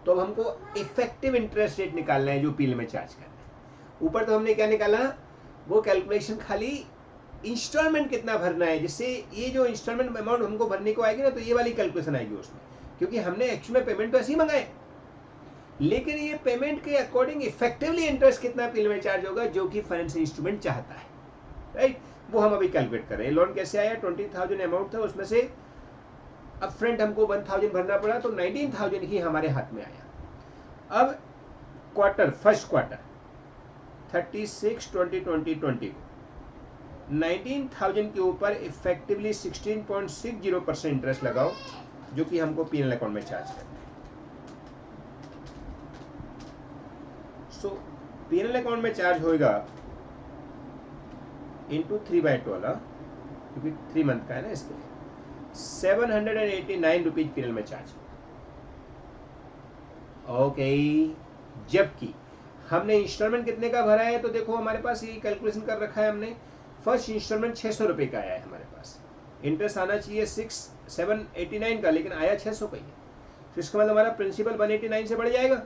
तो अब हमको इफेक्टिव इंटरेस्ट रेट निकालना है जो पीले में चार्ज करना है। ऊपर तो हमने क्या निकाला, वो कैलकुलेशन खाली इंस्टॉलमेंट कितना भरना है, जिससे ये जो इंस्टॉलमेंट अमाउंट हमको भरने को आएगी ना, तो ये वाली कैलकुलेशन आएगी उसमें। क्योंकि हमने एक्चुअल में पेमेंट तो ऐसे ही मंगाए, लेकिन ये पेमेंट के अकॉर्डिंग इफेक्टिवली इंटरेस्ट कितना पील में चार्ज होगा जो कि फाइनेंशियल इंस्ट्रूमेंट चाहता है, राइट? वो हम अभी कैलकुलेट कर रहे हैं। लोन कैसे आया? 20,000 अमाउंट था, उसमें से अब फ्रंट हमको 1,000 भरना पड़ा, तो 19,000 ही हमारे हाथ में आया। अब क्वार्टर, फर्स्ट क्वार्टर 36/2020 को 19,000 के ऊपर इफेक्टिवली 16.60% इंटरेस्ट लगाओ, जो कि हमको पीएनएल अकाउंट में चार्ज करना है। सो पीएनएल अकाउंट में चार्ज होगा इंटू 3/12, क्योंकि 3 मंथ का है ना, इसके लिए 789 रुपीज पीरियड में चार्ज। ओके, जबकि हमने इंस्टॉलमेंट कितने का भरा है, तो देखो हमारे पास ये कैलकुलेशन कर रखा है हमने। फर्स्ट इंस्टॉलमेंट 600 रुपये का आया है हमारे पास, इंटरेस्ट आना चाहिए 789 का, लेकिन आया 600 का ही है। तो इसका मतलब हमारा प्रिंसिपल 189 से बढ़ जाएगा,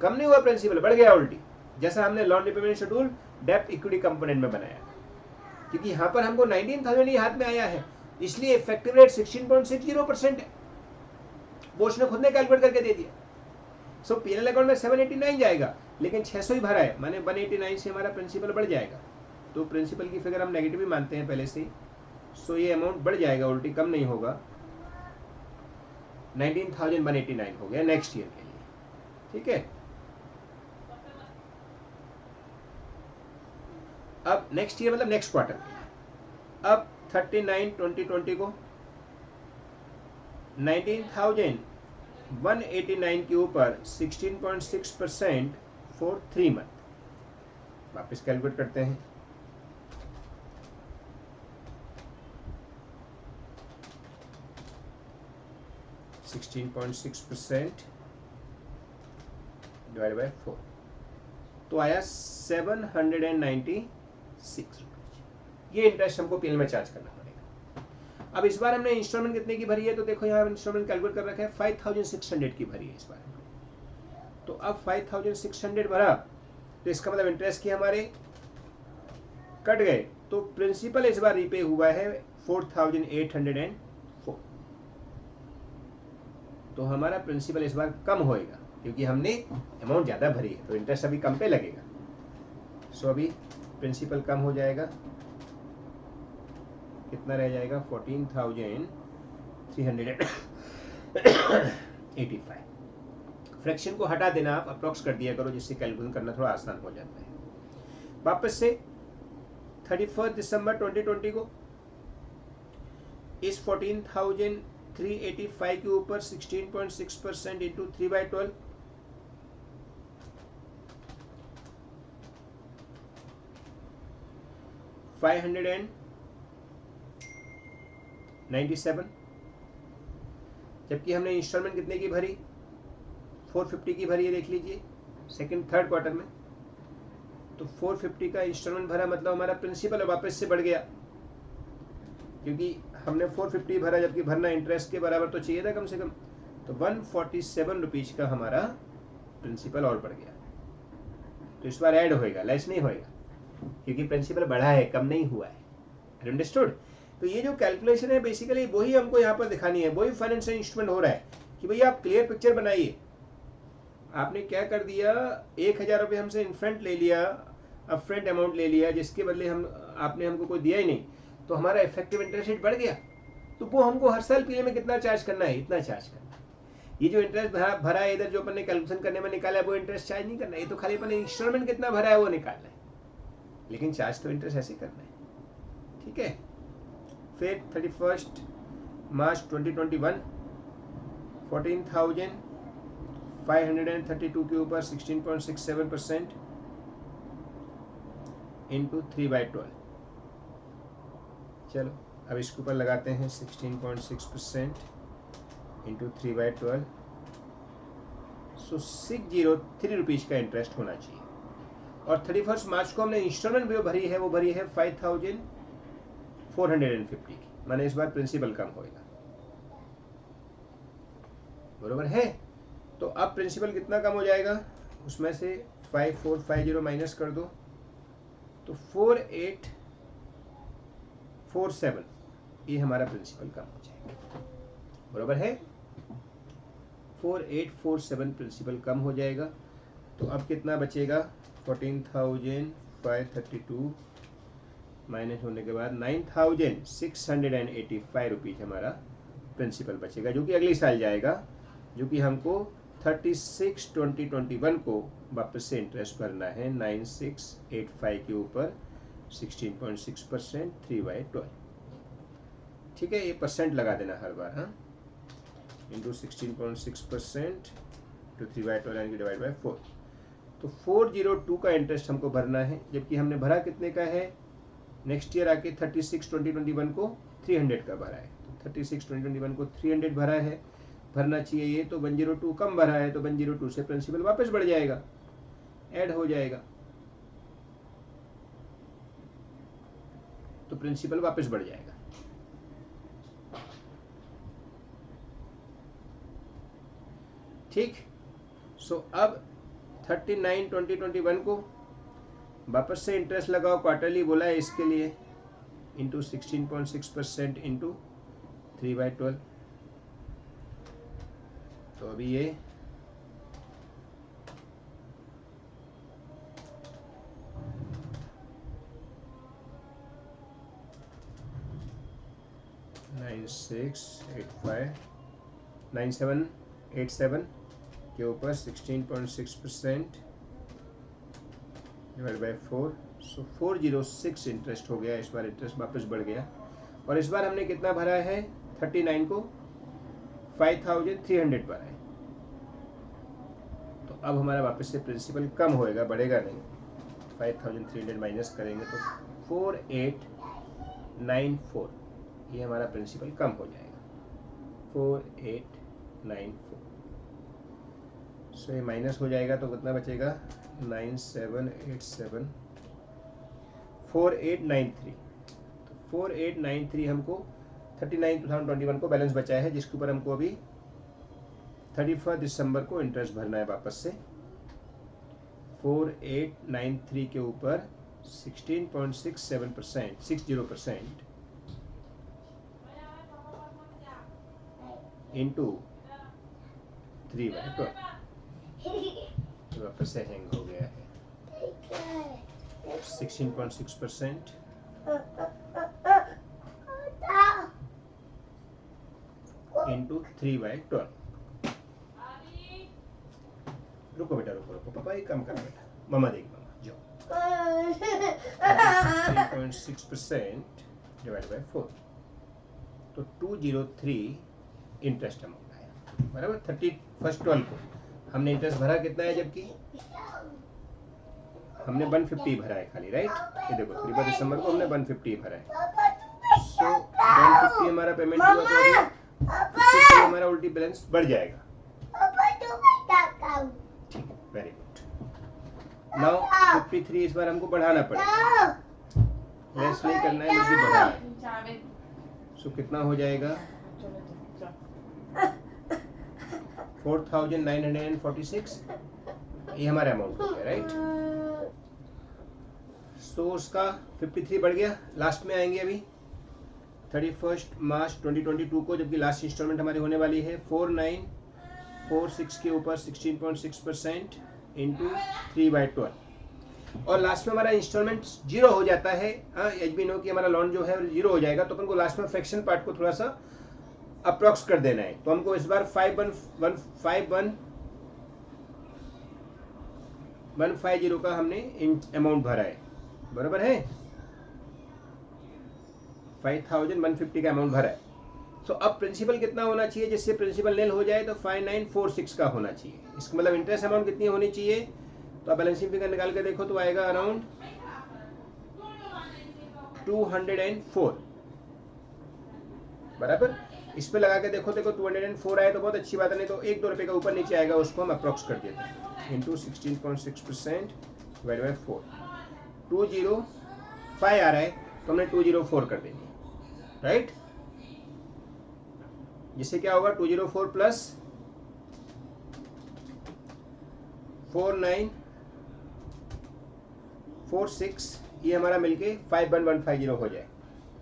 कम नहीं हुआ, प्रिंसिपल बढ़ गया उल्टी, जैसा हमने लोन रिपेमेंट शेड्यूल डेब्ट इक्विटी कंपोनेंट में बनाया। क्योंकि यहाँ पर हमको 19,000 ही हाथ में आया है, इसलिए इफेक्टिव रेट 16.60% है, बोस ने खुद ने कैलकुलेट करके दे दिया। सो पीएनएल अकाउंट में 789 जाएगा, लेकिन 600 ही भरा है, माने 189 से हमारा प्रिंसिपल बढ़ जाएगा। तो प्रिंसिपल की फिगर हम नेगेटिव ही मानते हैं पहले से ही, सो ये अमाउंट बढ़ जाएगा, उल्टी कम नहीं होगा। 19,189 हो गया नेक्स्ट ईयर के लिए, ठीक है। अब नेक्स्ट ईयर मतलब नेक्स्ट क्वार्टर के लिए, अब 39/2020 को 19,189 के ऊपर 16.6% फॉर 3 मंथ। वापस कैलकुलेट करते हैं। (16.6% डिवाइड बाय 4) तो आया 796 रुपीज। ये इंटरेस्ट हमको पीएनएल में चार्ज करना पड़ेगा। अब इस बार हमने इंस्टॉलमेंट कितने की भरी है, तो देखो यहाँ इंस्टॉलमेंट कैलकुलेट कर रखा है 5,600 की भरी है इस बार। तो अब 5,600 भरा, तो इसका मतलब इंटरेस्ट की हमारे कट गए, तो प्रिंसिपल इस बार रीपे हुआ है 4,804। तो हमारा प्रिंसिपल इस बार कम होएगा, क्योंकि हमने अमाउंट ज़्यादा भरी है, तो इंटरेस्ट अभी कम पे लगेगा। सो अभी प्रिंसिपल कम हो जाएगा, कितना रह जाएगा 14,385। फ्रैक्शन को हटा देना, आप अप्रॉक्स कर दिया करो, जिससे कैलकुलेशन करना थोड़ा आसान हो जाता है। वापस से 31 दिसंबर 2020 को इस 14,385 के ऊपर 16.6% इंटू 3/12 597, जबकि हमने इंस्टॉलमेंट कितने की भरी 450 की भरी है, देख लीजिए थर्ड क्वार्टर में। तो 450 का इंस्टॉलमेंट भरा, मतलब हमारा प्रिंसिपल वापस से बढ़ गया, क्योंकि हमने 450 भरा, जबकि भरना इंटरेस्ट के बराबर तो चाहिए था कम से कम। तो 147 रुपीज का हमारा प्रिंसिपल और बढ़ गया। तो इस बार ऐड होएगा, लेस नहीं होएगा, क्योंकि प्रिंसिपल बढ़ा है, कम नहीं हुआ है। अंडरस्टूड? तो ये जो कैलकुलेशन है बेसिकली वही हमको यहाँ पर दिखानी है, वही फाइनेंशियल इंस्ट्रूमेंट हो रहा है कि भैया आप क्लियर पिक्चर बनाइए। आपने क्या कर दिया, 1,000 रुपये हमसे इनफ्रंट ले लिया, अपफ्रंट अमाउंट ले लिया, जिसके बदले आपने हमको कोई दिया ही नहीं, तो हमारा इफेक्टिव इंटरेस्ट रेट बढ़ गया। तो वो हमको हर साल पीरियड में कितना चार्ज करना है, इतना चार्ज करना है। ये जो इंटरेस्ट भरा है इधर, जो अपन ने कैलकुलेशन करने में निकाला है, वो इंटरेस्ट चार्ज नहीं करना है, ये तो खाली अपन इंस्टॉलमेंट कितना भरा है वो निकालना है, लेकिन चार्ज तो इंटरेस्ट ऐसे करना है, ठीक है। फिर 31 मार्च 2021 14,532 के ऊपर 16.67% इंटू 3/12। चलो अब इसके ऊपर लगाते हैं 16.6% इंटू 3/12। सो 603 रुपीज़ का इंटरेस्ट होना चाहिए। और 31 मार्च को हमने इंस्टॉलमेंट भी भरी है, वो भरी है 5,450 की, माने इस बार प्रिंसिपल कम होएगा, बरोबर है। तो अब प्रिंसिपल कितना कम हो जाएगा, उसमें से 5450 माइनस कर दो, तो 4847, ये हमारा प्रिंसिपल कम हो जाएगा, बरोबर है। 4847 प्रिंसिपल कम हो जाएगा। तो अब कितना बचेगा, 14,532 माइनस होने के बाद 9,685 रुपीज हमारा प्रिंसिपल बचेगा, जो कि अगले साल जाएगा, जो कि हमको 36/2021 को वापस से इंटरेस्ट भरना है 9685 के ऊपर 16.6% 3/12, ठीक है। ये परसेंट लगा देना हर बार, हाँ, इंटू 16.6% टू 3/12 यानी कि डिवाइड बाय 4। तो 402 का इंटरेस्ट हमको भरना है, जबकि हमने भरा कितने का है नेक्स्ट ईयर आके 36/20/21 को 300 का भरा है, तो 36/20/21 को 300 भरा है, भरना चाहिए ये, तो 102 कम भरा है, तो 102 से प्रिंसिपल वापस बढ़ जाएगा, ऐड हो जाएगा, तो प्रिंसिपल वापस बढ़ जाएगा। ठीक, सो अब 39/20/21 को वापस से इंटरेस्ट लगाओ, क्वार्टरली बोला है इसके लिए, इंटू 16.6% इंटू 3/12, तो अभी ये 9787 के ऊपर 16.6% डिवाइड बाय 4, सो 406 इंटरेस्ट हो गया। इस बार इंटरेस्ट वापस बढ़ गया, और इस बार हमने कितना भरा है, 39 को 5300 भरा है, तो अब हमारा वापस से प्रिंसिपल कम होएगा, बढ़ेगा नहीं। 5300 माइनस करेंगे तो 4894, ये हमारा प्रिंसिपल कम हो जाएगा, 4894। सो ये माइनस हो जाएगा तो कितना बचेगा, 9787 4893, तो 4893 हमको 39/2021 को बैलेंस बचा है, जिसके ऊपर हमको अभी 31 दिसंबर को इंटरेस्ट भरना है वापस से। 4893 के ऊपर 16.67% 60% इंटू 3/12, वापस से हैंग हो गया है, 16.6% इंटू 3/12। रुको बेटा, रुको, पापा ये काम करना बेटा, मामा देख, मामा जाओ, 16.6% डिवाइड बाय 4, तो 203 इंटरेस्ट अमाउंट आया, बराबर। 31/12 को हमने इंटरेस्ट भरा कितना है, जबकि हमने 150 भरा है खाली, राइट। ये देखो 31 दिसंबर को हमने 150 भरा है, सो 150 हमारा पेमेंट हुआ, तो अभी हमारा उल्टी बैलेंस बढ़ जाएगा। ठीक, वेरी गुड। नाउ 53 इस बार हमको बढ़ाना पड़ेगा, लेस नहीं करना है बल्कि बढ़ाना है, सो कितना हो जाएगा, 4946, ये हमारा अमाउंट हो गया, राइट। सो उसका 53 बढ़ गया, लास्ट में आएंगे अभी 31 मार्च 2022 को, जबकि लास्ट इंस्टॉलमेंट हमारी होने वाली है 4946 के ऊपर 16.6% इंटू 3/12, और लास्ट में हमारा इंस्टॉलमेंट जीरो हो जाता है। एचबी नो कि हमारा लोन जो है जीरो हो जाएगा, तो अपन को लास्ट में फ्रैक्शन पार्ट को थोड़ा सा अप्रॉक्स कर देना है, तो हमको इस बार 150 का हमने अमाउंट भरा है, बराबर है, 5150 का अमाउंट भरा है। तो अब प्रिंसिपल कितना होना चाहिए, जिससे प्रिंसिपल नेल हो जाए, तो 5946 का होना चाहिए। इसका मतलब इंटरेस्ट अमाउंट कितनी होनी चाहिए, तो आप बैलेंसिंग फिगर निकाल के देखो तो आएगा अराउंड 204, बराबर। इस पे लगा के देखो 204 आए तो बहुत अच्छी बात है, नहीं तो 1-2 रुपए का ऊपर नीचे आएगा, उसको हम अप्रॉक्स कर देते हैं, इंटू 16.6% डिवाइड बाय 4, 205 आ रहा है, तो हमने 204 कर देंगे, राइट। जिससे क्या होगा, 204 प्लस 4946, ये हमारा मिलके 51150 हो जाए।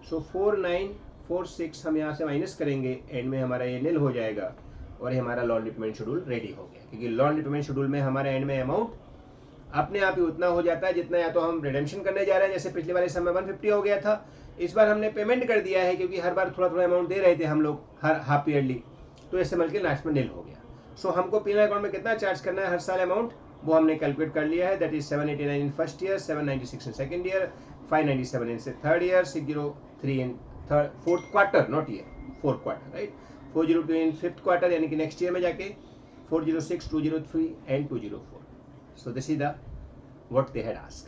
सो 4946 हम यहाँ से माइनस करेंगे, एंड में हमारा ये निल हो जाएगा, और ये हमारा लोन रिपेमेंट शेड्यूल रेडी हो गया, क्योंकि लोन रिपेमेंट शेड्यूल में हमारे एंड में अमाउंट अपने आप ही उतना हो जाता है जितना या तो हम रिडेम्पशन करने जा रहे हैं, जैसे पिछले वाले समय 150 हो गया था, इस बार हमने पेमेंट कर दिया है, क्योंकि हर बार थोड़ा थोड़ा अमाउंट दे रहे थे हम लोग हर हाफ ईयरली, तो ऐसे मिलकर लास्ट में निल हो गया। सो हमको पीएनएल अकाउंट में कितना चार्ज करना है हर साल अमाउंट, वो हमने कैलकुलेट कर लिया है, that is 789 in first year, 796 in second year, 597 in third year, 603 in fourth quarter, not year, fourth quarter, right, 402 in fifth quarter, यानी कि नेक्स्ट ईयर में जाके 406, 203 and 204। So this is the what they had asked.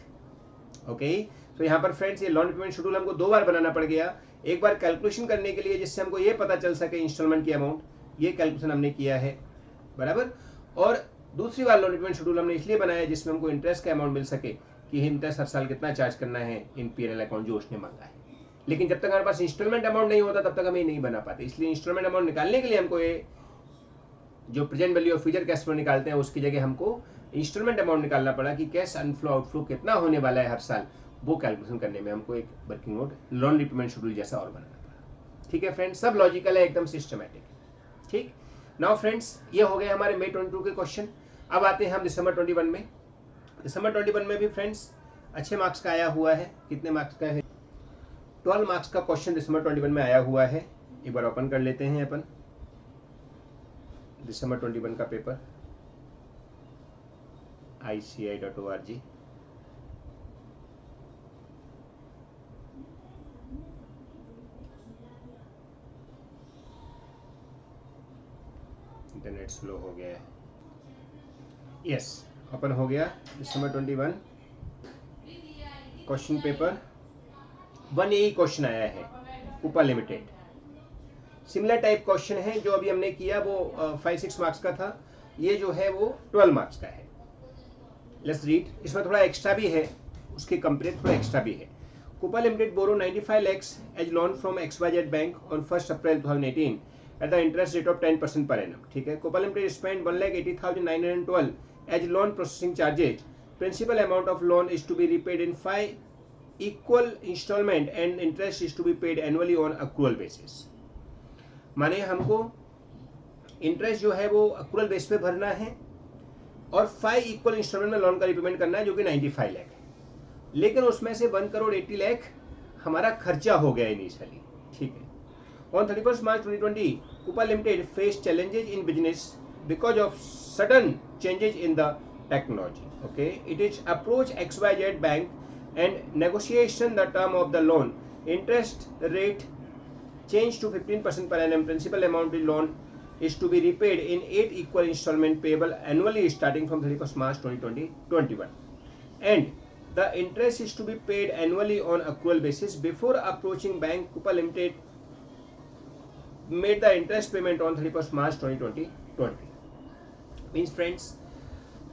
Okay, तो यहाँ पर friends ये loan repayment schedule हमको 2 बार बनाना पड़ गया। एक बार कैलकुलेशन करने के लिए जिससे हमको ये पता चल सके इंस्टॉलमेंट की अमाउंट, ये कैलकुलेशन हमने किया है बराबर, और दूसरी बार लोन रिपेमेंट शेड्यूल हमने इसलिए बनाया जिसमें हमको इंटरेस्ट का अमाउंट मिल सके कि इंटरेस्ट हर साल कितना चार्ज करना है इन पीएनएल अकाउंट जो उसने मांगा है। लेकिन जब तक हमारे पास इंस्टॉलमेंट अमाउंट नहीं होता तब तक हम ये नहीं बना पाते। इसलिए इंस्टॉलमेंट अमाउंट निकालने के लिए हमको ये जो present value of future cash flow निकालते हैं उसकी जगह हमको इंस्टॉलमेंट अमाउंट निकालना पड़ा कि कैश इनफ्लो आउटफ्लो कितना होने वाला है हर साल, वो कैलकुलेशन करने में हमको एक working note loan repayment schedule जैसा और बनाना पड़ा। ठीक है फ्रेंड्स, सब लॉजिकल है, एकदम सिस्टमैटिक। ठीक, नाउ फ्रेंड्स ये हो गए हमारे मई 22 के क्वेश्चन। अब आते हैं हम दिसंबर 21 में। दिसंबर 21 में भी फ्रेंड्स अच्छे मार्क्स का आया हुआ है। कितने मार्क्स का है? 12 मार्क्स का क्वेश्चन दिसंबर 21 में आया हुआ है। एक बार ओपन कर लेते हैं अपन दिसंबर 21 का पेपर ICAI.org। इंटरनेट स्लो हो गया है। यस, ओपन हो गया दिसंबर 21 क्वेश्चन पेपर 1A क्वेश्चन आया है, Kupa limited. Similar type question है जो अभी हमने किया वो 5-6 मार्क्स का था, ये जो है वो 12 मार्क्स का है। Let's read. इसमें थोड़ा एक्स्ट्रा भी है, उसके कंपेयर थोड़ा एक्स्ट्रा भी है। Kupa limited borrow 95 lakhs as loan from XYZ bank on 1 April 2018 at the interest rate of 10% per annum। ठीक है, Kupa limited spent 1,80,912 as loan processing charges। Principal amount of loan is to be repaid in 5 equal installment and interest is to be paid annually on accrual basis। माने हमको interest जो है वो accrual base पे भरना है और 5 equal instalment में लोन का रिपेमेंट करना है जो कि 95 लाख है। लेकिन उसमें से 1 करोड़ 80 लाख हमारा खर्चा हो गया इनिशियली। ठीक है, On 31st March 2020, Coupa Limited faced challenges in business because of sudden changes in the technology. Okay, it is approached XYZ Bank and negotiation the term of the loan. Interest rate changed to 15% per annum. Principal amount of loan is to be repaid in 8 equal installment payable annually starting from 31st March 2021. And the interest is to be paid annually on accrual basis. Before approaching bank, Coupa Limited made the interest payment on 31st March 2020। Means friends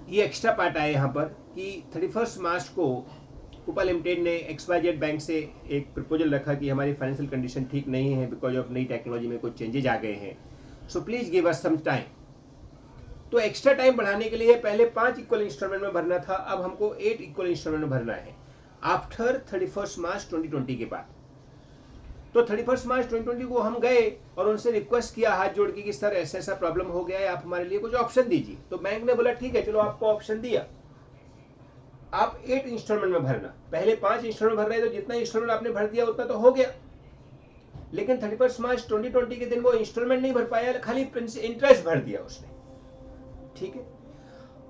ये extra part आया यहाँ पर कि 31st मार्च को कूपा limited ने XYZ bank से एक proposal रखा कि हमारी फाइनेंशियल कंडीशन ठीक नहीं है बिकॉज ऑफ नई टेक्नोलॉजी में कुछ चेंजेज आ गए हैं, so please give us some time. तो एक्स्ट्रा टाइम बढ़ाने के लिए पहले 5 इक्वल इंस्टॉलमेंट में भरना था, अब हमको 8 इक्वल इंस्टॉलमेंट में भरना है आफ्टर 31st मार्च 2020 के बाद। तो 31st मार्च 2020 को हम गए और उनसे रिक्वेस्ट किया हाथ जोड़ के कि सर ऐसा ऐसा प्रॉब्लम हो गया है, आप हमारे लिए कुछ ऑप्शन दीजिए। तो बैंक ने बोला ठीक है चलो आपको ऑप्शन दिया, आप 8 इंस्टॉलमेंट में भरना। पहले 5 इंस्टॉलमेंट भर रहे तो जितना इंस्टॉलमेंट आपने भर दिया उतना तो हो गया, लेकिन 31st मार्च 2020 के दिन वो इंस्टॉलमेंट नहीं भर पाया, खाली इंटरेस्ट भर दिया उसने। ठीक है,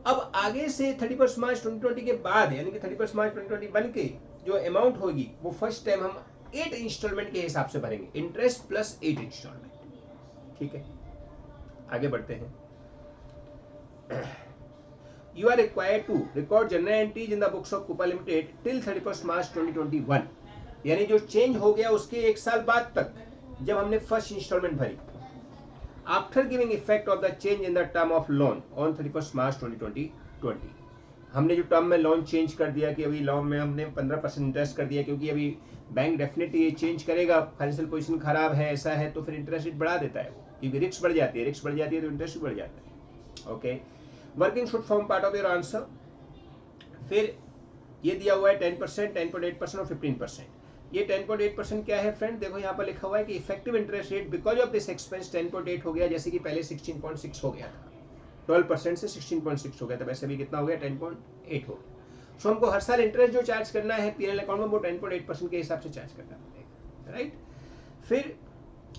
अब आगे से 31st मार्च 2020 के बाद यानी कि 31st मार्च 2021 के जो अमाउंट होगी वो फर्स्ट टाइम हम 8 इंस्टॉलमेंट के हिसाब से भरेंगे, इंटरेस्ट प्लस 8 इंस्टॉलमेंट। ठीक है, आगे बढ़ते हैं। You are required to record general entries in the books of Coupa Limited till 31st March 2021। यानी जो चेंज हो गया उसके 1 साल बाद तक जब हमने फर्स्ट इंस्टॉलमेंट भरी। After giving effect of the change in the term of loan on 31st मार्च 2020। हमने जो टर्म में लोन चेंज कर दिया कि अभी लोन में हमने 15% इंटरेस्ट कर दिया क्योंकि अभी बैंक डेफिनेटली ये चेंज करेगा, फाइनेंशियल पोजीशन खराब है ऐसा है तो फिर इंटरेस्ट रेट बढ़ा देता है वो, क्योंकि रिस्क बढ़ जाती है, रिस्क बढ़ जाती है तो इंटरेस्ट भी बढ़ जाता है। Okay, working should form part of your answer. फिर ये दिया हुआ है 10%, 10.8% और 15%। ये 10.8% क्या है फ्रेंड, देखो यहाँ पर लिखा हुआ है कि effective interest rate because of this expense 10.8 हो गया, जैसे कि पहले 16.6 हो गया था, 12% से 16.6 हो गया था, वैसे भी कितना हो गया 10.8 हो गया। सो हमको हर साल इंटरेस्ट जो चार्ज करना है पीएनएल अकाउंट में वो 10.8% के हिसाब से चार्ज करना पड़ेगा, राइट। फिर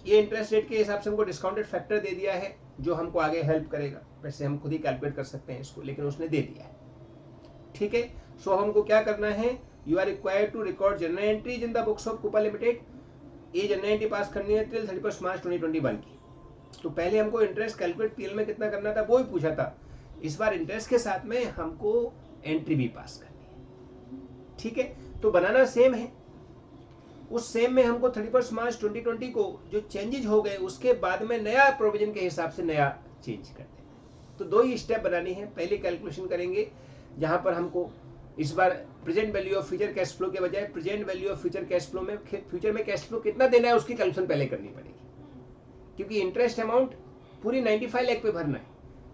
ये इंटरेस्ट रेट के हिसाब से हमको डिस्काउंटेड फैक्टर दे दिया है जो हमको आगे हेल्प करेगा, वैसे हम खुद ही कैलकुलेट कर सकते हैं इसको, लेकिन उसने दे दिया है। ठीक है, सो हमको क्या करना है, you are required to record journal entries in the books of Kupa limited. ये जनरल एंट्री पास करनी है टिल 31st मार्च 2021 की। तो पहले हमको इंटरेस्ट कैलकुलेट पीएल में कितना करना था वो ही पूछा था, इस बार इंटरेस्ट के साथ में हमको एंट्री भी पास करनी है। ठीक है, तो बनाना सेम है। उस सेम में हमको 31 मार्च 2020 को जो चेंजेज हो गए उसके बाद में नया प्रोविजन के हिसाब से नया चेंज कर दें। तो दो ही स्टेप बनानी है। पहले कैलकुलेशन करेंगे जहां पर हमको इस बार present value of future cash flow के बजाय present value of future cash flow में फ्यूचर में कैश फ्लो कितना देना है उसकी कैलकुलेशन पहले करनी पड़ेगी, क्योंकि इंटरेस्ट अमाउंट पूरी 95 लाख पे भरना है,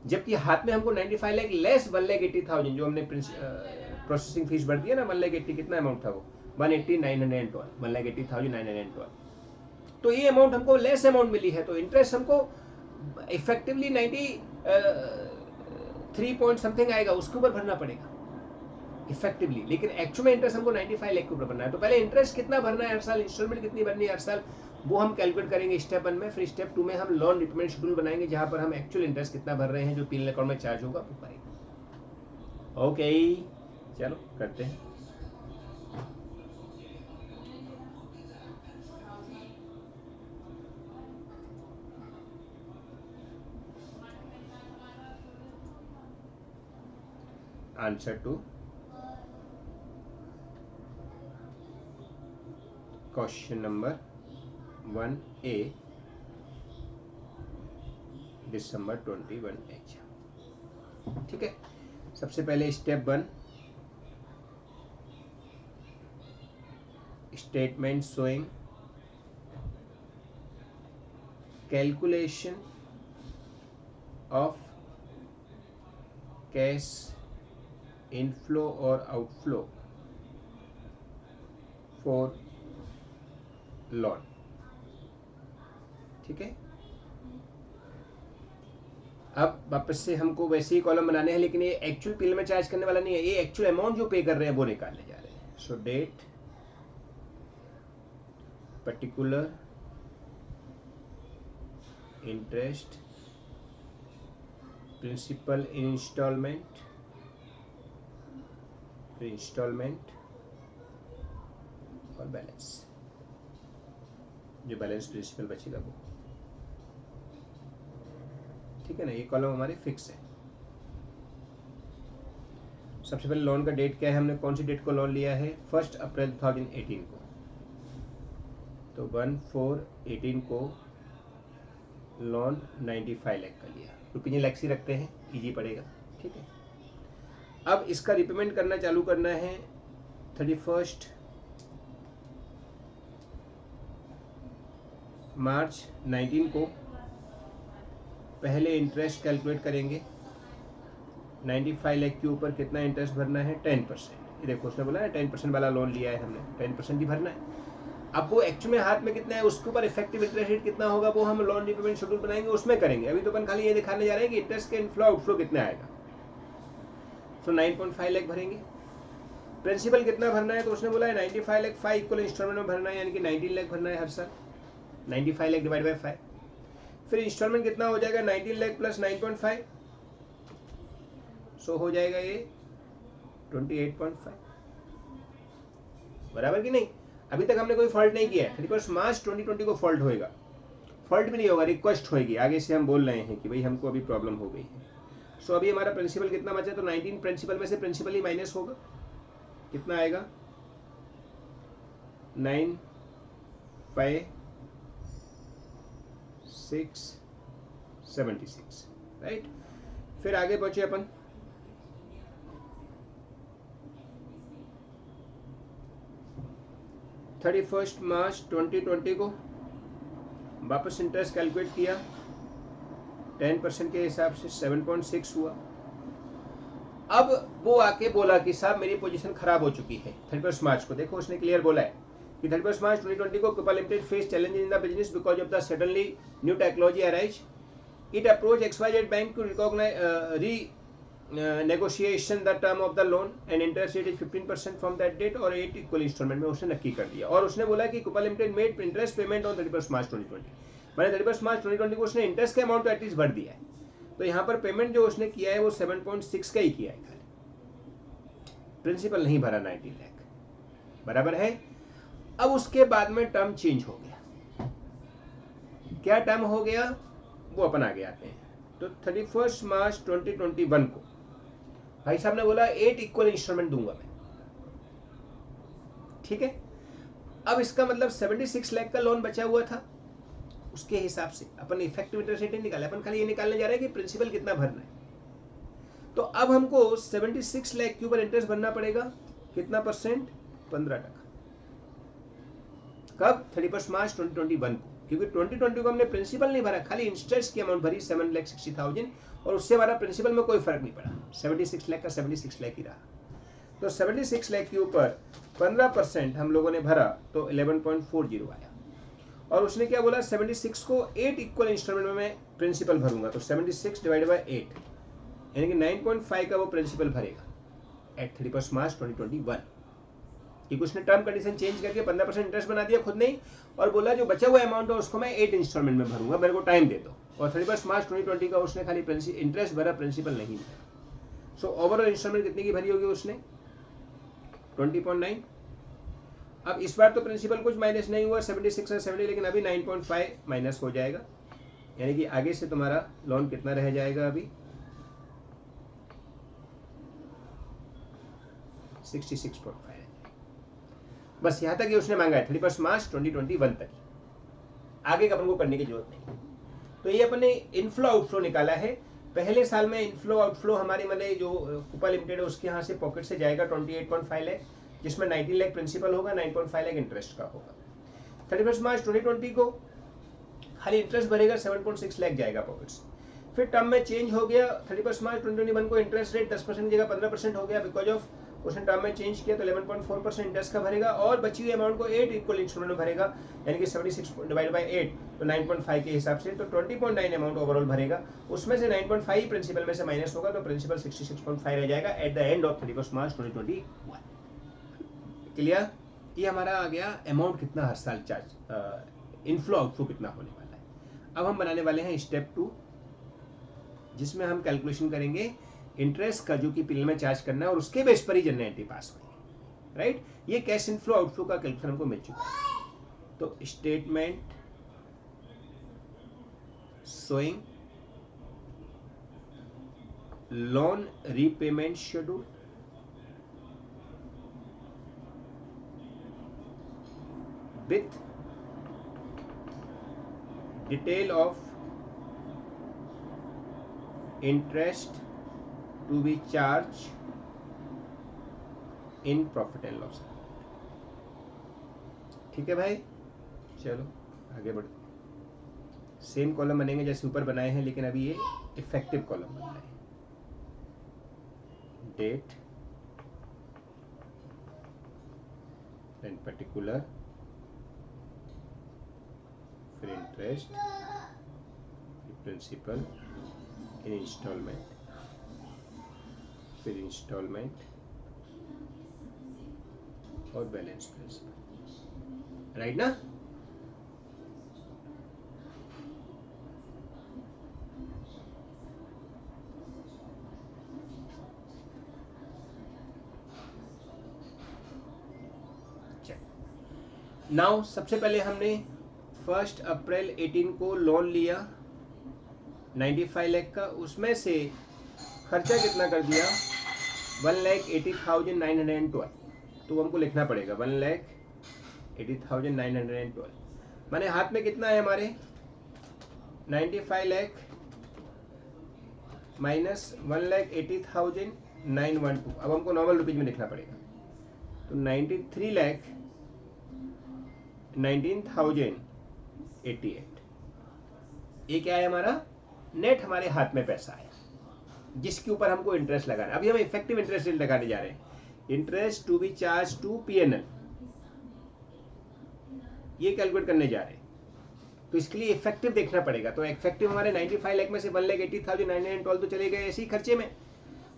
जबकि हाथ में हमको 95 लाख लेस 1,80,000 जो हमने प्रोसेसिंग फीस भर दिया ना 1,80,000 कितना अमाउंट था वो 1,80,912 1,80,912। तो ये अमाउंट हमको लेस अमाउंट मिली है, तो इंटरेस्ट हमको इफेक्टिवली 93 पॉइंट समथिंग आएगा, उसके ऊपर भरना पड़ेगा इफेक्टिवली। लेकिन एक्चुअल में इंटरेस्ट हमको 95 लाख के ऊपर भरना है। तो पहले इंटरेस्ट कितना भरना है हर साल, इंस्टॉलमेंट कितनी भरनी है हर साल, वो हम कैलकुलेट करेंगे स्टेप 1 में। फिर स्टेप 2 में हम लोन रिपेमेंट शेड्यूल बनाएंगे जहां पर हम एक्चुअल इंटरेस्ट कितना भर रहे हैं जो पीएनएल अकाउंट में चार्ज होगा वो पाएंगे। ओके चलो करते हैं। Answer to question number 1A December 21 exam. ठीक है, सबसे पहले step 1 statement showing calculation of cash inflow और आउटफ्लो फॉर लोन। ठीक है, अब वापस से हमको वैसे ही कॉलम बनाने हैं, लेकिन ये एक्चुअल पीएल में चार्ज करने वाला नहीं है, ये एक्चुअल अमाउंट जो पे कर रहे हैं वो निकालने जा रहे हैं। So date particular interest principal instalment और बैलेंस, जो बैलेंस प्रिंसिपल बचेगा वो। ठीक है ना, ये कॉलम हमारे फिक्स है। सबसे पहले लोन का डेट क्या है, हमने कौन सी डेट को लोन लिया है 1 अप्रैल 2018 को, तो 1/4/18 को लोन 95 लाख का लिया। रुपये लाख से रखते हैं, इजी पड़ेगा। ठीक है, अब इसका रिपेमेंट करना चालू करना है 31 मार्च 19 को। पहले इंटरेस्ट कैलकुलेट करेंगे 95 लाख के ऊपर कितना इंटरेस्ट भरना है 10%। ये देखो उसने बोला है 10% वाला लोन लिया है हमने, 10% ही भरना है। अब वो एक्चुअल में हाथ में कितना है उसके ऊपर इफेक्टिव इंटरेस्ट रेट कितना होगा वो हम लोन रिपेमेंट शेड्यूल बनाएंगे उसमें करेंगे। अभी तो अपन खाली ये दिखाने जा रहे हैं कि इंटरेस्ट के इनफ्लो आउटफ्लो कितना आएगा। तो 9.5 लाख भरेंगे। प्रिंसिपल कितना भरना है, तो उसने बोला है 95 लाख 5 इक्वल इंस्टॉलमेंट में भरना है, यानी कि 19 लाख भरना है हर साल। 95 लाख डिवाइड बाई 5, फिर इंस्टॉलमेंट कितना हो जाएगा 19 लाख प्लस 9.5, सो हो जाएगा ये 28.5। बराबर कि नहीं। अभी तक हमने कोई फॉल्ट नहीं किया है। 31 मार्च 2020 को फॉल्ट होएगा, फॉल्ट भी नहीं होगा, रिक्वेस्ट होएगी। आगे से हम बोल रहे हैं कि भाई हमको अभी प्रॉब्लम हो गई है। सो अभी हमारा प्रिंसिपल कितना बचा, तो 19 प्रिंसिपल में से प्रिंसिपल ही माइनस होगा, कितना आएगा 9,5,676, राइट। फिर आगे पहुंचे अपन 31 मार्च 2020 को वापस इंटरेस्ट कैलकुलेट किया 10% के हिसाब से 7.6 हुआ। अब वो आके बोला कि साहब मेरी पोजीशन खराब हो चुकी है 31 मार्च को। देखो उसने क्लियर बोला है कि 31 मार्च 2020 को Kupa limited face challenge in the business because of the suddenly new technology arise. It approach XYZ bank to recognize negotiation the term of the loan and interest rate is 15% from that date और 8 equal instalment में उसने नक्की कर दिया। और उसने बोला कि Kupa limited made interest payment on 31 March 2020, मैंने 31 मार्च 2020 को उसने इंटरेस्ट के अमाउंट तो एटलीस्ट भर दिया है। तो यहाँ पर पेमेंट जो उसने किया है वो 7.6 का ही किया है, खाली प्रिंसिपल नहीं भरा 19 लाख, बराबर है। अब उसके बाद में टर्म चेंज हो गया। क्या टर्म हो गया वो अपन आगे आते हैं। तो 31 मार्च 2021 को भाई साहब ने बोला 8 इक्वल इंस्टॉलमेंट दूंगा मैं। ठीक है, अब इसका मतलब 76 लाख का लोन बचा हुआ था, उसके हिसाब से अपन इफेक्टिव इंटरेस्ट रेट नहीं निकाला, अपन खाली ये निकालने जा रहे हैं कि प्रिंसिपल कितना भरना है। तो अब हमको 76 लाख के ऊपर इंटरेस्ट भरना पड़ेगा, कितना परसेंट, 15%। कब, 31 मार्च 2021 को, क्योंकि 2020 को हमने प्रिंसिपल नहीं भरा, खाली इंटरेस्ट की अमाउंट भरी 7,60,000 और उससे हमारा प्रिंसिपल में कोई फर्क नहीं पड़ा, 76 लाख का 76 लाख ही रहा। तो 76 लाख के ऊपर 15% हम लोगों ने भरा तो 11.40 आया, और उसने क्या बोला, 76 को 8 इक्वल इंस्टॉलमेंट में मैं प्रिंसिपल भरूंगा, तो 76 डिवाइड बाय 8 यानी कि 9.5 का वो प्रिंसिपल भरेगा एट 31 मार्च 2021, क्योंकि उसने टर्म कंडीशन चेंज करके 15% इंटरेस्ट बना दिया खुद नहीं, और बोला जो बचा हुआ अमाउंट है उसको मैं 8 इंस्टॉलमेंट में भरूंगा, मेरे को टाइम दे दो, और 31 मार्च 2020 का उसने खाली इंटरेस्ट भरा, प्रिंसिपल नहीं भरा। सो ओवरऑल इंस्टॉलमेंट कितने की भरी होगी उसने, 20.9। अब इस बार तो प्रिंसिपल कुछ माइनस नहीं हुआ, 76 और 70, लेकिन अभी 9.5 माइनस हो जाएगा, यानी कि आगे से तुम्हारा लोन कितना रह जाएगा, अभी 66.5। बस यहाँ तक ही उसने मांगा है, 31 मार्च 2021 तक, आगे का अपन को करने की जरूरत नहीं। तो ये अपने इनफ्लो आउटफ्लो निकाला है। पहले साल में इनफ्लो आउटफ्लो हमारी मतलब जो कुपा लिमिटेड है उसके यहाँ से पॉकेट से जाएगा 28.5 लाख, जिसमें 19 लाख प्रिंसिपल होगा, 9.5 लाख इंटरेस्ट का होगा। 31 मार्च 2020 को खाली इंटरेस्ट भरेगा, 7.6 लाख जाएगा पॉकेट से। फिर टर्म में चेंज हो गया, 31 मार्च 2021 को इंटरेस्ट रेट 10% की जगह 15% हो गया, बिकॉज ऑफ उसने टर्म में चेंज किया, तो 11.4% इंटरेस्ट का भरेगा, और बची हुई अमाउंट को 8 इक्वल इंस्टॉलमेंट में भरेगा, यानी कि 76 डिवाइड बाय 8 तो 9.5 के हिसाब से, तो 20.9 अमाउंट ओवरऑल भरेगा, उसमें से 9.5 प्रिंसिपल में से माइनस होगा, तो प्रिंसिपल 66.5 रह जाएगा eight the end of 31 March 2021। Clear, ये हमारा आ गया अमाउंट कितना हर साल चार्ज, इनफ्लो आउटफ्लो कितना होने वाला है। अब हम बनाने वाले हैं स्टेप 2, जिसमें हम कैलकुलेशन करेंगे इंटरेस्ट का जो कि पिल में चार्ज करना है, और उसके बेस पर ही जनरल एंट्री पास होगी, राइट। ये कैश इनफ्लो आउटफ्लो का कैलकुलेशन हमको मिल चुका है। तो statement showing loan repayment schedule, with detail of interest to be charged in profit and loss। ठीक है भाई, चलो आगे बढ़ते। सेम कॉलम बनेंगे जैसे ऊपर बनाए हैं, लेकिन अभी ये इफेक्टिव कॉलम बन रहा है। डेट एंड पर्टिकुलर, फिर इंटरेस्ट, प्रिंसिपल इन इंस्टॉलमेंट, फिर इंस्टॉलमेंट और बैलेंस प्रिंसिपल, राइट ना। नाउ सबसे पहले हमने 1 अप्रैल 18 को लोन लिया 95 लाख का, उसमें से खर्चा कितना कर दिया, 1,80,912, तो हमको लिखना पड़ेगा 1,80,912, माने हाथ में कितना है हमारे, 95 लाख माइनस 1,80,912। अब हमको नॉर्मल रुपीज में लिखना पड़ेगा, तो 93,19,088, ये क्या है हमारा नेट, हमारे हाथ में पैसा है जिसके ऊपर हमको इंटरेस्ट लगाना है। अभी हम इफेक्टिव इंटरेस्ट रेट लगाने जा रहे हैं, interest to be charge to PNL, ये कैलकुलेट करने जा रहे हैं, तो इसके लिए इफेक्टिव देखना पड़ेगा। तो इफेक्टिव हमारे 95 लाख में से 1,80,912 तो चले गए ऐसे ही खर्चे में,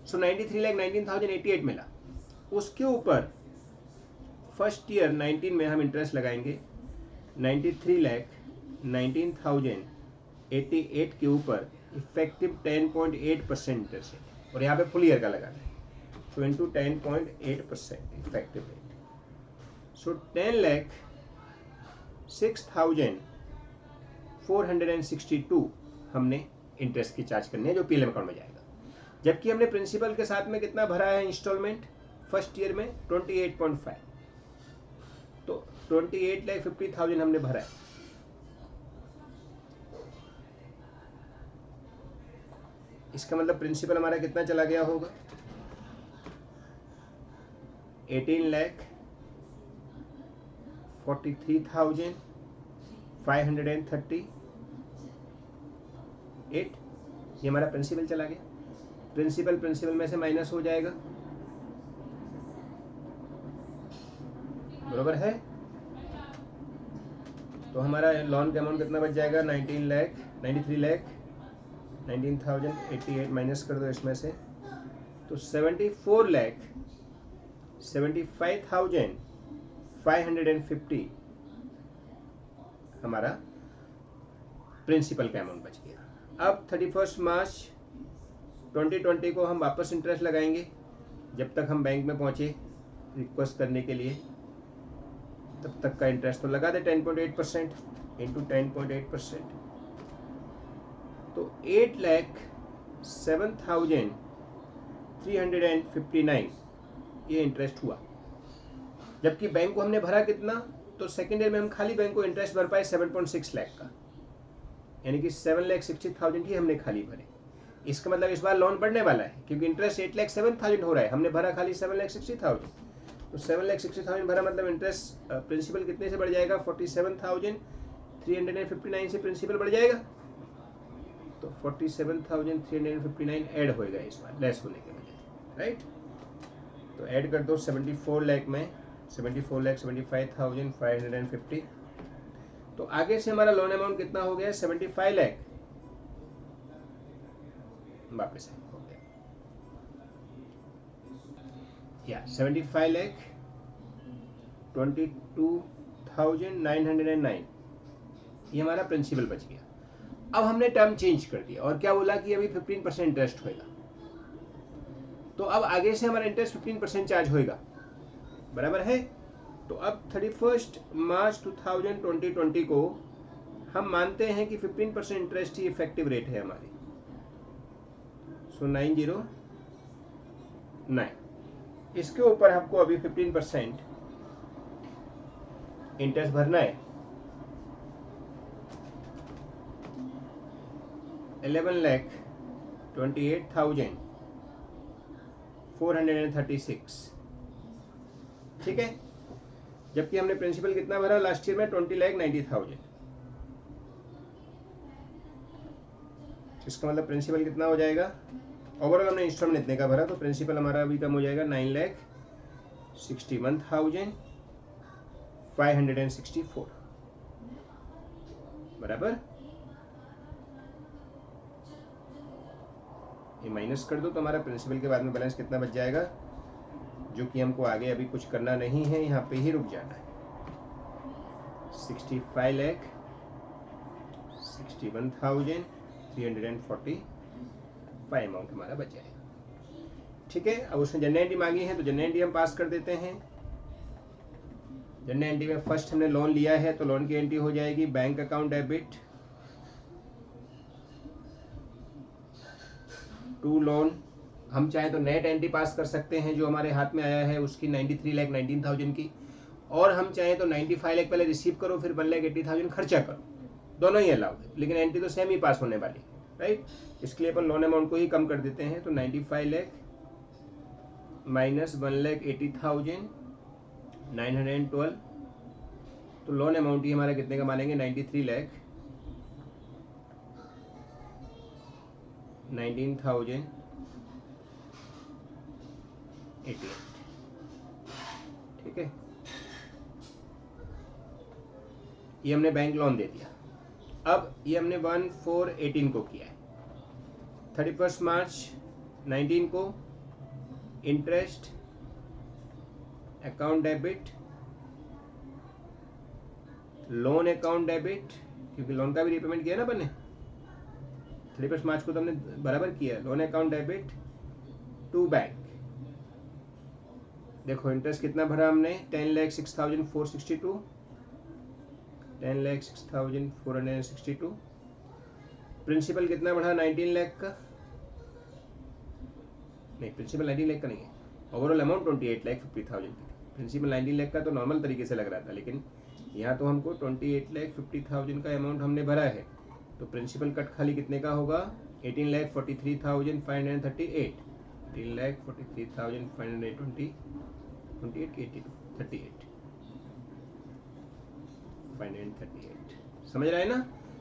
सो 93,19,088 मिला। उसके ऊपर फर्स्ट ईयर 19 में हम इंटरेस्ट लगाएंगे 93,19,088 के ऊपर इफेक्टिव 10.8% इंटरेस्ट है, और यहाँ पे फुल ईयर का लगाना है, तो इंटू 10.8% इफेक्टिव रेट, सो 10,06,462 हमने इंटरेस्ट की चार्ज करनी है, जो पीएलएम अकाउंट में जाएगा। जबकि हमने प्रिंसिपल के साथ में कितना भरा है इंस्टॉलमेंट फर्स्ट ईयर में, 28.5, 28,50,000 हमने भरा है। इसका मतलब प्रिंसिपल हमारा कितना चला गया होगा? 18,43,538। ये हमारा प्रिंसिपल चला गया। प्रिंसिपल में से माइनस हो जाएगा, बरोबर है। तो हमारा लोन का अमाउंट कितना बच जाएगा? 19,088 माइनस कर दो इसमें से, तो 74,75,550 हमारा प्रिंसिपल का अमाउंट बच गया। अब 31 मार्च 2020 को हम वापस इंटरेस्ट लगाएंगे। जब तक हम बैंक में पहुंचे रिक्वेस्ट करने के लिए, तब तक का इंटरेस्ट तो लगा दे 10.8% इंटू 10.8%, तो 8,07,359 ये इंटरेस्ट हुआ। जबकि बैंक को हमने भरा कितना? तो सेकेंड ईयर में हम खाली बैंक को इंटरेस्ट भर पाए 7.6 लाख का, यानी कि 7,60,000 ही हमने खाली भरे। इसका मतलब इस बार लोन बढ़ने वाला है, क्योंकि इंटरेस्ट 8,07,000 हो रहा है, हमने भरा खाली 7,60,000। तो 7,60,000 भरा, मतलब इंटरेस्ट प्रिंसिपल कितने से बढ़ जाएगा? 47,359 से प्रिंसिपल बढ़ जाएगा। तो 47,359 ऐड होएगा इस बार लेस होने के वजह से, राइट। तो ऐड कर दो 74 लाख में 74,75,550। तो आगे से हमारा लोन अमाउंट कितना हो गया? 75 लाख वापस हो गया, या 75,22,909 ये हमारा प्रिंसिपल बच गया। अब हमने टर्म चेंज कर दिया और क्या बोला कि अभी 15% इंटरेस्ट होएगा। तो अब आगे से हमारा इंटरेस्ट 15% चार्ज होएगा, बराबर है। तो अब 31 मार्च 2020 को हम मानते हैं कि 15% इंटरेस्ट ही इफेक्टिव रेट है हमारी। सो 909, इसके ऊपर आपको अभी 15% इंटरेस्ट भरना है। 11,28,436, ठीक है। जबकि हमने प्रिंसिपल कितना भरा लास्ट ईयर में? 20,90,000। इसका मतलब प्रिंसिपल कितना हो जाएगा? ओवरऑल हमने इंस्टॉलमेंट इतने का भरा, तो प्रिंसिपल हमारा अभी कम हो जाएगा 9,61,564, बराबर। ये माइनस कर दो तो हमारा प्रिंसिपल के बाद में बैलेंस कितना बच जाएगा, जो कि हमको आगे अभी कुछ करना नहीं है, यहाँ पे ही रुक जाना है। 65,61,345 अमाउंट हमारा बच जाएगा, ठीक है। अब उसने जनरल एंट्री मांगी है, तो जनरल एंट्री हम पास कर देते हैं। जनरल एंट्री में फर्स्ट हमने लोन लिया है, तो लोन की एंट्री हो जाएगी bank account debit to loan. हम चाहे तो नेट एंट्री पास कर सकते हैं, जो हमारे हाथ में आया है उसकी 93,19,000 की, और हम चाहे तो 95 लाख पहले रिसीव करो, फिर 1,80,000 खर्चा करो, दोनों ही अलाउड है, लेकिन एंट्री तो सेम ही पास होने वाली है, राइट। इसके लिए अपन लोन अमाउंट को ही कम कर देते हैं, तो 95 लाख माइनस 1,80,912, तो लोन अमाउंट ही हमारा कितने का मानेंगे? 93,19,088, ठीक है। ये हमने बैंक लोन दे दिया। अब ये हमने 1/4/18 को किया है। 31 मार्च 19 को interest account debit loan account debit, क्योंकि लोन का भी रीपेमेंट किया ना अपन ने, 31 मार्च को तो हमने बराबर किया। Loan account debit to bank, देखो इंटरेस्ट कितना भरा हमने? 10,06,462, 10,06,462। प्रिंसिपल कितना बढ़ा? 19 लाख का, नहीं प्रिंसिपल 19 लाख का नहीं है, ओवरऑल अमाउंट 28,50,000 की। प्रिंसिपल 19 लाख का तो नॉर्मल तरीके से लग रहा था, लेकिन यहाँ तो हमको 28,50,000 का अमाउंट हमने भरा है, तो प्रिंसिपल कट खाली कितने का होगा 18,43,538, 18,43,538, समझ रहे हैं ना।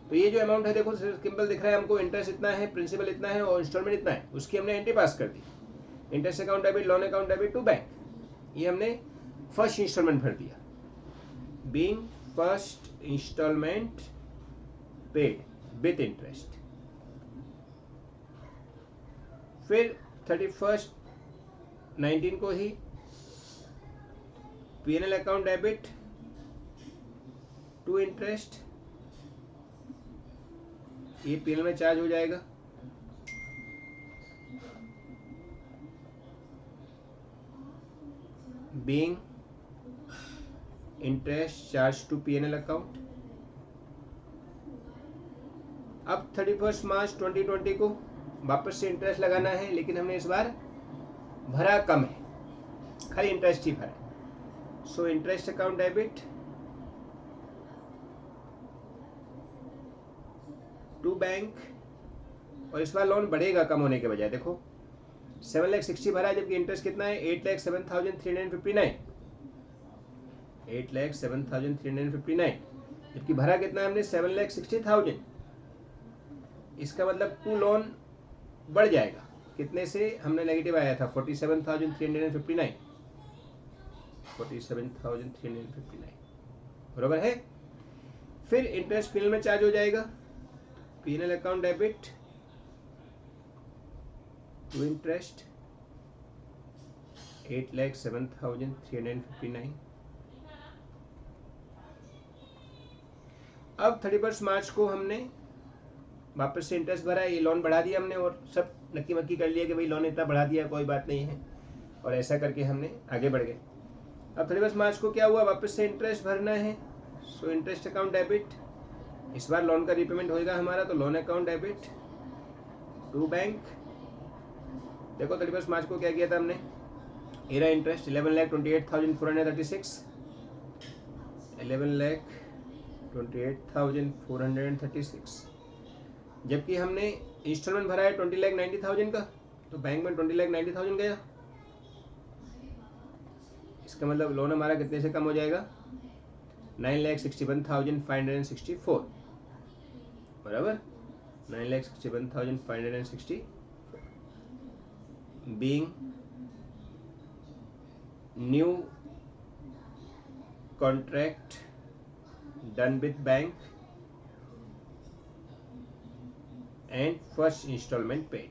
तो ये जो अमाउंट है देखो सिंपल दिख रहा है हमको, इंटरेस्ट इतना है, प्रिंसिपल इतना है और इंस्टॉलमेंट इतना है, उसकी हमने एंट्री पास कर दी। Interest account debit, loan account debit to bank, ये हमने फर्स्ट इंस्टॉलमेंट भर दिया, being first instalment paid with interest. फिर 31/19 को ही P&L account debit to interest, ये P&L में चार्ज हो जाएगा। Being interest charge to P&L account. अब 31 मार्च 2020 को वापस से इंटरेस्ट लगाना है, लेकिन हमने इस बार भरा कम है, खाली इंटरेस्ट ही भरा। So interest account debit to bank, और इस बार लोन बढ़ेगा कम होने के बजाय। देखो 7,60,000 भरा है, जबकि इंटरेस्ट कितना है 8,07,359, 8,07,359, जबकि भरा कितना है हमने 7,60,000। इसका मतलब टू लोन बढ़ जाएगा, कितने से हमने नेगेटिव आया था 47,359, 47,359 बराबर है। फिर इंटरेस्ट P&L में चार्ज हो जाएगा, P&L account debit to interest 8,07,359। अब 31 मार्च को हमने वापस से इंटरेस्ट भरा, ये लोन बढ़ा दिया हमने और सब नक्की मक्की कर लिया कि भाई लोन इतना बढ़ा दिया कोई बात नहीं है, और ऐसा करके हमने आगे बढ़ गए। अब 31 मार्च को क्या हुआ, वापस से इंटरेस्ट भरना है। सो इंटरेस्ट अकाउंट डेबिट, इस बार लोन का रिपेमेंट होएगा हमारा, तो loan account debit to bank. देखो 31 मार्च को क्या किया था हमने, एरा इंटरेस्ट 11,28,436, 11,28,436, जबकि हमने इंस्टॉलमेंट भरा है 20,90,000 का, तो बैंक में 20,90,000 गया। इसका मतलब लोन हमारा कितने से कम हो जाएगा 9,61,564, बराबर 9,61,564। Being new contract done with bank and first instalment paid.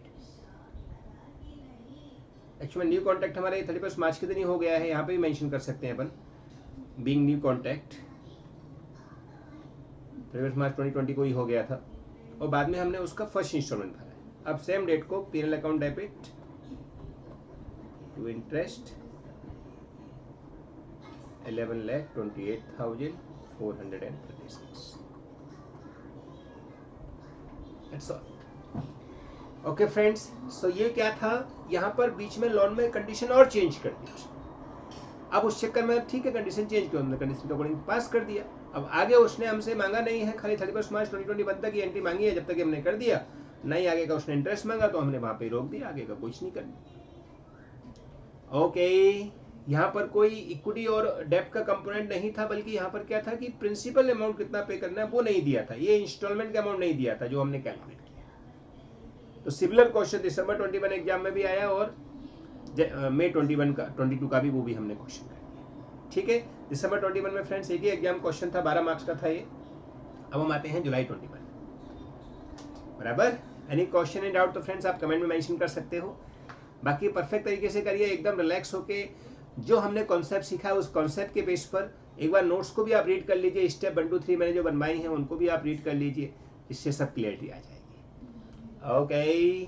Actually new contract हमारे 31 मार्च के दिन ही हो गया है, यहाँ पे भी मेंशन कर सकते हैं अपन, बीइंग न्यू कॉन्ट्रैक्ट 31 मार्च 2020 को ही हो गया था, और बाद में हमने उसका फर्स्ट इंस्टॉलमेंट भरा है। अब सेम डेट को P&L account debit to interest 11,28,436। That's all. Okay friends, so ये क्या था, यहाँ पर बीच में लोन में कंडीशन और चेंज कर दी। अब उस चक्कर में ठीक है कंडीशन चेंज की, हमने कंडीशन के अकॉर्डिंग पास कर दिया। अब आगे उसने हमसे मांगा नहीं है, खाली 31 मार्च 2021 तक की एंट्री मांगी है, जब तक हमने कर दिया नहीं आगे का उसने इंटरेस्ट मांगा तो हमने वहां पे रोक दिया, आगे का कुछ नहीं करना। ओके, यहाँ पर कोई इक्विटी और डेब्ट का कंपोनेंट नहीं था, बल्कि यहाँ पर क्या था कि प्रिंसिपल अमाउंट कितना पे करना है वो नहीं दिया था, ये इंस्टॉलमेंट का अमाउंट नहीं दिया था जो हमने कैलकुलेट किया। तो सिमिलर क्वेश्चन दिसंबर 21 एग्जाम में भी आया और मई 22 का भी वो भी हमने क्वेश्चन कर दिया। ठीक है, दिसंबर 21 में फ्रेंड्स एक ही एग्जाम क्वेश्चन था, 12 मार्क्स का था ये। अब हम आते हैं जुलाई 21, बराबर। एनी क्वेश्चन इन डाउट तो फ्रेंड्स आप कमेंट में मेंशन कर सकते हो। बाकी परफेक्ट तरीके से करिए, एकदम रिलैक्स होके जो हमने कॉन्सेप्ट सीखा है उस कॉन्सेप्ट के बेस पर एक बार नोट्स को भी आप रीड कर लीजिए, स्टेप 1 2 3 मैंने जो बनवाई हैं उनको भी आप रीड कर लीजिए, इससे सब क्लियरिटी आ जाएगी। ओके।